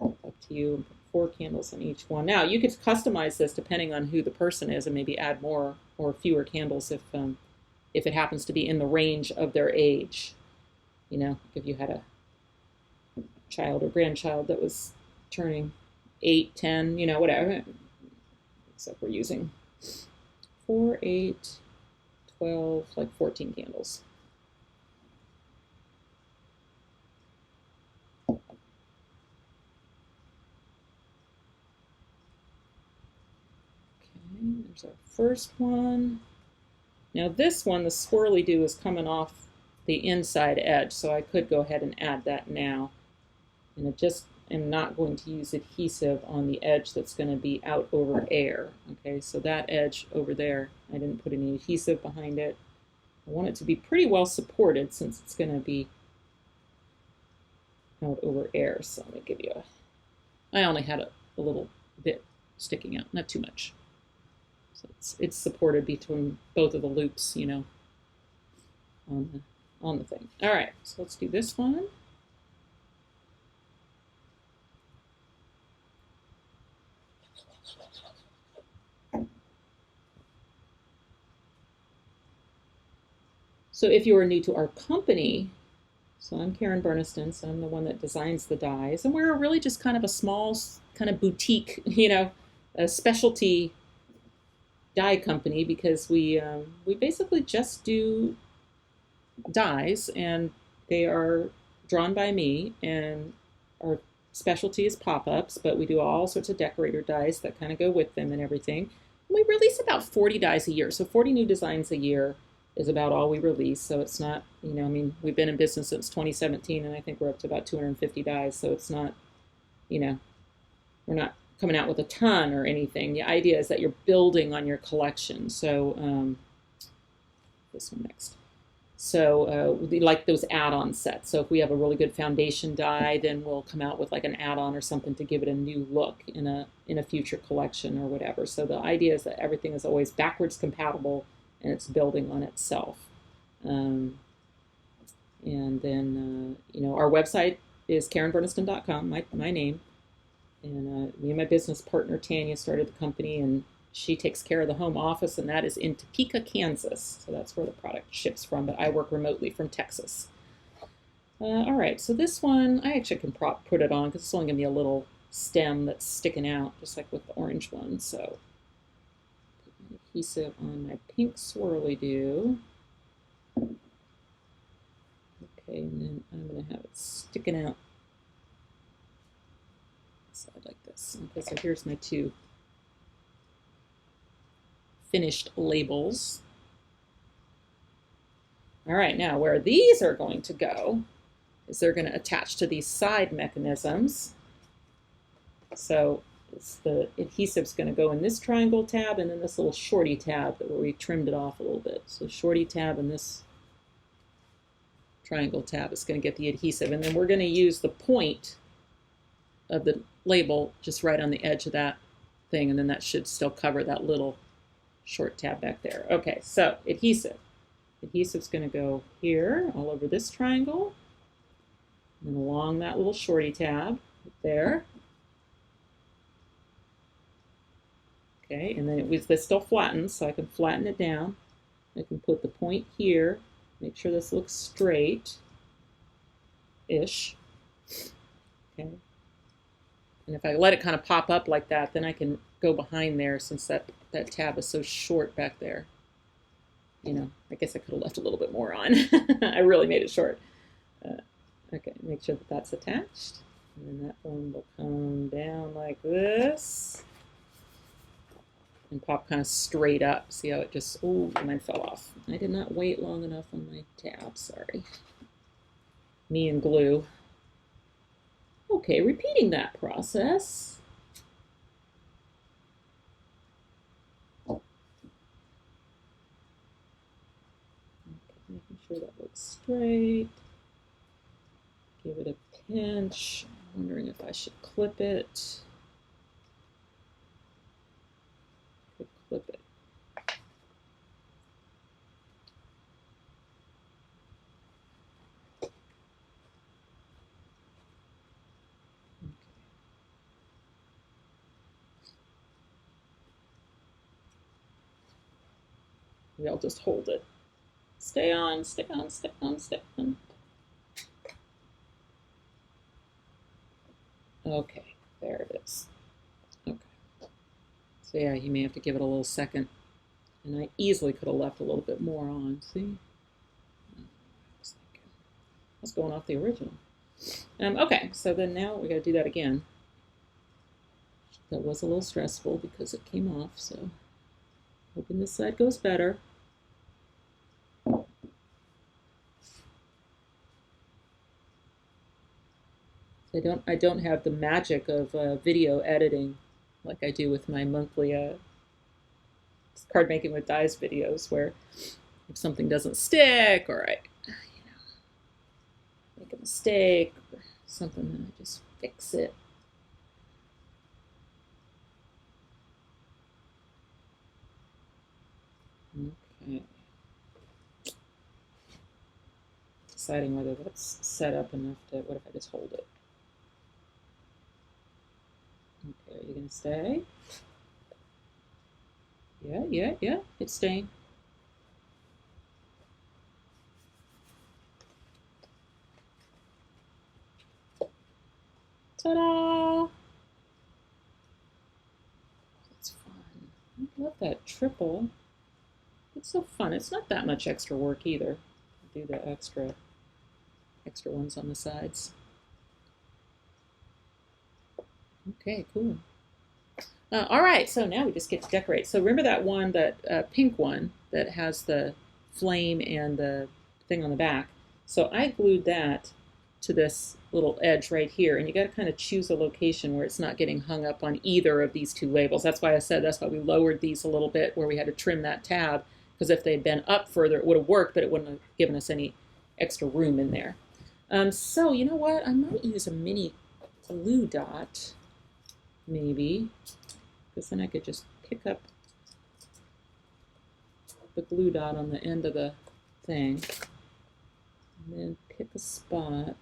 Up to you. 4 candles on each one. Now you could customize this depending on who the person is and maybe add more or fewer candles if it happens to be in the range of their age. You know, if you had a child or grandchild that was turning 8, 10, you know, whatever. Except we're using 4, 8, 12, like 14 candles. There's our first one. Now this one, the swirly do is coming off the inside edge, so I could go ahead and add that now. And I just am not going to use adhesive on the edge that's going to be out over air. Okay, so that edge over there, I didn't put any adhesive behind it. I want it to be pretty well supported since it's going to be out over air. So let me give you I only had a little bit sticking out, not too much. So it's supported between both of the loops, you know, on the thing. All right, so let's do this one. So if you are new to our company, so I'm Karen Burniston, so I'm the one that designs the dies, and we're really just kind of a small, kind of boutique, you know, a specialty die company because we basically just do dies, and they are drawn by me, and our specialty is pop-ups, but we do all sorts of decorator dies that kind of go with them and everything. And we release about 40 dies a year, so 40 new designs a year is about all we release. So it's not, you know, I mean, we've been in business since 2017, and I think we're up to about 250 dies, so it's not, you know, we're not coming out with a ton or anything. The idea is that you're building on your collection. So this one next. So we like those add-on sets. So if we have a really good foundation die, then we'll come out with like an add-on or something to give it a new look in a future collection or whatever. So the idea is that everything is always backwards compatible and it's building on itself. And then you know, our website is KarenBurniston.com, my name. And me and my business partner, Tanya, started the company, and she takes care of the home office, and that is in Topeka, Kansas. So that's where the product ships from, but I work remotely from Texas. All right, so this one, I actually can put it on because it's only going to be a little stem that's sticking out, just like with the orange one. So put my adhesive on my pink swirly do. Okay, and then I'm going to have it sticking out side like this. Okay, so here's my 2 finished labels. All right, now where these are going to go is they're going to attach to these side mechanisms. So the adhesive's going to go in this triangle tab and then this little shorty tab where we trimmed it off a little bit. So shorty tab and this triangle tab is going to get the adhesive. And then we're going to use the point of the label just right on the edge of that thing, and then that should still cover that little short tab back there. Okay, so adhesive. Adhesive's going to go here, all over this triangle, and along that little shorty tab right there. Okay, and then this still flattens, so I can flatten it down. I can put the point here, make sure this looks straight-ish. Okay. And if I let it kind of pop up like that, then I can go behind there since that tab is so short back there. You know, I guess I could have left a little bit more on. I really made it short. Okay, make sure that that's attached. And then that one will come down like this. And pop kind of straight up. See how it just, oh, mine fell off. I did not wait long enough on my tab, sorry. Me and glue. Okay, repeating that process. Okay, making sure that looks straight. Give it a pinch. I'm wondering if I should clip it. Could clip it. Maybe I'll just hold it. Stay on, stay on, stay on, stay on. Okay, there it is. Okay. So yeah, you may have to give it a little second. And I easily could have left a little bit more on, see? I was going off the original. Okay, so then now we got to do that again. That was a little stressful because it came off, so hoping this side goes better. I don't have the magic of video editing like I do with my monthly card making with dies videos, where if something doesn't stick or I make a mistake or something, then I just fix it. Okay. Deciding whether that's set up enough to, what if I just hold it? Okay, are you going to stay? Yeah, it's staying. Ta-da! That's fun. I love that triple. It's so fun. It's not that much extra work either. Do the extra ones on the sides. Okay, cool. All right, so now we just get to decorate. So remember that one, that pink one that has the flame and the thing on the back. So I glued that to this little edge right here, and you got to kind of choose a location where it's not getting hung up on either of these two labels. That's why I said that's why we lowered these a little bit, where we had to trim that tab, because if they'd been up further, it would have worked, but it wouldn't have given us any extra room in there. So you know what? I might use a mini glue dot, maybe, because then I could just pick up the glue dot on the end of the thing, and then pick a spot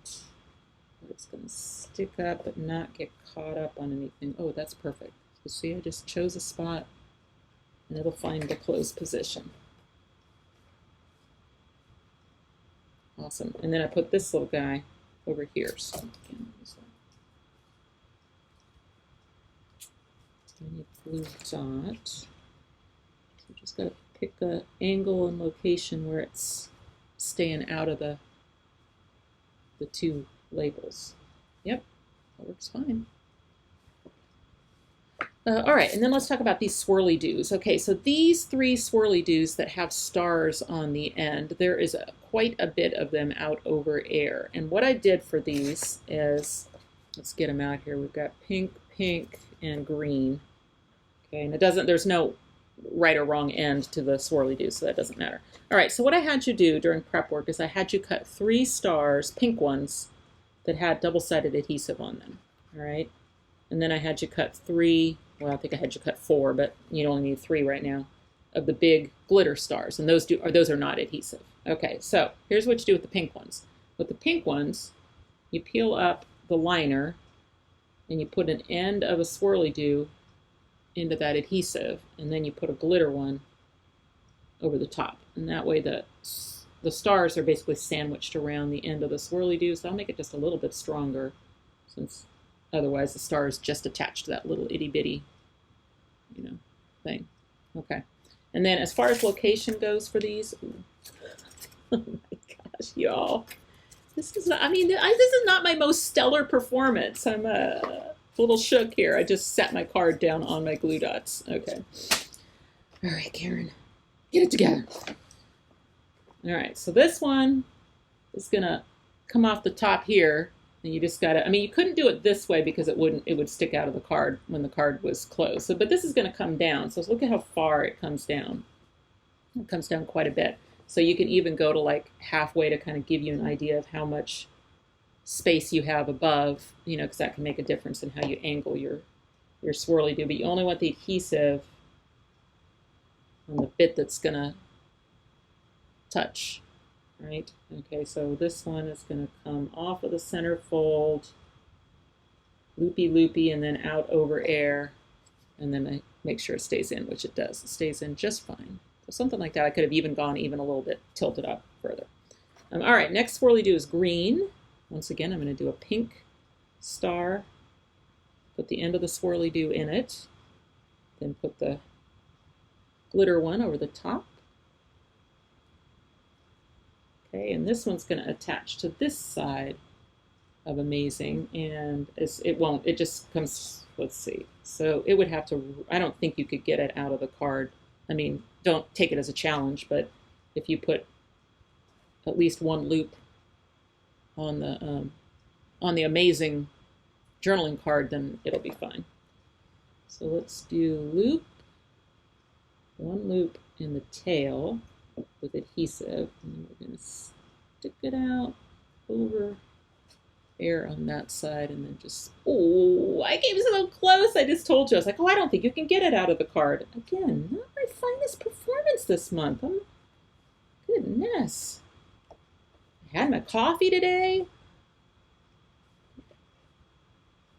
where it's going to stick up but not get caught up on anything. Oh, that's perfect. So see, I just chose a spot, and it'll find the closed position. Awesome. And then I put this little guy over here. So again, I need glue dot. So just got to pick an angle and location where it's staying out of the two labels. Yep, that works fine. All right, and then let's talk about these swirly-doos. Okay, so these three swirly-doos that have stars on the end, there is quite a bit of them out over air. And what I did for these is, let's get them out here. We've got pink, pink, and green. Okay, and there's no right or wrong end to the swirly-doo, so that doesn't matter. All right, so what I had you do during prep work is I had you cut 3 stars, pink ones, that had double-sided adhesive on them. All right, and then I had you cut 3. Well, I think I had you cut 4, but you only need 3 right now, of the big glitter stars, and those are not adhesive. Okay, so here's what you do with the pink ones. With the pink ones, you peel up the liner, and you put an end of a swirly-doo into that adhesive, and then you put a glitter one over the top, and that way the stars are basically sandwiched around the end of the swirly-doo, so I'll make it just a little bit stronger, since otherwise the star is just attached to that little itty-bitty, thing. Okay. And then as far as location goes for these, oh my gosh, y'all. This is not, this is not my most stellar performance. I'm a little shook here. I just set my card down on my glue dots. Okay. All right, Karen, get it together. All right, so this one is gonna come off the top here. And you just gotta, you couldn't do it this way because it would stick out of the card when the card was closed. So, but this is gonna come down. So look at how far it comes down. It comes down quite a bit. So you can even go to like halfway to kind of give you an idea of how much space you have above, because that can make a difference in how you angle your swirly-doo. But you only want the adhesive on the bit that's gonna touch. Right? Okay, so this one is going to come off of the center fold, loopy, and then out over air, and then I make sure it stays in, which it does. It stays in just fine. So something like that. I could have even gone a little bit tilted up further. All right, next swirly-doo is green. Once again, I'm going to do a pink star, put the end of the swirly-doo in it, then put the glitter one over the top. Okay, and this one's going to attach to this side of Amazing, and it just comes, let's see. So it would have to, I don't think you could get it out of the card. Don't take it as a challenge, but if you put at least one loop on the Amazing journaling card, then it'll be fine. So let's do one loop in the tail with adhesive, and then we're going to stick it out over air on that side, and then just, oh, I came so close. I just told you, I was like, oh, I don't think you can get it out of the card. Again, not my finest performance this month. Goodness. I had my coffee today.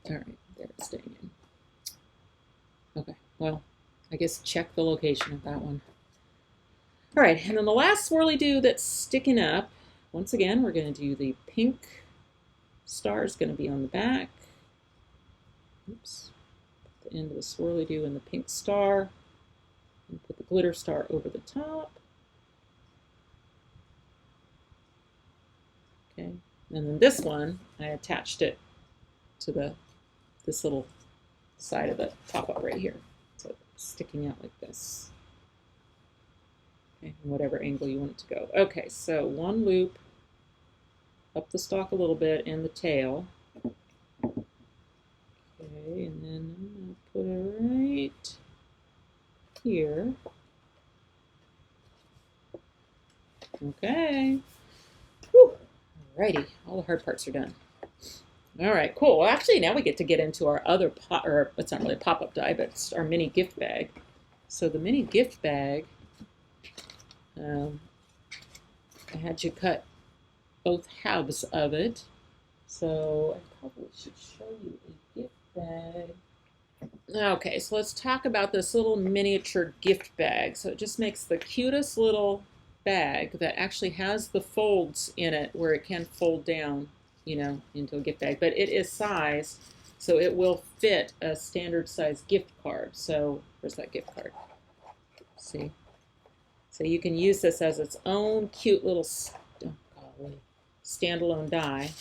All right, there it's staying in. Okay, well, I guess check the location of that one. All right, and then the last swirly-doo that's sticking up, once again, we're going to do the pink star is going to be on the back. Oops. Put the end of the swirly-doo in the pink star, and put the glitter star over the top. Okay, and then this one, I attached it to this little side of the pop-up right here. So it's sticking out like this. In whatever angle you want it to go. Okay, so one loop up the stalk a little bit and the tail. Okay, and then I'm going to put it right here. Okay. Whew. Alrighty, all the hard parts are done. All right, cool. Well, actually, now we get to get into our other it's not really a pop-up die, but it's our mini gift bag. So the mini gift bag, I had you cut both halves of it, so I probably should show you a gift bag. Okay, so let's talk about this little miniature gift bag. So it just makes the cutest little bag that actually has the folds in it where it can fold down, into a gift bag, but it is sized so it will fit a standard size gift card. So where's that gift card? See? So you can use this as its own cute little standalone die.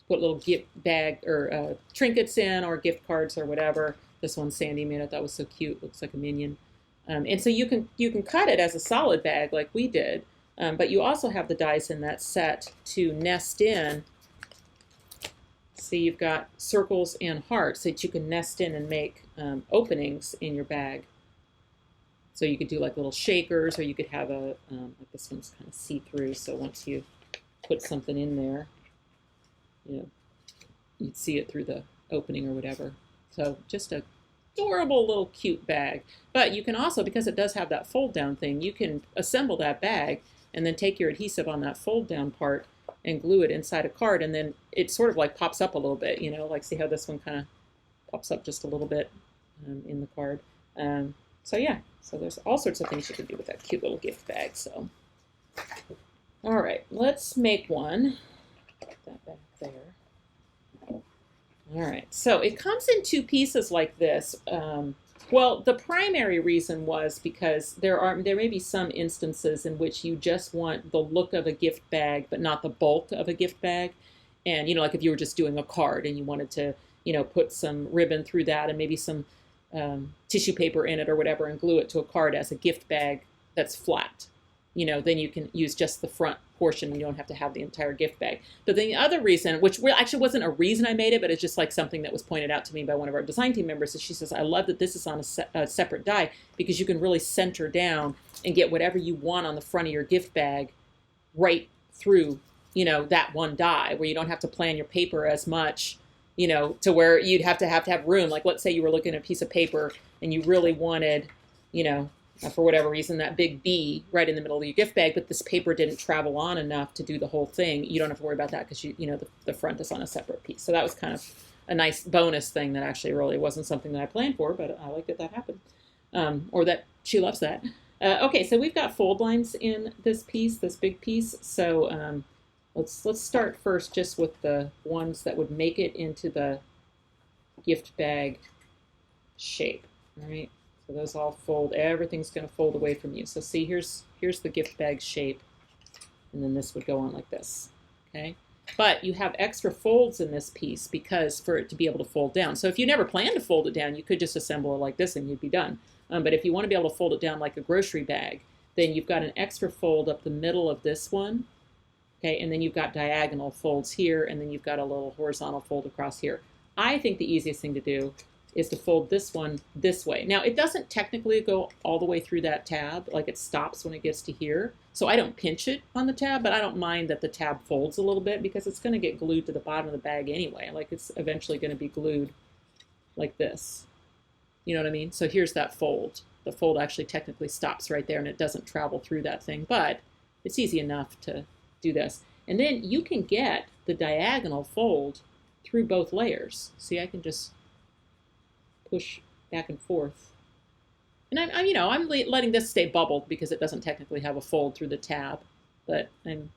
Put little gift bag or trinkets in, or gift cards or whatever. This one Sandy made, I thought was so cute. Looks like a minion. And so you can cut it as a solid bag like we did, but you also have the dies in that set to nest in. See, you've got circles and hearts that you can nest in and make openings in your bag. So you could do like little shakers, or you could have a, like this one's kind of see-through, so once you put something in there, you know, you'd see it through the opening or whatever. So just a adorable little cute bag. But you can also, because it does have that fold down thing, you can assemble that bag and then take your adhesive on that fold down part and glue it inside a card, and then it sort of like pops up a little bit, you know, like see how this one kind of pops up just a little bit in the card. So yeah, so there's all sorts of things you can do with that cute little gift bag. So all right, let's make one. Put that back there. All right, so it comes in two pieces like this. Well, the primary reason was because there may be some instances in which you just want the look of a gift bag, but not the bulk of a gift bag. And, you know, like if you were just doing a card and you wanted to, you know, put some ribbon through that and maybe some tissue paper in it or whatever and glue it to a card as a gift bag that's flat. You know, then you can use just the front portion. You don't have to have the entire gift bag. But then the other reason, which actually wasn't a reason I made it, but it's just like something that was pointed out to me by one of our design team members, is she says, I love that this is on a separate die because you can really center down and get whatever you want on the front of your gift bag right through, you know, that one die, where you don't have to plan your paper as much, you know, to where you'd have to have room. Like let's say you were looking at a piece of paper and you really wanted, you know, for whatever reason, that big B right in the middle of your gift bag, but this paper didn't travel on enough to do the whole thing. You don't have to worry about that because you know the front is on a separate piece. So that was kind of a nice bonus thing that actually really wasn't something that I planned for, but I like that happened, or that she loves that. Okay, so we've got fold lines in this piece, this big piece. So let's start first just with the ones that would make it into the gift bag shape. All right. So those all fold, everything's going to fold away from you. So see, here's the gift bag shape, and then this would go on like this, okay? But you have extra folds in this piece because for it to be able to fold down. So if you never plan to fold it down, you could just assemble it like this and you'd be done. But if you want to be able to fold it down like a grocery bag, then you've got an extra fold up the middle of this one, okay? And then you've got diagonal folds here, and then you've got a little horizontal fold across here. I think the easiest thing to do is to fold this one this way. Now, it doesn't technically go all the way through that tab, like it stops when it gets to here. So I don't pinch it on the tab, but I don't mind that the tab folds a little bit because it's going to get glued to the bottom of the bag anyway. Like it's eventually going to be glued like this. You know what I mean? So here's that fold. The fold actually technically stops right there and it doesn't travel through that thing, but it's easy enough to do this. And then you can get the diagonal fold through both layers. See, I can just push back and forth. And I'm letting this stay bubbled because it doesn't technically have a fold through the tab, but I'm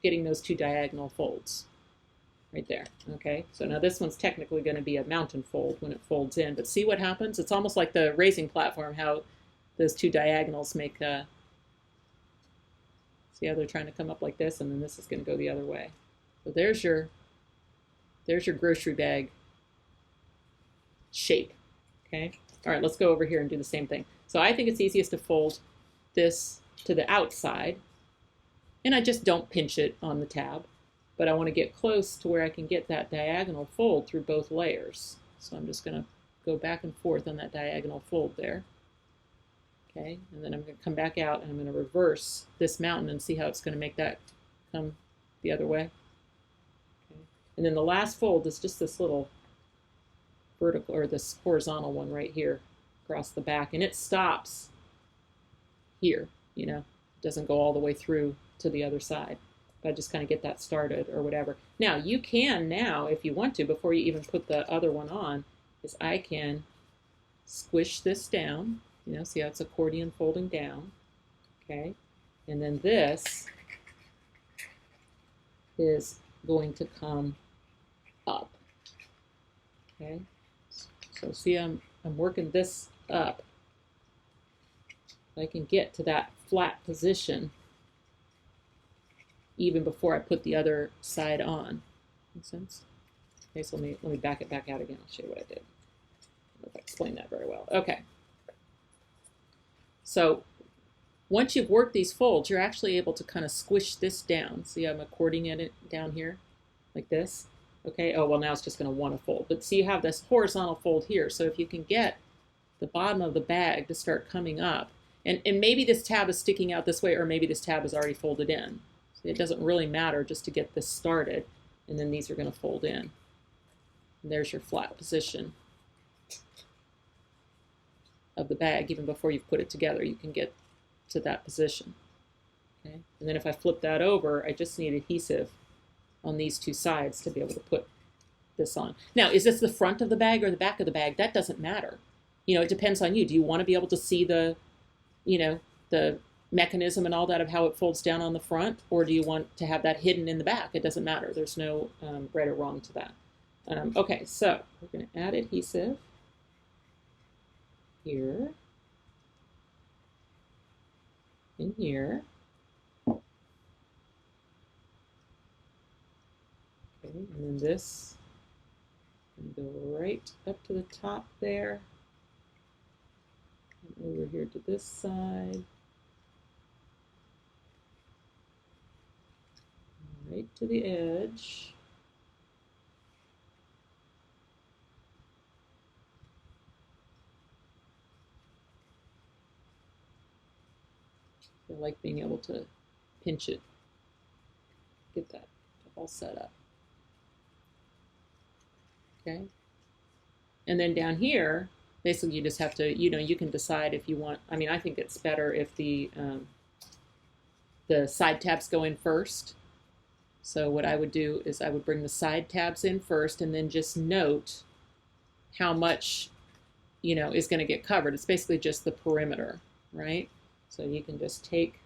getting those two diagonal folds right there. Okay, so now this one's technically going to be a mountain fold when it folds in, but see what happens? It's almost like the raising platform, how those two diagonals make see how they're trying to come up like this, and then this is going to go the other way. So there's your grocery bag shape. Okay, all right, let's go over here and do the same thing. So I think it's easiest to fold this to the outside, and I just don't pinch it on the tab, but I want to get close to where I can get that diagonal fold through both layers. So I'm just going to go back and forth on that diagonal fold there. Okay, and then I'm going to come back out and I'm going to reverse this mountain and see how it's going to make that come the other way. Okay. And then the last fold is just this little vertical, or this horizontal one right here across the back, and it stops here, you know, it doesn't go all the way through to the other side, but I just kind of get that started or whatever. Now you can, now if you want to, before you even put the other one on, is I can squish this down, you know, see how it's accordion folding down, okay, and then this is going to come up, okay. So see, I'm working this up. I can get to that flat position even before I put the other side on. Make sense? Okay, so let me back it back out again. I'll show you what I did. don't know if I explained that very well. Okay. So once you've worked these folds, you're actually able to kind of squish this down. See, I'm accordioning it down here like this. Okay, oh, well, now it's just going to want to fold. But see, you have this horizontal fold here. So if you can get the bottom of the bag to start coming up, and maybe this tab is sticking out this way, or maybe this tab is already folded in. So it doesn't really matter just to get this started. And then these are going to fold in. And there's your flat position of the bag. Even before you've put it together, you can get to that position. Okay, and then if I flip that over, I just need adhesive on these two sides to be able to put this on. Now, is this the front of the bag or the back of the bag? That doesn't matter. You know, it depends on you. Do you want to be able to see the, you know, the mechanism and all that of how it folds down on the front, or do you want to have that hidden in the back? It doesn't matter. There's no right or wrong to that. Okay, so we're going to add adhesive here, in here. Okay, and then this can go right up to the top there, and over here to this side, right to the edge. I like being able to pinch it, get that all set up. Okay, and then down here, basically you just have to, you know, you can decide if you want. I mean, I think it's better if the side tabs go in first. So what I would do is I would bring the side tabs in first, and then just note how much, you know, is going to get covered. It's basically just the perimeter, right? So you can just take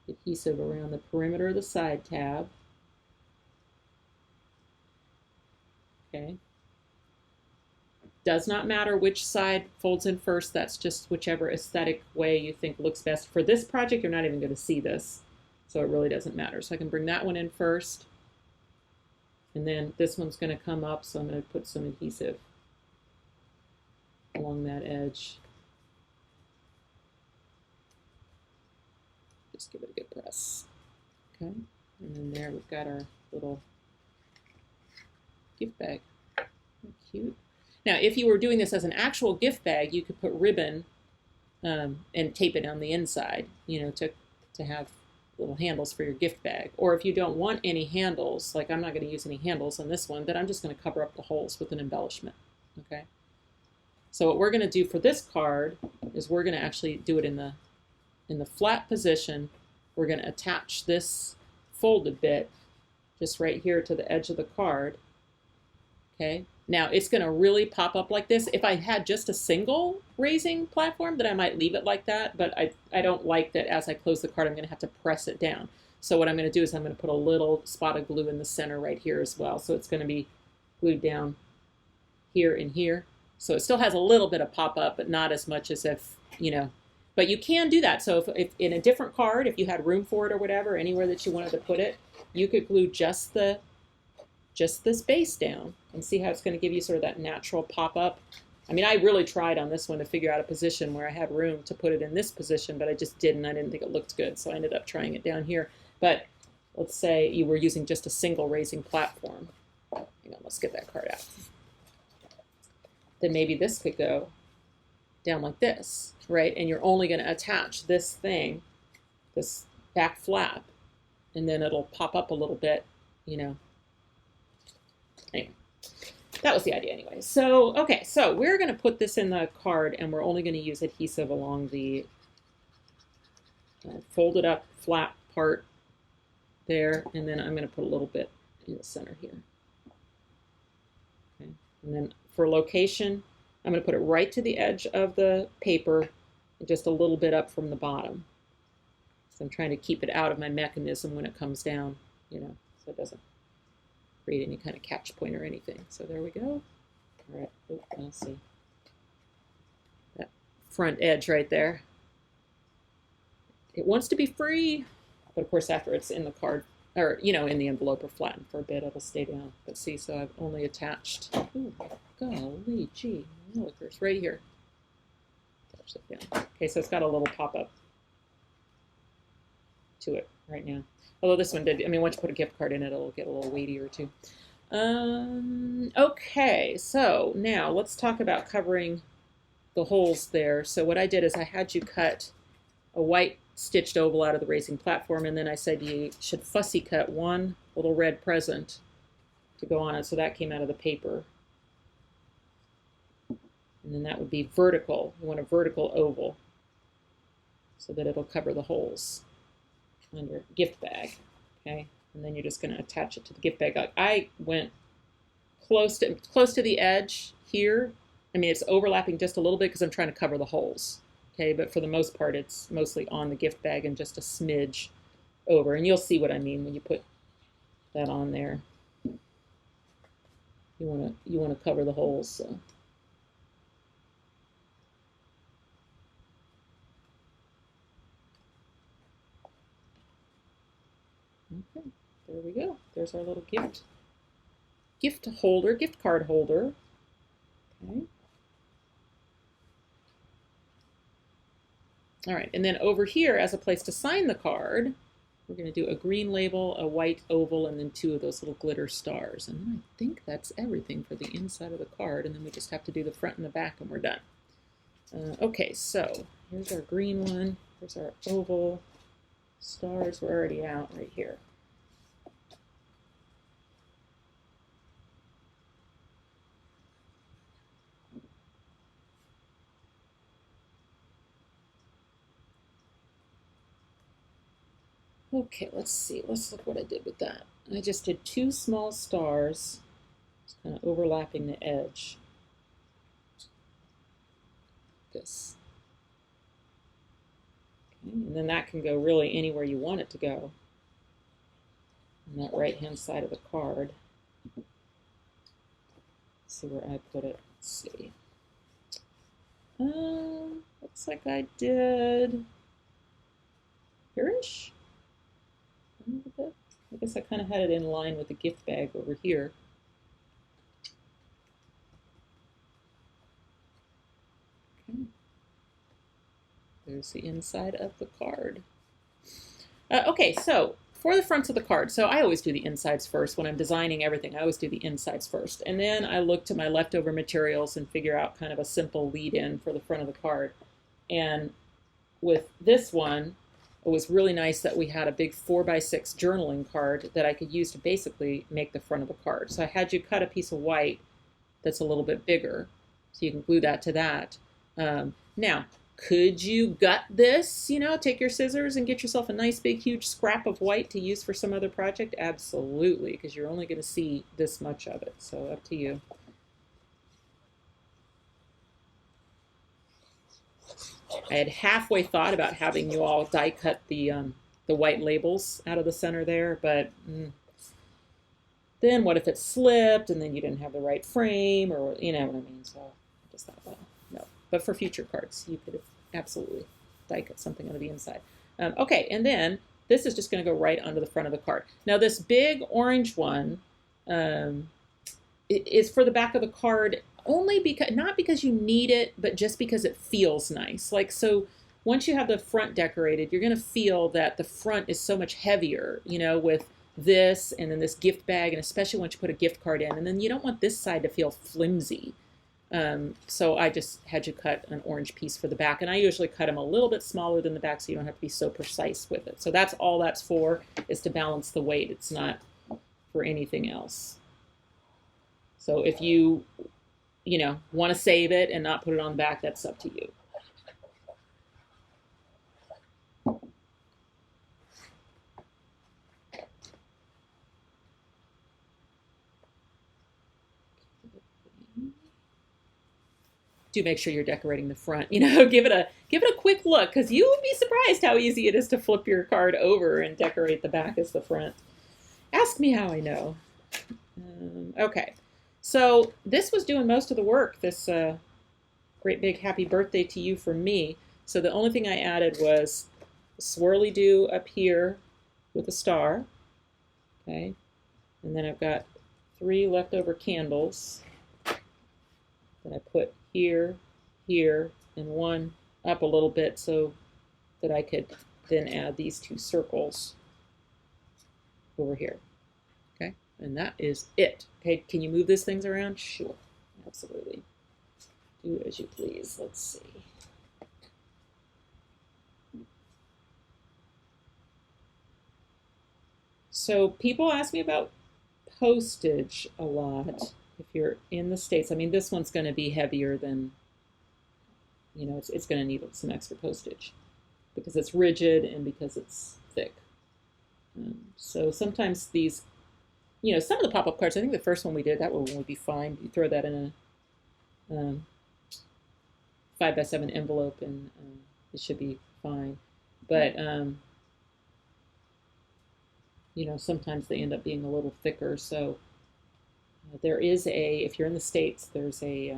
adhesive around the perimeter of the side tab. Okay. Does not matter which side folds in first. That's just whichever aesthetic way you think looks best. For this project, you're not even going to see this, so it really doesn't matter. So I can bring that one in first, and then this one's going to come up, so I'm going to put some adhesive along that edge. Just give it a good press. Okay, and then there we've got our little gift bag. Cute. Now, if you were doing this as an actual gift bag, you could put ribbon and tape it on the inside, you know, to have little handles for your gift bag. Or if you don't want any handles, like I'm not going to use any handles on this one, then I'm just going to cover up the holes with an embellishment. Okay. So what we're going to do for this card is we're going to actually do it in the flat position. We're going to attach this folded bit just right here to the edge of the card. Okay. Now it's going to really pop up like this. If I had just a single raising platform, then I might leave it like that, but I don't like that as I close the card, I'm going to have to press it down. So what I'm going to do is I'm going to put a little spot of glue in the center right here as well. So it's going to be glued down here and here. So it still has a little bit of pop up, but not as much as if, you know, but you can do that. So if in a different card, if you had room for it or whatever, anywhere that you wanted to put it, you could glue just this base down and see how it's going to give you sort of that natural pop-up. I mean, I really tried on this one to figure out a position where I had room to put it in this position, but I just didn't. I didn't think it looked good, so I ended up trying it down here. But let's say you were using just a single raising platform. Hang on, let's get that card out. Then maybe this could go down like this, right? And you're only going to attach this thing, this back flap, and then it'll pop up a little bit, you know. Anyway, that was the idea anyway. So, okay, so we're going to put this in the card, and we're only going to use adhesive along the folded up flat part there, and then I'm going to put a little bit in the center here. Okay, and then for location, I'm going to put it right to the edge of the paper and just a little bit up from the bottom. So I'm trying to keep it out of my mechanism when it comes down, you know, so it doesn't create any kind of catch point or anything. So there we go. All right, let's see. That front edge right there. It wants to be free, but of course after it's in the card, or, you know, in the envelope or flattened for a bit, it'll stay down. But see, so I've only attached, ooh, golly gee, It's right here. Okay, so it's got a little pop-up to it right now. Although this one did, I mean, once you put a gift card in it, it'll get a little weightier too. Okay, so now let's talk about covering the holes there. So what I did is I had you cut a white stitched oval out of the raising platform, and then I said you should fussy cut one little red present to go on it. So that came out of the paper. And then that would be vertical. You want a vertical oval so that it'll cover the holes on your gift bag. Okay, and then you're just going to attach it to the gift bag. I went close to the edge here. I mean, it's overlapping just a little bit because I'm trying to cover the holes. Okay, but for the most part, it's mostly on the gift bag and just a smidge over. And you'll see what I mean when you put that on there. You want to cover the holes. So. Okay, there we go. There's our little gift card holder. Okay. All right, and then over here, as a place to sign the card, we're going to do a green label, a white oval, and then 2 of those little glitter stars. And then I think that's everything for the inside of the card, and then we just have to do the front and the back, and we're done. Okay, so here's our green one. Here's our oval. Stars were already out right here. Okay, let's see. Let's look what I did with that. I just did 2 small stars, just kind of overlapping the edge. This. Okay, and then that can go really anywhere you want it to go. On that right-hand side of the card. Let's see where I put it. Let's see. Looks like I did here-ish. I guess I kind of had it in line with the gift bag over here. Okay. There's the inside of the card. Okay, so for the fronts of the card, so I always do the insides first. When I'm designing everything, I always do the insides first. And then I look to my leftover materials and figure out kind of a simple lead-in for the front of the card. And with this one, it was really nice that we had a big 4x6 journaling card that I could use to basically make the front of the card. So I had you cut a piece of white that's a little bit bigger, so you can glue that to that. Now, could you gut this, you know, take your scissors and get yourself a nice big huge scrap of white to use for some other project? Absolutely, because you're only going to see this much of it, so up to you. I had halfway thought about having you all die cut the white labels out of the center there, but then what if it slipped and then you didn't have the right frame, or you know what I mean? So I just thought, well, no. But for future cards, you could have absolutely die cut something on the inside. Okay, and then this is just going to go right onto the front of the card. Now this big orange one is for the back of the card. Only because, not because you need it, but just because it feels nice. Like, so once you have the front decorated, you're going to feel that the front is so much heavier, you know, with this and then this gift bag, and especially once you put a gift card in. And then you don't want this side to feel flimsy. So I just had you cut an orange piece for the back. And I usually cut them a little bit smaller than the back so you don't have to be so precise with it. So that's all that's for, is to balance the weight. It's not for anything else. So if you know, want to save it and not put it on the back, that's up to you. Do make sure you're decorating the front. You know, give it a quick look, because you would be surprised how easy it is to flip your card over and decorate the back as the front. Ask me how I know. Okay. So this was doing most of the work, this great big happy birthday to you from me. So the only thing I added was a swirly do up here with a star. Okay. And then I've got 3 leftover candles that I put here, here, and one up a little bit so that I could then add these two circles over here. Okay, and that is it. Okay, can you move these things around? Sure, absolutely. Do as you please. Let's see. So people ask me about postage a lot if you're in the States. I mean, this one's going to be heavier than, you know, it's going to need some extra postage because it's rigid and because it's thick. So sometimes these, you know, some of the pop-up cards, I think the first one we did, that one would be fine. You throw that in a 5x7 envelope and it should be fine. But, you know, sometimes they end up being a little thicker. So there is a, if you're in the States, there's a,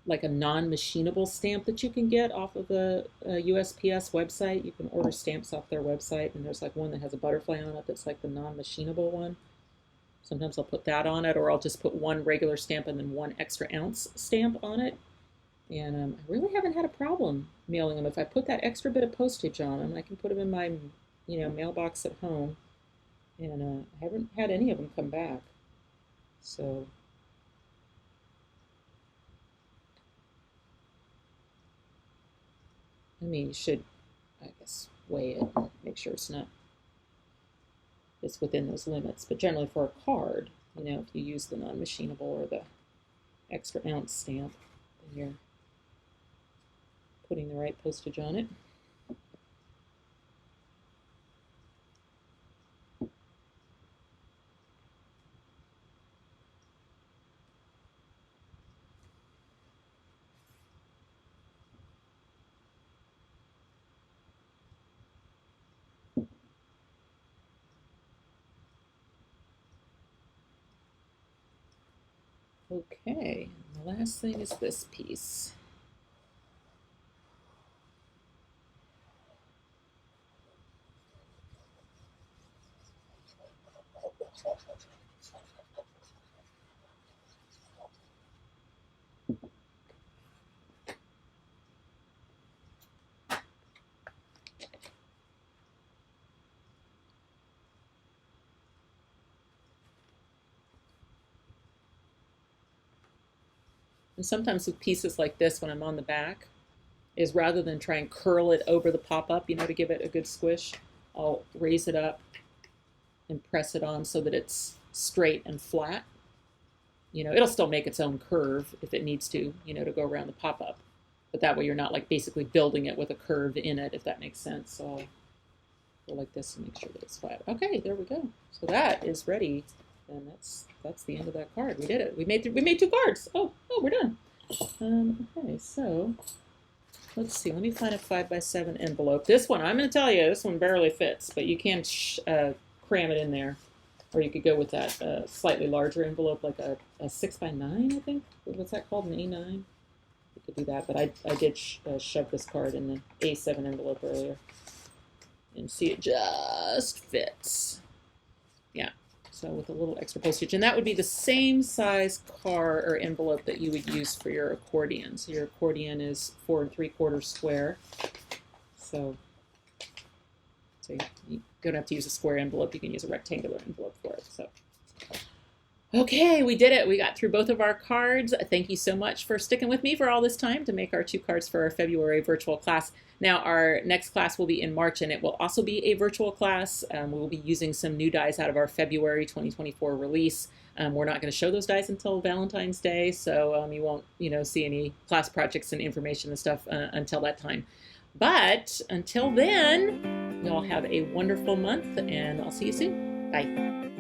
like a non-machinable stamp that you can get off of the USPS website. You can order stamps off their website, and there's like one that has a butterfly on it that's like the non-machinable one. Sometimes I'll put that on it, or I'll just put one regular stamp and then 1 extra ounce stamp on it. And I really haven't had a problem mailing them. If I put that extra bit of postage on them, I can put them in my, you know, mailbox at home. And I haven't had any of them come back. So I mean, you should, I guess, weigh it and make sure it's within those limits. But generally for a card, you know, if you use the non-machinable or the extra ounce stamp, then you're putting the right postage on it. Okay, and the last thing is this piece. And sometimes with pieces like this, when I'm on the back, is rather than try and curl it over the pop-up, you know, to give it a good squish, I'll raise it up and press it on so that it's straight and flat. You know, it'll still make its own curve if it needs to, you know, to go around the pop-up. But that way you're not like basically building it with a curve in it, if that makes sense. So I'll go like this to make sure that it's flat. Okay, there we go. So that is ready. And that's the end of that card. We did it. We made 2 cards. Oh, we're done. Okay, so let's see. Let me find a 5x7 envelope. This one, I'm going to tell you, this one barely fits, but you can cram it in there. Or you could go with that slightly larger envelope, like a 6x9, I think. What's that called, an A9? You could do that, but I did shove this card in the A7 envelope earlier. And see, it just fits. Yeah. So with a little extra postage, and that would be the same size card or envelope that you would use for your accordion. So your accordion is 4 3/4 square. So you don't have to use a square envelope. You can use a rectangular envelope for it. So okay, we did it. We got through both of our cards. Thank you so much for sticking with me for all this time to make our 2 cards for our February virtual class. Now, our next class will be in March, and it will also be a virtual class. We will be using some new dies out of our February 2024 release. We're not going to show those dies until Valentine's Day, so you won't, you know, see any class projects and information and stuff until that time. But until then, y'all have a wonderful month, and I'll see you soon. Bye.